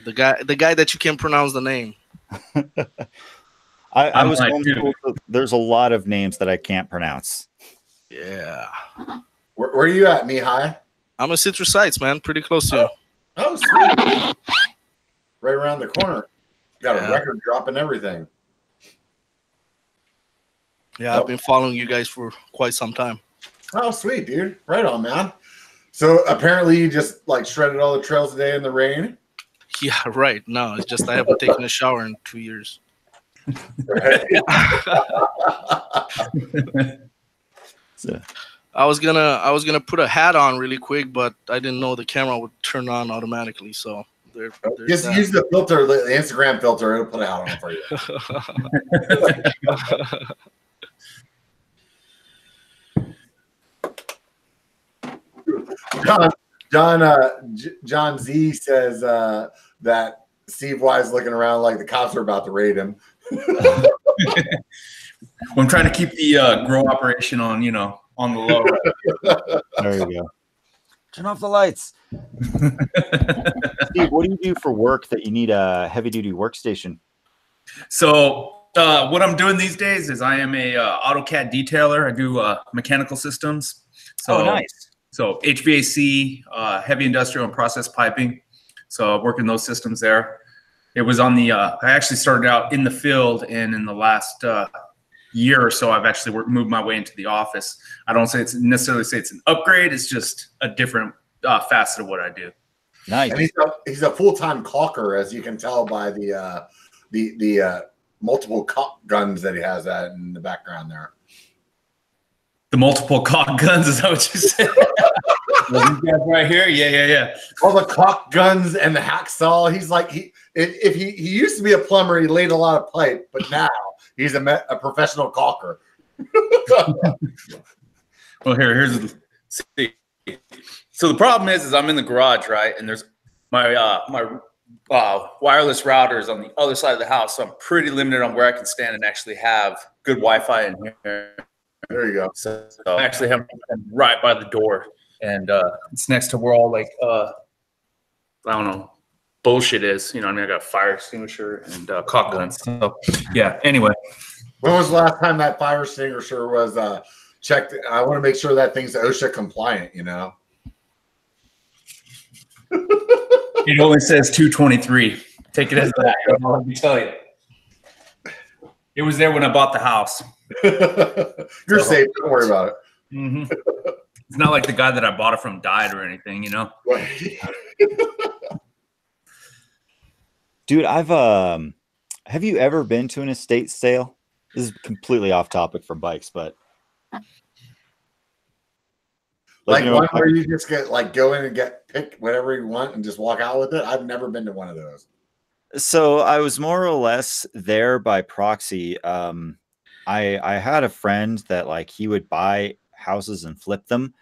The guy that you can't pronounce the name. I was homeschooled. There's a lot of names that I can't pronounce. Yeah. Where are you at, Mihai? I'm at Citrus Sites, man. Pretty close to you. Oh, sweet. Right around the corner. Got a record drop and everything. Yeah, I've been following you guys for quite some time. Oh, sweet, dude. Right on, man. So apparently you just like shredded all the trails today in the rain? Yeah, right. No, it's just I haven't taken a shower in 2 years. I was gonna put a hat on really quick, but I didn't know the camera would turn on automatically. So just use the filter, the Instagram filter. It'll put a hat on for you. John Z says that Steve Wise looking around like the cops are about to raid him. I'm trying to keep the grow operation on the low. There you go. Turn off the lights. Steve, what do you do for work that you need a heavy duty workstation? So what I'm doing these days is I am a AutoCAD detailer. I do mechanical systems. So, nice. So HVAC, heavy industrial and process piping. So working those systems there. It was on the, I actually started out in the field, and in the last year or so, I've actually moved my way into the office. I don't necessarily say it's an upgrade. It's just a different facet of what I do. Nice. And he's a full-time caulker, as you can tell by the multiple caulk guns that he has in the background there. The multiple caulk guns, is that what you said? These guys right here? Yeah. All the caulk guns and the hacksaw. He's like, he used to be a plumber. He laid a lot of pipe, but now he's a professional caulker. Well, here's see. So the problem is I'm in the garage, right? And there's my wireless routers on the other side of the house, so I'm pretty limited on where I can stand and actually have good Wi-Fi in here. There you go. So I actually have right by the door, and it's next to where all like I don't know, bullshit is. I mean, I got a fire extinguisher and caulk guns. So yeah. Anyway, when was the last time that fire extinguisher was checked? I want to make sure that thing's OSHA compliant. It only says 223. Take it as that. I don't know what to tell you. It was there when I bought the house. You're safe. Don't worry about it. Mm-hmm. It's not like the guy that I bought it from died or anything, Dude, have you ever been to an estate sale? This is completely off topic for bikes, but like one where you just go in and pick whatever you want and just walk out with it. I've never been to one of those. So I was more or less there by proxy. I had a friend that he would buy houses and flip them,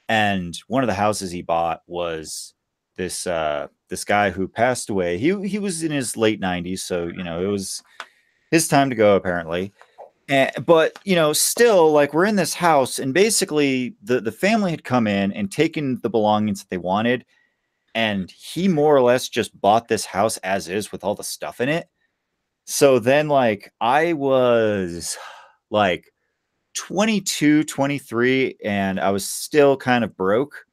and one of the houses he bought was this guy who passed away. He was in his late 90s, so it was his time to go apparently. But still, we're in this house, and basically the family had come in and taken the belongings that they wanted, and he more or less just bought this house as is with all the stuff in it. So then I was 22, 23, and I was still kind of broke.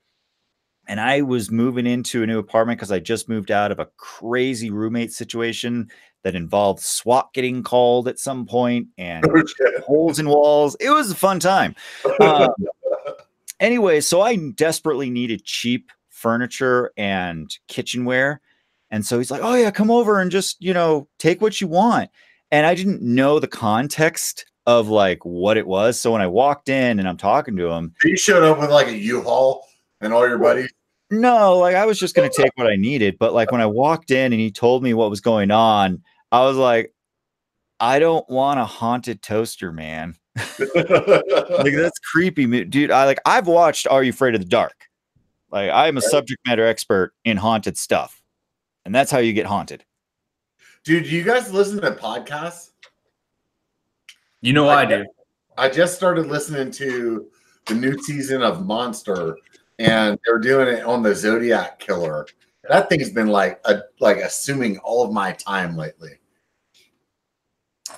And I was moving into a new apartment because I just moved out of a crazy roommate situation that involved SWAT getting called at some point and holes in walls. It was a fun time. Anyway, so I desperately needed cheap furniture and kitchenware. And so he's like, oh, yeah, come over and just, take what you want. And I didn't know the context of like what it was. So when I walked in and I'm talking to him, you showed up with like a U-Haul and all your buddies. No, like I was just going to take what I needed. But like when I walked in and he told me what was going on, I was like, I don't want a haunted toaster, man. Like that's creepy, dude. I've watched Are You Afraid of the Dark? Like I'm a subject matter expert in haunted stuff. And that's how you get haunted. Dude, do you guys listen to podcasts? I do. I just started listening to the new season of Monster, and they're doing it on the Zodiac Killer. That thing's been like assuming all of my time lately.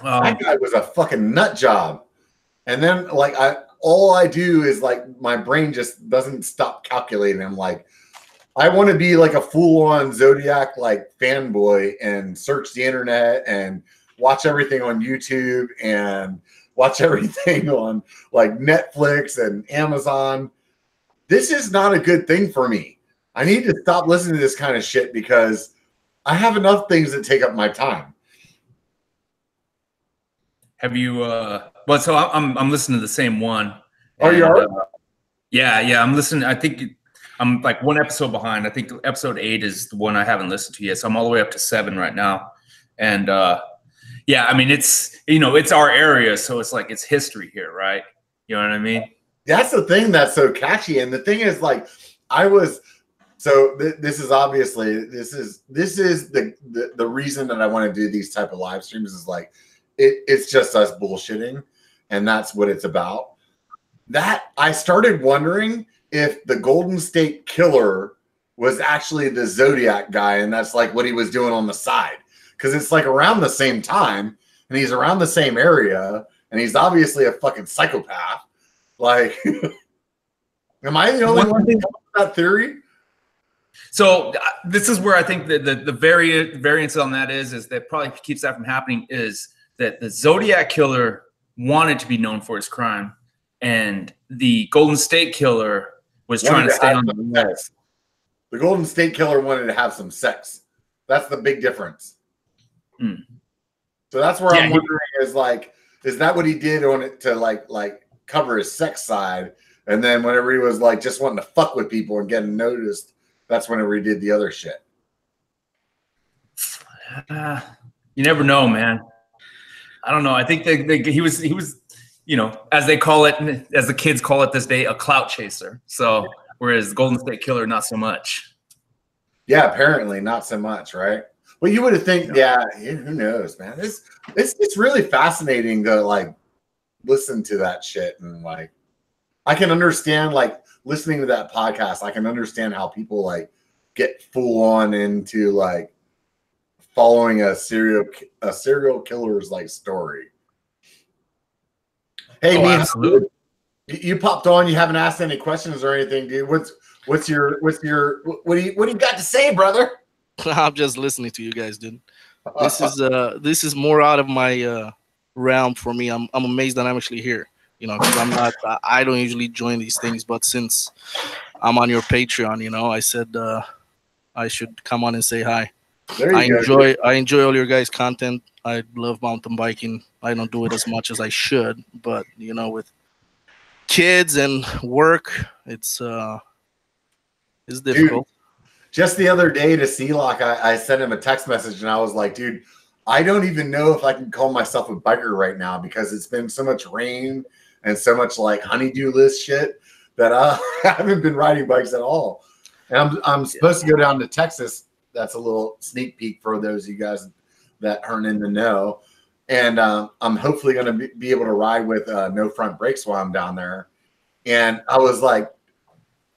That guy was a fucking nut job. And then all I do is like my brain just doesn't stop calculating. I'm like, I want to be like a full-on Zodiac like fanboy and search the internet and watch everything on YouTube and watch everything on like Netflix and Amazon. This is not a good thing for me. I need to stop listening to this kind of shit because I have enough things that take up my time. Have you well, so I'm listening to the same one. Oh, you are? Yeah, I'm listening. I think I'm like one episode behind. I think episode 8 is the one I haven't listened to yet. So I'm all the way up to 7 right now. And yeah, I mean, it's, it's our area. So it's like, it's history here, right? You know what I mean? That's the thing that's so catchy. And the thing is like, this is obviously, this is the reason that I want to do these type of live streams is like, it's just us bullshitting. And that's what it's about. That I started wondering if the Golden State Killer was actually the Zodiac guy. And that's like what he was doing on the side. Because it's like around the same time and he's around the same area and he's obviously a fucking psychopath. Like, am I the only one who comes with that theory? So this is where I think the variance on that is that probably keeps that from happening is that the Zodiac Killer wanted to be known for his crime and the Golden State Killer was trying to stay on the sex. The Golden State Killer wanted to have some sex. That's the big difference. Mm. So that's where I'm wondering is that what he did on it to like cover his sex side? And then whenever he was like just wanting to fuck with people and getting noticed, that's whenever he did the other shit. You never know, man. I don't know. I think he was, as they call it, as the kids call it this day, a clout chaser. So whereas Golden State Killer, not so much. Yeah, apparently not so much, right? Well, you would have think, who knows, man? It's really fascinating to like listen to that shit and like I can understand like listening to that podcast. I can understand how people like get full on into like following a serial killer's like story. Hey, absolutely. You popped on. You haven't asked any questions or anything, dude. What do you got to say, brother? I'm just listening to you guys, dude. This is more out of my realm for me. I'm amazed that I'm actually here. Because I don't usually join these things, but since I'm on your Patreon, I said I should come on and say hi. I enjoy all your guys' content. I love mountain biking. I don't do it as much as I should, but with kids and work, it's difficult. Dude, just the other day to C-Lock, I sent him a text message and I was like, dude, I don't even know if I can call myself a biker right now because it's been so much rain and so much like honeydew list shit that I haven't been riding bikes at all. And I'm supposed to go down to Texas. That's a little sneak peek for those of you guys that aren't in the know. And I'm hopefully going to be able to ride with no front brakes while I'm down there. And I was like,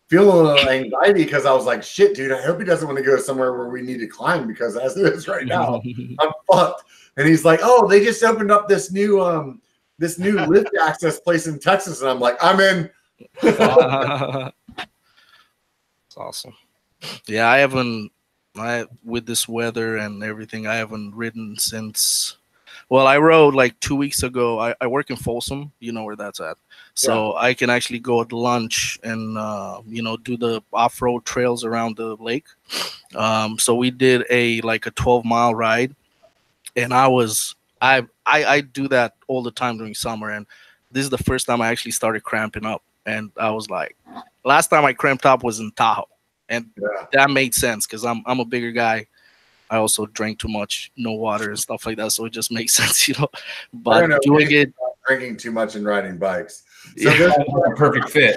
feeling a little anxiety because I was like, shit, dude, I hope he doesn't want to go somewhere where we need to climb because as it is right now, I'm fucked. And he's like, oh, they just opened up this new this new lift access place in Texas, and I'm like, I'm in. It's awesome. Yeah, with this weather and everything, I haven't ridden since. Well, I rode like 2 weeks ago. I work in Folsom, you know where that's at. So I can actually go at lunch and do the off-road trails around the lake. So we did a 12-mile ride, and I do that all the time during summer, and this is the first time I actually started cramping up. And I was like, last time I cramped up was in Tahoe, and that made sense because I'm a bigger guy. I also drank too much, no water and stuff like that, so it just makes sense, But doing it, drinking too much and riding bikes. So this is a perfect fit.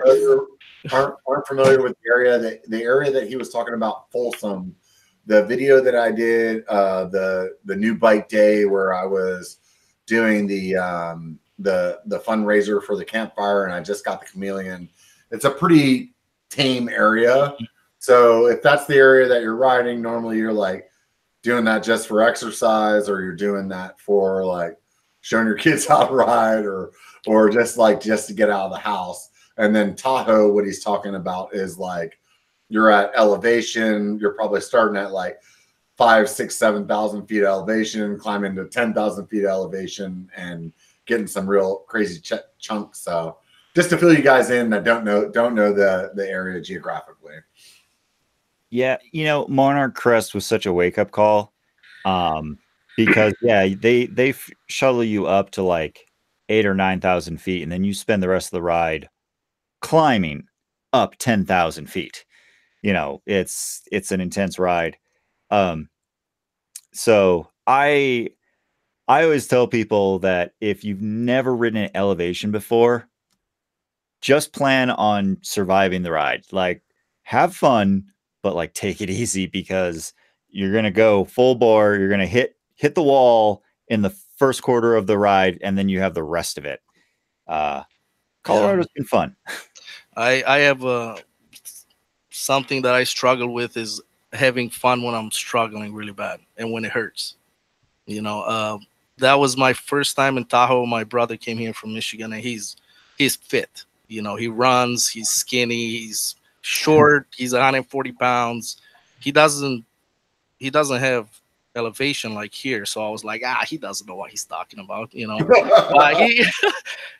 Aren't familiar with the area that he was talking about, Folsom. The video that I did, the new bike day where I was doing the fundraiser for the campfire, and I just got the Chameleon. It's a pretty tame area. So if that's the area that you're riding, normally you're like doing that just for exercise, or you're doing that for like showing your kids how to ride, or just to get out of the house. And then Tahoe, what he's talking about is like you're at elevation. You're probably starting at like 5,000, 6,000, 7,000 feet elevation, climbing to 10,000 feet elevation, and getting some real crazy chunks. So just to fill you guys in that don't know the area geographically. Yeah, Monarch Crest was such a wake up call, because they shuttle you up to like 8,000 or 9,000 feet, and then you spend the rest of the ride climbing up 10,000 feet. It's an intense ride. So I always tell people that if you've never ridden an elevation before, just plan on surviving the ride. Like, have fun, but like take it easy, because you're going to go full bore. You're going to hit the wall in the first quarter of the ride, and then you have the rest of it. Colorado's been fun. I have something that I struggle with is having fun when I'm struggling really bad and when it hurts. That was my first time in Tahoe. My brother came here from Michigan, and he's fit. He runs, he's skinny, he's short, he's 140 pounds. He doesn't have elevation like here. So I was like, he doesn't know what he's talking about, But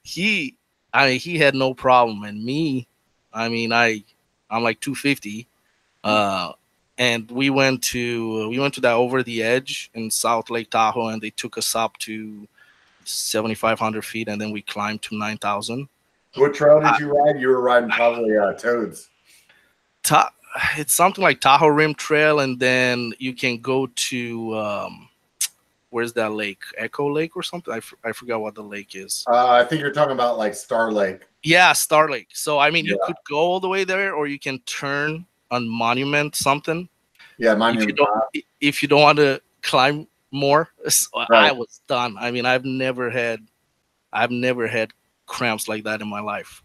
he had no problem. And me, I'm like 250. And we went to that Over the Edge in South Lake Tahoe, and they took us up to 7,500 feet, and then we climbed to 9,000. What trail did you ride? You were riding probably Toads. It's something like Tahoe Rim Trail, and then you can go to where's that lake? Echo Lake or something? I forgot what the lake is. I think you're talking about like Star Lake. Yeah, Star Lake. So you could go all the way there, or you can turn on Monument something. Yeah, Monument. If you don't want to climb more, right. I was done. I've never had cramps like that in my life.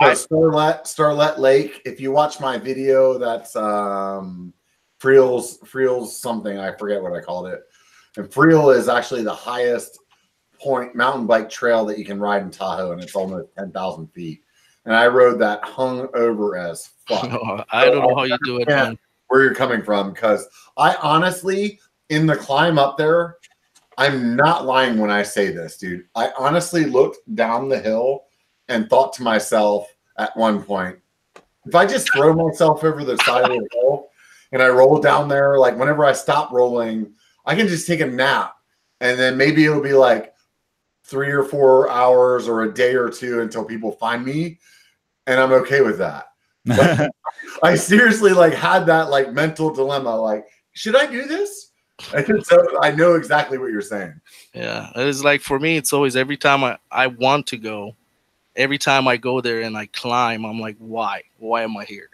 Starlet Lake. If you watch my video, that's Friel's something. I forget what I called it. And Friel is actually the highest point mountain bike trail that you can ride in Tahoe, and it's almost 10,000 feet. And I rode that hung over as fuck. I don't know how you do it, man. Where you're coming from, because I honestly, in the climb up there, I'm not lying when I say this, dude. I honestly looked down the hill and thought to myself at one point, if I just throw myself over the side of the hill and I roll down there, like whenever I stop rolling, I can just take a nap, and then maybe it'll be like 3 or 4 hours or a day or two until people find me, and I'm okay with that. But I seriously had that mental dilemma, like, should I do this? So I know exactly what you're saying. Yeah, it's like, for me, it's always every time I want to go, every time I go there and I climb, I'm like, why am I here?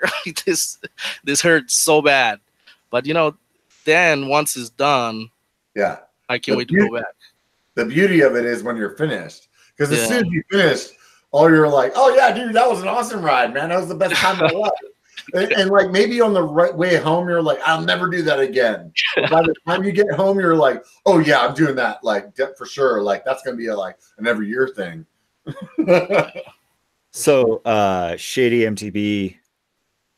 This hurts so bad. But then once it's done, yeah, I can't wait to go back. The beauty of it is when you're finished, because as soon as you finish, all you're like, oh yeah, dude, that was an awesome ride, man. That was the best time of my life. And like maybe on the right way home, you're like, I'll never do that again. But by the time you get home, you're like, oh yeah, I'm doing that, like for sure. Like that's gonna be like an every year thing. So Shady MTB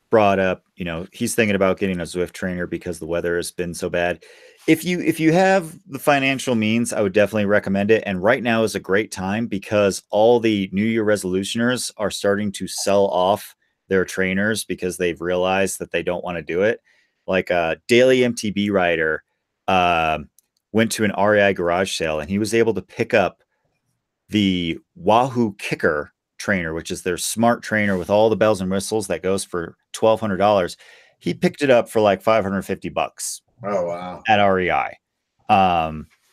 brought up, you know, he's thinking about getting a Zwift trainer because the weather has been so bad. If you have the financial means, I would definitely recommend it. And right now is a great time because all the New Year resolutioners are starting to sell off their trainers because they've realized that they don't want to do it. Like a daily MTB rider went to an REI garage sale and he was able to pick up the Wahoo Kicker trainer, which is their smart trainer with all the bells and whistles that goes for $1,200. He picked it up for like $550. Oh wow! At REI.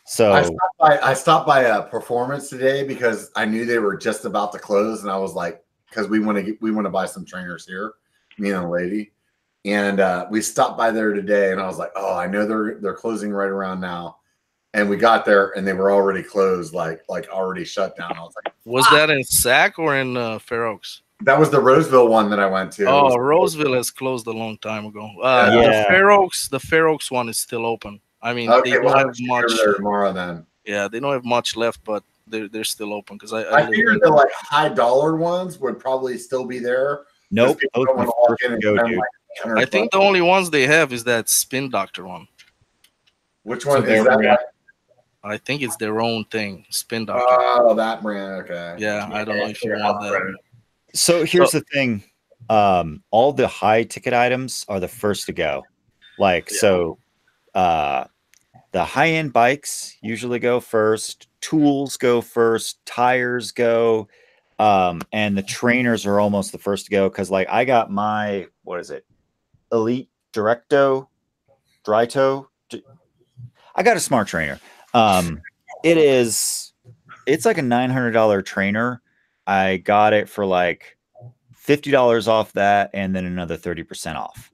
So I stopped by Performance today because I knew they were just about to close, and I was like, because we want to buy some trainers here, me and a lady, and we stopped by there today, and I was like, oh, I know they're closing right around now, and we got there and they were already closed, like already shut down. I was like, was that in Sac or in Fair Oaks? That was the Roseville one that I went to. Oh, Roseville has closed a long time ago. Yeah. The Fair Oaks one is still open. I mean, okay, they don't have much. There tomorrow then. Yeah, they don't have much left, but they're still open because I figured the like high dollar ones would probably still be there. Nope. I think the only ones they have is that Spin Doctor one. Which one is that? I think it's their own thing, Spin Doctor. Oh, that brand. Okay. Yeah, I don't know if you want that. So here's the thing. All the high ticket items are the first to go. Like, so the high end bikes usually go first, tools go first, tires go, and the trainers are almost the first to go. Cause like I got my, what is it? Elite Directo, Dryto. I got a smart trainer. It's like a $900 trainer. I got it for like $50 off that, and then another 30% off.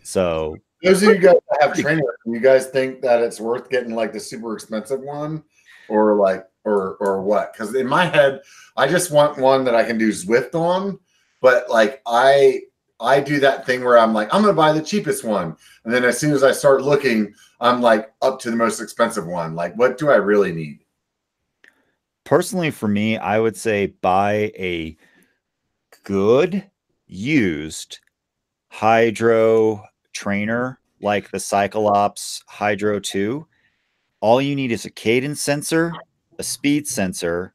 So those of you guys that have trainers, you guys think that it's worth getting like the super expensive one, or like or what? Because in my head, I just want one that I can do Zwift on, but like I do that thing where I'm like, I'm gonna buy the cheapest one, and then as soon as I start looking, I'm like up to the most expensive one. Like, what do I really need? Personally, for me, I would say buy a good used hydro trainer like the Cyclops Hydro 2. All you need is a cadence sensor, a speed sensor,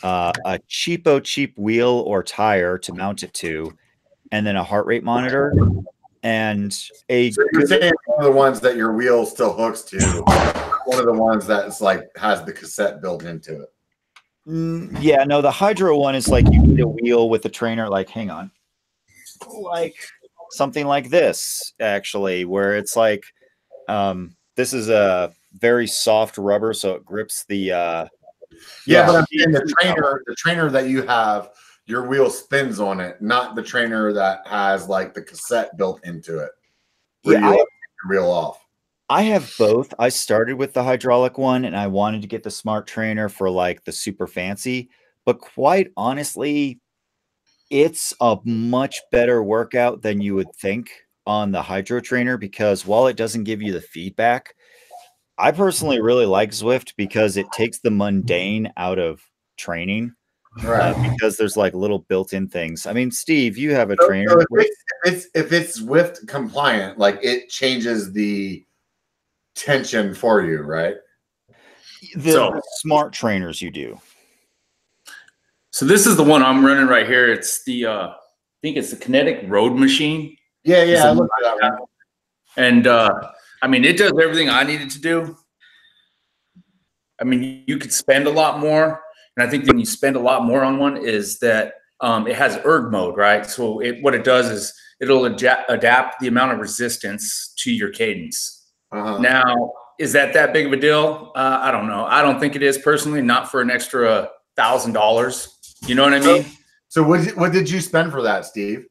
a cheap wheel or tire to mount it to, and then a heart rate monitor. And so you're saying one of the ones that your wheel still hooks to, one of the ones that's like has the cassette built into it. Yeah, no, the Hydro one is like you need a wheel with a trainer. Like, hang on, like something like this, actually, where it's like this is a very soft rubber, so it grips the. Yeah, but I'm saying the trainer that you have, your wheel spins on it, not the trainer that has like the cassette built into it. Where you take your wheel off. I have both. I started with the hydraulic one and I wanted to get the smart trainer for like the super fancy, but quite honestly, it's a much better workout than you would think on the hydro trainer, because while it doesn't give you the feedback, I personally really like Zwift because it takes the mundane out of training. Right. Because there's like little built-in things. I mean, Steve, you have a trainer. So if it's Zwift compliant, like it changes the tension for you, right? The smart trainers you do. So this is the one I'm running right here. It's the I think it's the Kinetic Road Machine. Yeah, I looked at that one. And I mean, it does everything I needed to do. I mean, you could spend a lot more, and I think when you spend a lot more on one is that it has erg mode, right? So what it does is it'll adapt the amount of resistance to your cadence. Now, is that big of a deal? I don't know. I don't think it is personally, not for an extra $1,000. You know what I mean? So what did you spend for that, Steve?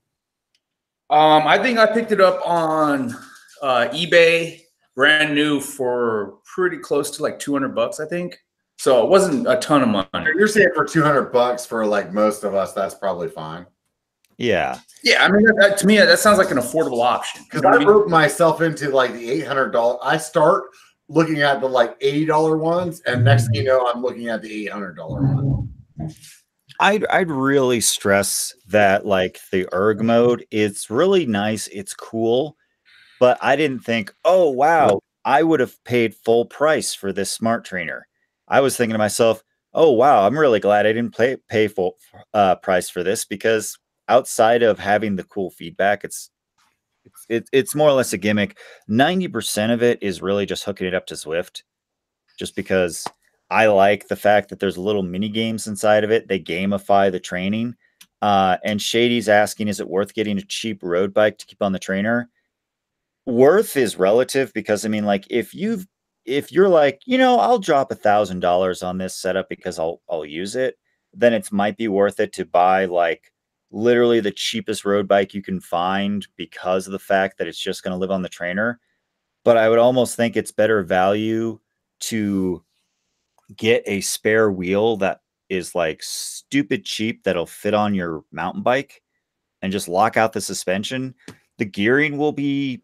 I think I picked it up on eBay, brand new, for pretty close to like $200, I think. So it wasn't a ton of money. You're saying for $200 for like most of us, that's probably fine. Yeah. Yeah, I mean, to me, that sounds like an affordable option. Because I wrote myself into like the $800. I start looking at the like $80 ones, and next thing you know, I'm looking at the $800 one. I'd really stress that like the erg mode, it's really nice, it's cool, but I didn't think, oh wow, I would have paid full price for this smart trainer. I was thinking to myself, oh wow, I'm really glad I didn't pay full price for this, because outside of having the cool feedback, it's more or less a gimmick. 90% of it is really just hooking it up to Zwift, just because I like the fact that there's little mini games inside of it. They gamify the training. And Shady's asking, is it worth getting a cheap road bike to keep on the trainer? Worth is relative, because I mean, like if you're like, I'll drop $1,000 on this setup because I'll use it, then it might be worth it to buy like literally the cheapest road bike you can find, because of the fact that it's just going to live on the trainer. But I would almost think it's better value to get a spare wheel that is like stupid cheap, that'll fit on your mountain bike, and just lock out the suspension. The gearing will be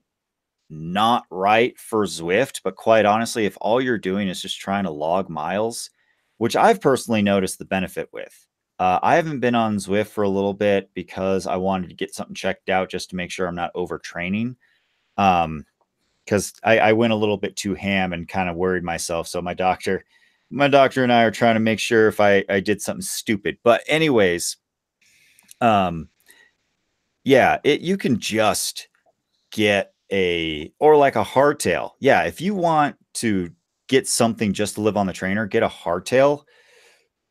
not right for Zwift, but quite honestly, if all you're doing is just trying to log miles, which I've personally noticed the benefit with. I haven't been on Zwift for a little bit because I wanted to get something checked out just to make sure I'm not overtraining. Because I went a little bit too ham and kind of worried myself. So my doctor and I are trying to make sure if I did something stupid. But anyways, yeah, you can just get like a hardtail. Yeah, if you want to get something just to live on the trainer, get a hardtail,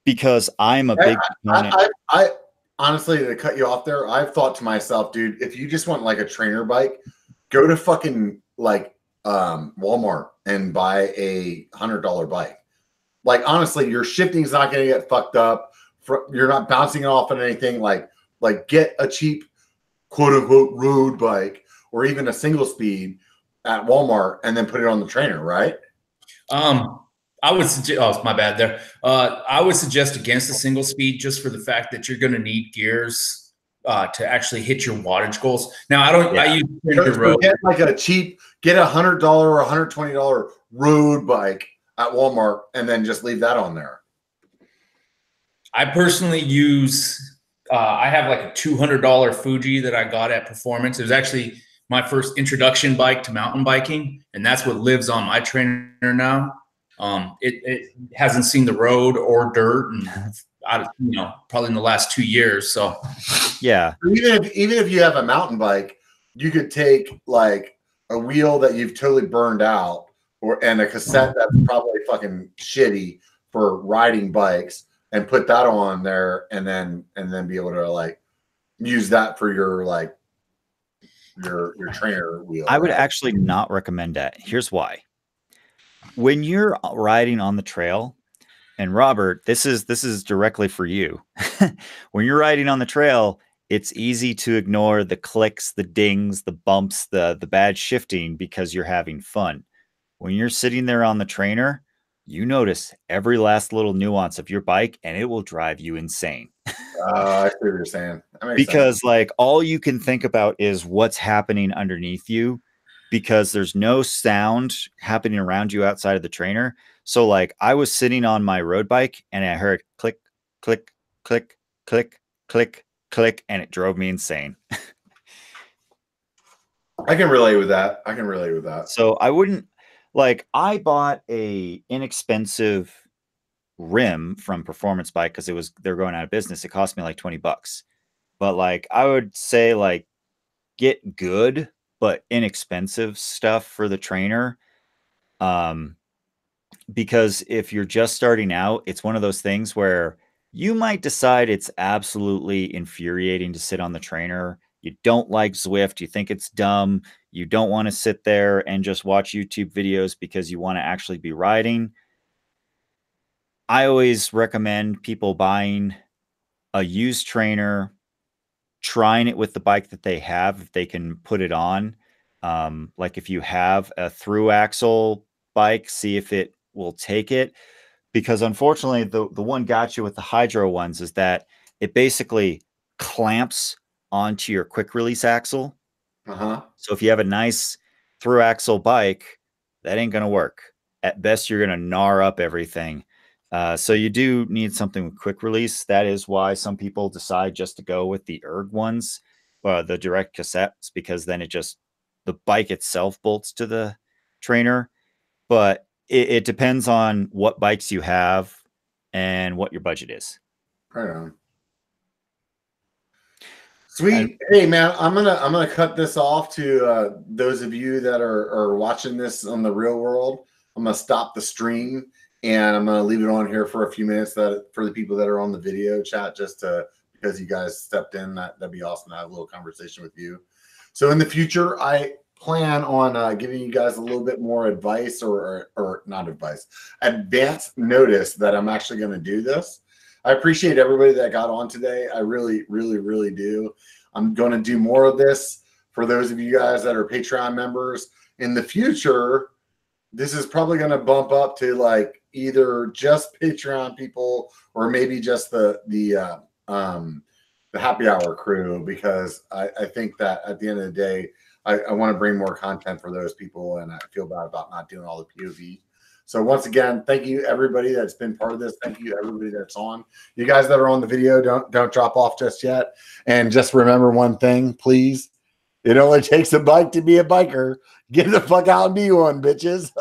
because I'm a big proponent. I honestly, to cut you off there, I've thought to myself, dude, if you just want like a trainer bike, go to fucking like Walmart and buy a $100 bike. Like honestly, your shifting's not going to get fucked up. You're not bouncing it off on anything. Like get a cheap quote unquote road bike, or even a single speed at Walmart, and then put it on the trainer, right? I would suggest. Oh, my bad there. I would suggest against the single speed, just for the fact that you're going to need gears to actually hit your wattage goals. Now, I don't. Yeah. I use road. Get like get $100 or $120 road bike at Walmart, and then just leave that on there. I personally use. I have like a $200 Fuji that I got at Performance. It was actually my first introduction bike to mountain biking, and that's what lives on my trainer now. It hasn't seen the road or dirt, and probably in the last 2 years. So, yeah. Even if you have a mountain bike, you could take like a wheel that you've totally burned out, and a cassette that's probably fucking shitty for riding bikes, and put that on there, and then be able to like use that for your like your trainer wheel. I would actually not recommend that. Here's why. When you're riding on the trail, and Robert, this is directly for you. When you're riding on the trail, it's easy to ignore the clicks, the dings, the bumps, the bad shifting, because you're having fun. When you're sitting there on the trainer, you notice every last little nuance of your bike, and it will drive you insane. I see what you're saying. Because like all you can think about is what's happening underneath you, because there's no sound happening around you outside of the trainer. So like I was sitting on my road bike, and I heard click, click, click, click, click, click, and it drove me insane. I can relate with that. So I wouldn't, like, I bought a inexpensive rim from Performance Bike because they're going out of business. It cost me like $20. But like I would say, like, get good but inexpensive stuff for the trainer. Because if you're just starting out, it's one of those things where you might decide it's absolutely infuriating to sit on the trainer. You don't like Zwift. You think it's dumb. You don't want to sit there and just watch YouTube videos because you want to actually be riding. I always recommend people buying a used trainer, trying it with the bike that they have, if they can put it on. Like if you have a through axle bike, see if it will take it. Because unfortunately, the one gotcha with the hydro ones is that it basically clamps onto your quick release axle. Uh-huh. So if you have a nice through axle bike, that ain't going to work. At best, you're going to gnar up everything. So you do need something with quick release. That is why some people decide just to go with the erg ones, the direct cassettes, because then the bike itself bolts to the trainer. But it depends on what bikes you have and what your budget is. Right on. Sweet. Hey man, I'm gonna cut this off to those of you that are watching this on the real world. I'm gonna stop the stream and I'm gonna leave it on here for a few minutes for the people that are on the video chat, just because you guys stepped in. That'd be awesome to have a little conversation with you. So in the future, I plan on giving you guys a little bit more advice or not advice, advance notice that I'm actually going to do this. I appreciate everybody that got on today. I really, really, really do. I'm going to do more of this for those of you guys that are Patreon members. In the future, this is probably going to bump up to like either just Patreon people or maybe just the happy hour crew, because I think that at the end of the day, I want to bring more content for those people, and I feel bad about not doing all the POV. So once again, thank you everybody that's been part of this. Thank you everybody that's on. You guys that are on the video, don't drop off just yet. And just remember one thing, please. It only takes a bike to be a biker. Get the fuck out and be one, bitches.